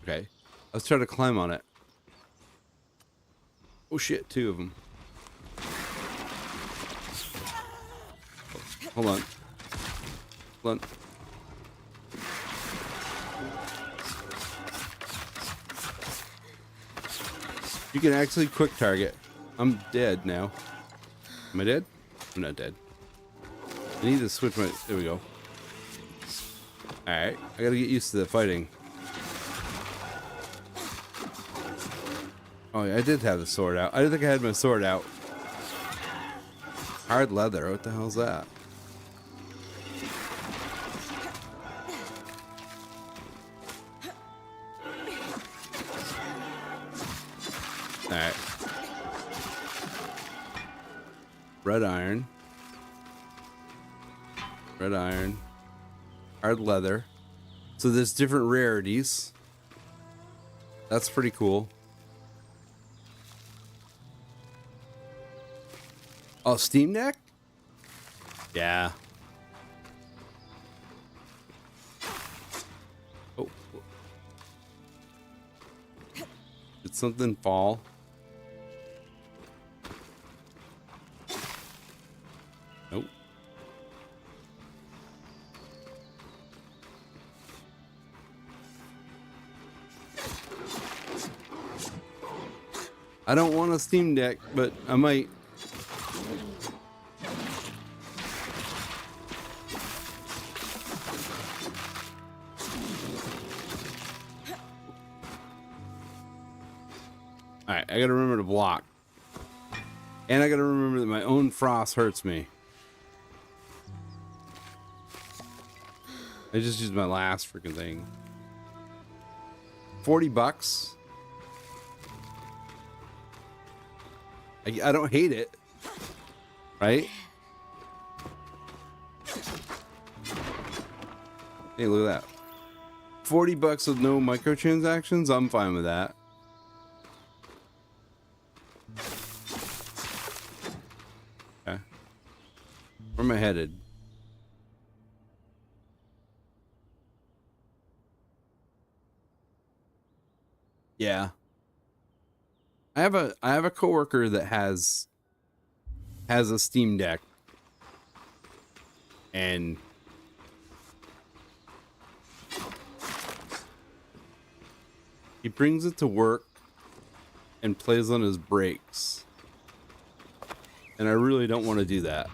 Okay. Let's try to climb on it. Oh shit, 2 of them. Hold on. Hold on. You can actually quick target. I'm dead now. Am I dead? I'm not dead. I need to switch my... There we go. Alright. I gotta get used to the fighting. Oh, yeah, I did have the sword out. I didn't think I had my sword out. Hard leather. What the hell's that? Alright. Red iron. Red iron. Hard leather. So there's different rarities. That's pretty cool. Oh, Steam Deck? Yeah. Oh. Did something fall? Nope. I don't want a Steam Deck, but I might. Alright, I gotta remember to block. And I gotta remember that my own frost hurts me. I just used my last freaking thing. $40. I don't hate it. Right? Hey, look at that. $40 with no microtransactions? I'm fine with that. Okay. Where am I headed? Yeah. I have a coworker that has a Steam Deck, and he brings it to work and plays on his breaks. And I really don't want to do that.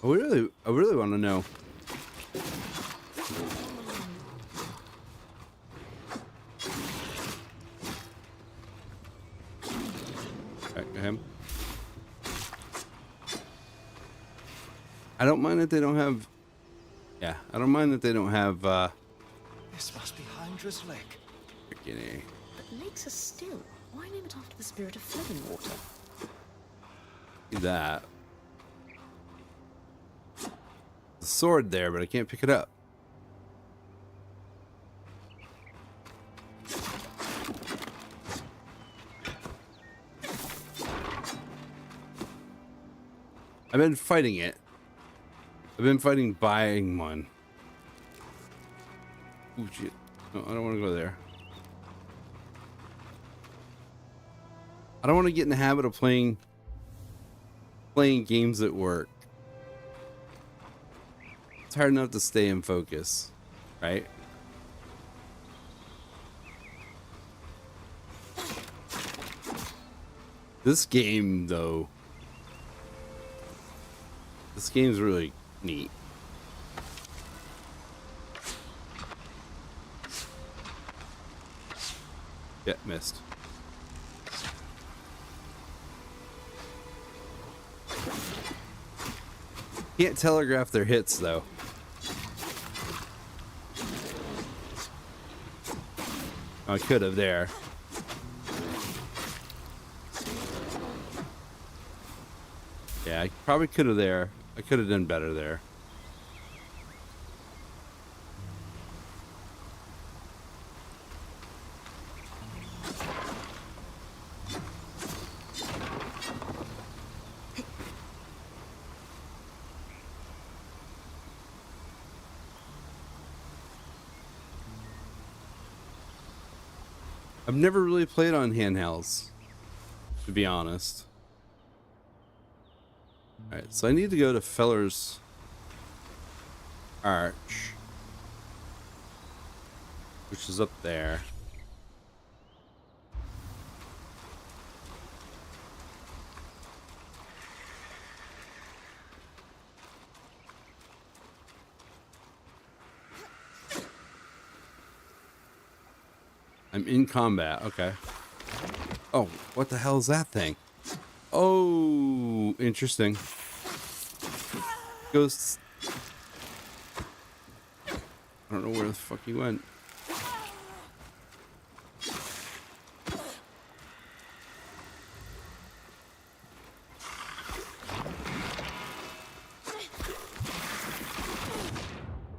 I really want to know. Him. I don't mind that they don't have. Yeah, I don't mind that they don't have. This must be Hydra's Lake. Freaking A. But lakes are still. Why name it after the spirit of flowing water? See that. The sword there, but I can't pick it up. I've been fighting it. I've been fighting buying one. Ooh, shit. No, I don't want to go there. I don't want to get in the habit of playing games at work. It's hard enough to stay in focus, right? This game, though. This game's really neat. Yeah, missed. Can't telegraph their hits, though. I could have there. Yeah, I probably could have there. I could have done better there. I've never really played on handhelds, to be honest. Alright, so I need to go to Feller's Arch, which is up there. I'm in combat, okay. Oh, what the hell is that thing? Oh, interesting. Ghosts. I don't know where the fuck he went.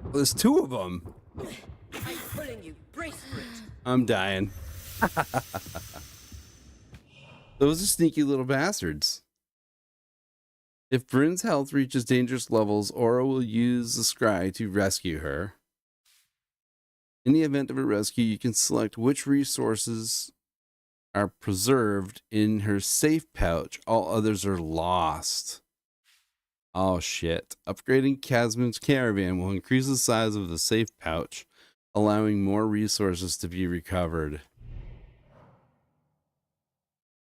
Oh, there's two of them. I'm pulling you. Brace for it. I'm dying. Those are sneaky little bastards. If Bryn's health reaches dangerous levels, Aura will use the scry to rescue her. In the event of a rescue, you can select which resources are preserved in her safe pouch. All others are lost. Oh shit. Upgrading Casman's caravan will increase the size of the safe pouch, allowing more resources to be recovered.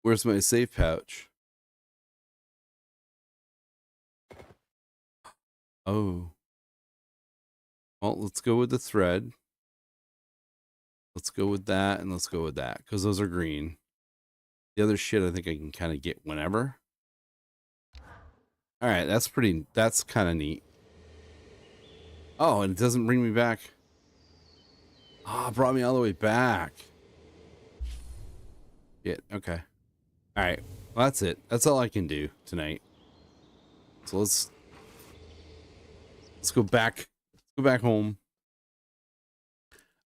Where's my safe pouch? Oh. Well, let's go with the thread. Let's go with that, and let's go with that, because those are green. The other shit I think I can kind of get whenever. Alright, that's kind of neat. Oh, and it doesn't bring me back. Oh, it brought me all the way back. Shit, okay. Alright, well, that's it. That's all I can do tonight. So let's go back. Let's go back home.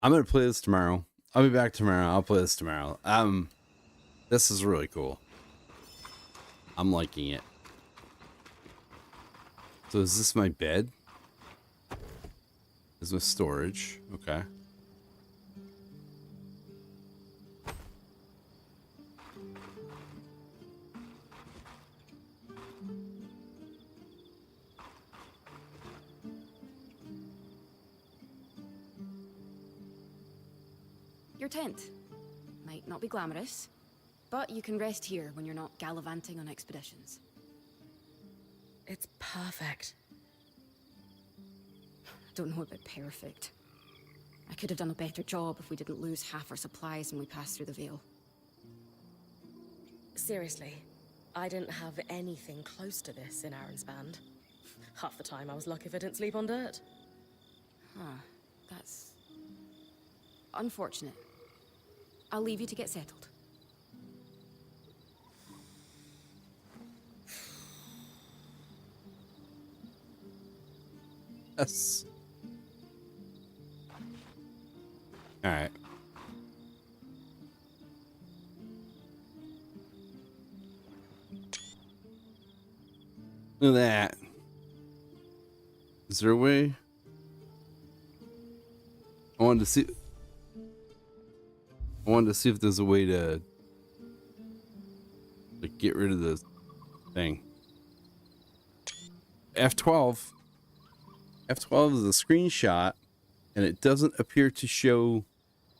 I'm gonna play this tomorrow. I'll be back tomorrow. I'll play this tomorrow. This is really cool. I'm liking it. So is this my bed? This is my storage. Okay. Your tent. Might not be glamorous, but you can rest here when you're not gallivanting on expeditions. It's perfect. Don't know about perfect. I could have done a better job if we didn't lose half our supplies when we passed through the Veil. Seriously, I didn't have anything close to this in Aronsband. Half the time I was lucky if I didn't sleep on dirt. Huh, that's unfortunate. I'll leave you to get settled. Yes. All right. Look at that. Is there a way? I wanted to see if there's a way to like get rid of the thing. F12. F12 is a screenshot, and it doesn't appear to show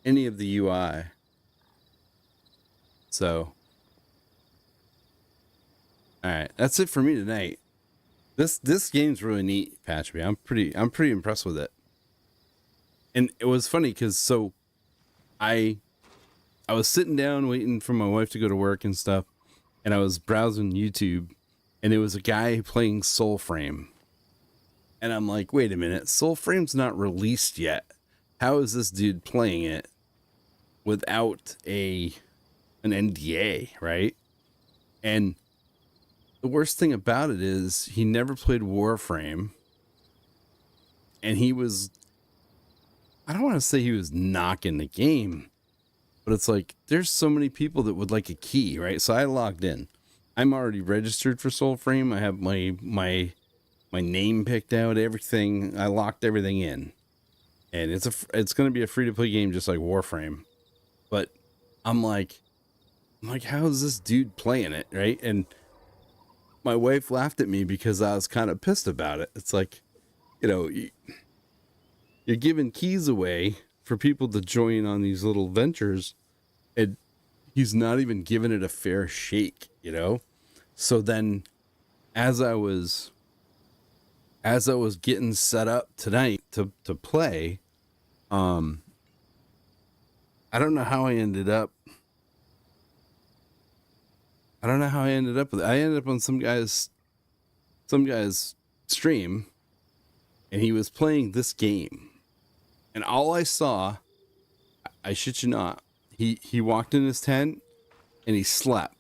any of the UI. So, all right, that's it for me tonight. This game's really neat, Patchby. I'm pretty impressed with it. And it was funny because so I was sitting down waiting for my wife to go to work and stuff, and I was browsing YouTube, and it was a guy playing Soulframe. And I'm like, wait a minute, Soulframe's not released yet. How is this dude playing it without an NDA, right? And the worst thing about it is he never played Warframe, and he was, I don't want to say he was knocking the game, but it's like there's so many people that would like a key, right? So I logged in. I'm already registered for Soulframe. I have my name picked out, everything. I locked everything in, and it's going to be a free to play game just like Warframe. But I'm like, how is this dude playing it, right? And my wife laughed at me because I was kind of pissed about it. It's like, you know, you're giving keys away for people to join on these little ventures, and he's not even giving it a fair shake, you know? So then as I was getting set up tonight to play, I don't know how I ended up with it. I ended up on some guy's stream, and he was playing this game. And all I saw, I shit you not, he walked in his tent and he slept.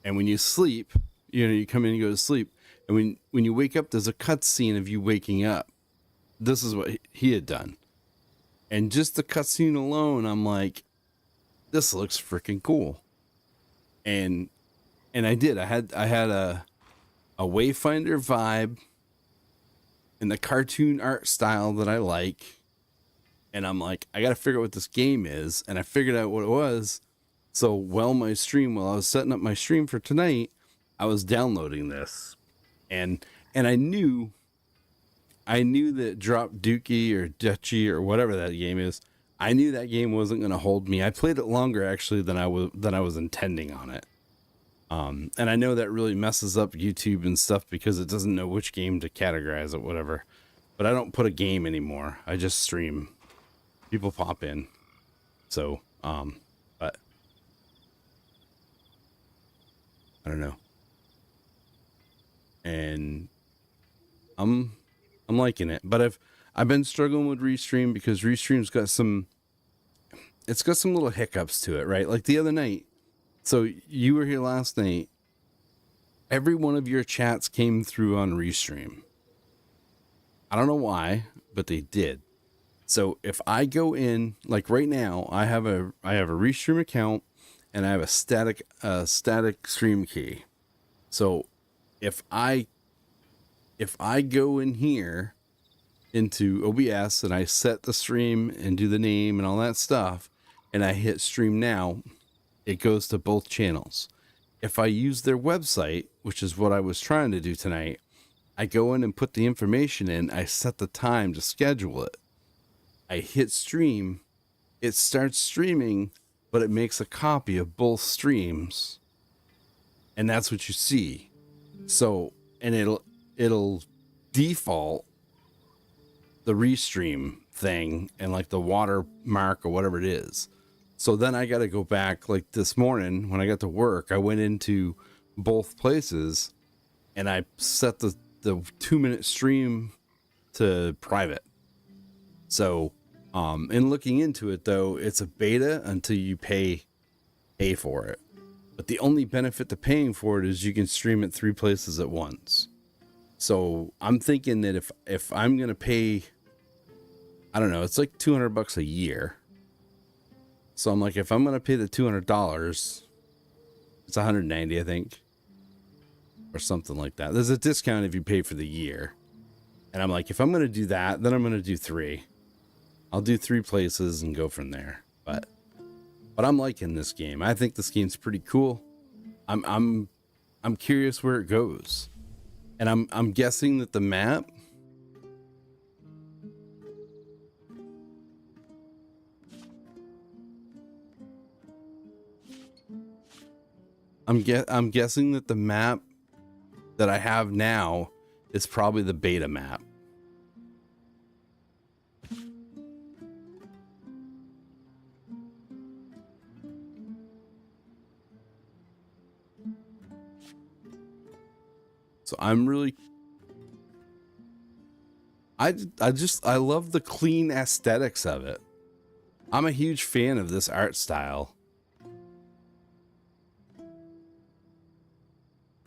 And when you sleep, you know, you come in and you go to sleep. And when you wake up, there's a cutscene of you waking up. This is what he had done. And just the cutscene alone, I'm like, this looks freaking cool. And I did. I had a Wayfinder vibe and the cartoon art style that I like. And I'm like, I got to figure out what this game is. And I figured out what it was. So while I was setting up my stream for tonight, I was downloading this. And I knew that Drop Duchy or Duchy or whatever that game is, I knew that game wasn't going to hold me. I played it longer actually than I was intending on it. And I know that really messes up YouTube and stuff because it doesn't know which game to categorize it, whatever. But I don't put a game anymore. I just stream. People pop in. So, but I don't know. And I'm liking it, but I've been struggling with Restream because Restream's got some little hiccups to it, right? Like the other night. So you were here last night. Every one of your chats came through on Restream. I don't know why, but they did. So if I go in, like right now, I have a Restream account and I have a static stream key. So if I go in here into OBS and I set the stream and do the name and all that stuff, and I hit stream now, it goes to both channels. If I use their website, which is what I was trying to do tonight, I go in and put the information in, I set the time to schedule it. I hit stream, it starts streaming, but it makes a copy of both streams. And that's what you see. So, and it'll default the Restream thing and like the watermark or whatever it is. So then I got to go back, like this morning when I got to work, I went into both places and I set the 2-minute stream to private. So, in looking into it though, it's a beta until you pay for it. But the only benefit to paying for it is you can stream it 3 places at once. So I'm thinking that if I'm going to pay, I don't know, it's like $200 a year. So I'm like, if I'm going to pay the $200, it's $190, I think, or something like that. There's a discount if you pay for the year. And I'm like, if I'm going to do that, then I'm going to do 3. I'll do 3 places and go from there. But I'm liking this game. I think this game's pretty cool. I'm curious where it goes. And I'm guessing that the map I'm guessing that the map that I have now is probably the beta map. So I'm really, I love the clean aesthetics of it. I'm a huge fan of this art style.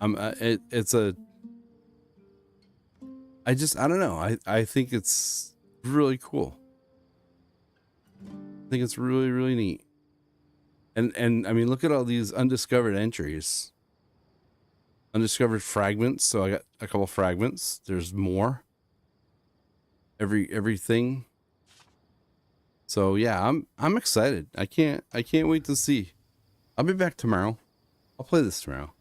It's a. I don't know. I think it's really cool. I think it's really, really neat. And I mean, look at all these undiscovered entries. Undiscovered fragments. So I got a couple fragments. There's more. Everything. So yeah, I'm excited. I can't wait to see. I'll be back tomorrow. I'll play this tomorrow.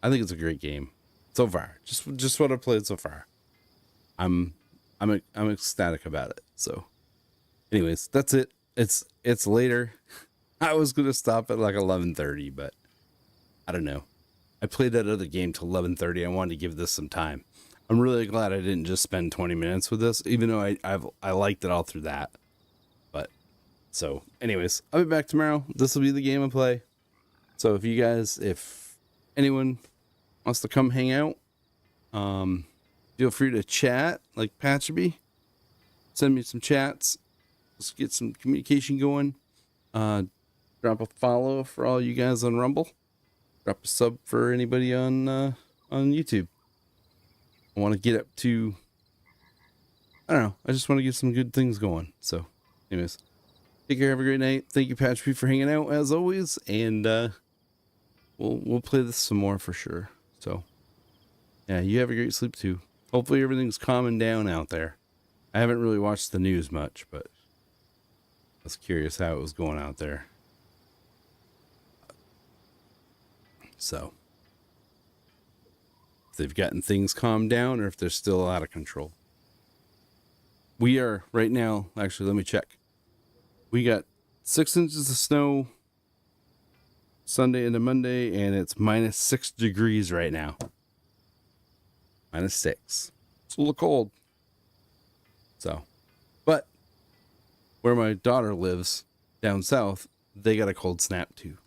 I think it's a great game so far. Just what I've played so far. I'm ecstatic about it. So anyways, that's it. It's later. I was gonna stop at like 11:30, but I don't know. I played that other game till 11:30. I wanted to give this some time. I'm really glad I didn't just spend 20 minutes with this, even though I liked it all through that. But so anyways, I'll be back tomorrow. This will be the game I play. So if anyone wants to come hang out, feel free to chat like Patcherby. Send me some chats. Let's get some communication going. Drop a follow for all you guys on Rumble. Drop a sub for anybody on YouTube. I want to get up to, I don't know. I just want to get some good things going. So, anyways, take care. Have a great night. Thank you, Patcherby, for hanging out as always. And we'll play this some more for sure. So, yeah, you have a great sleep too. Hopefully everything's calming down out there. I haven't really watched the news much, but I was curious how it was going out there. So, if they've gotten things calmed down or if they're still out of control. We are right now, actually, let me check. We got 6 inches of snow Sunday into Monday, and it's -6 degrees right now. -6. It's a little cold. So, but where my daughter lives down south, they got a cold snap too.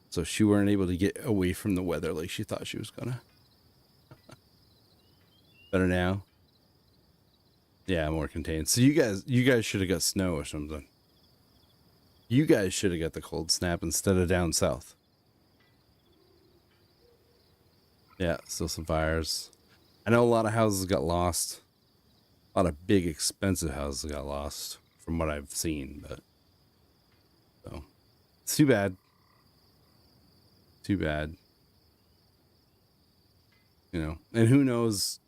So she weren't able to get away from the weather like she thought she was gonna. Better now. Yeah, more contained. So you guys should have got snow or something. You guys should have got the cold snap instead of down south. Yeah, still some fires. I know a lot of houses got lost. A lot of big, expensive houses got lost from what I've seen, but so it's too bad. Too bad. You know, and who knows?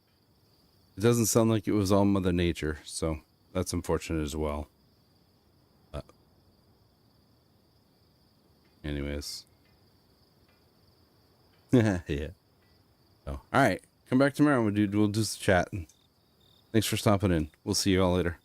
It doesn't sound like it was all Mother Nature, so that's unfortunate as well. But anyways. Yeah. So, all right. Come back tomorrow. We'll do some chatting. Thanks for stopping in. We'll see you all later.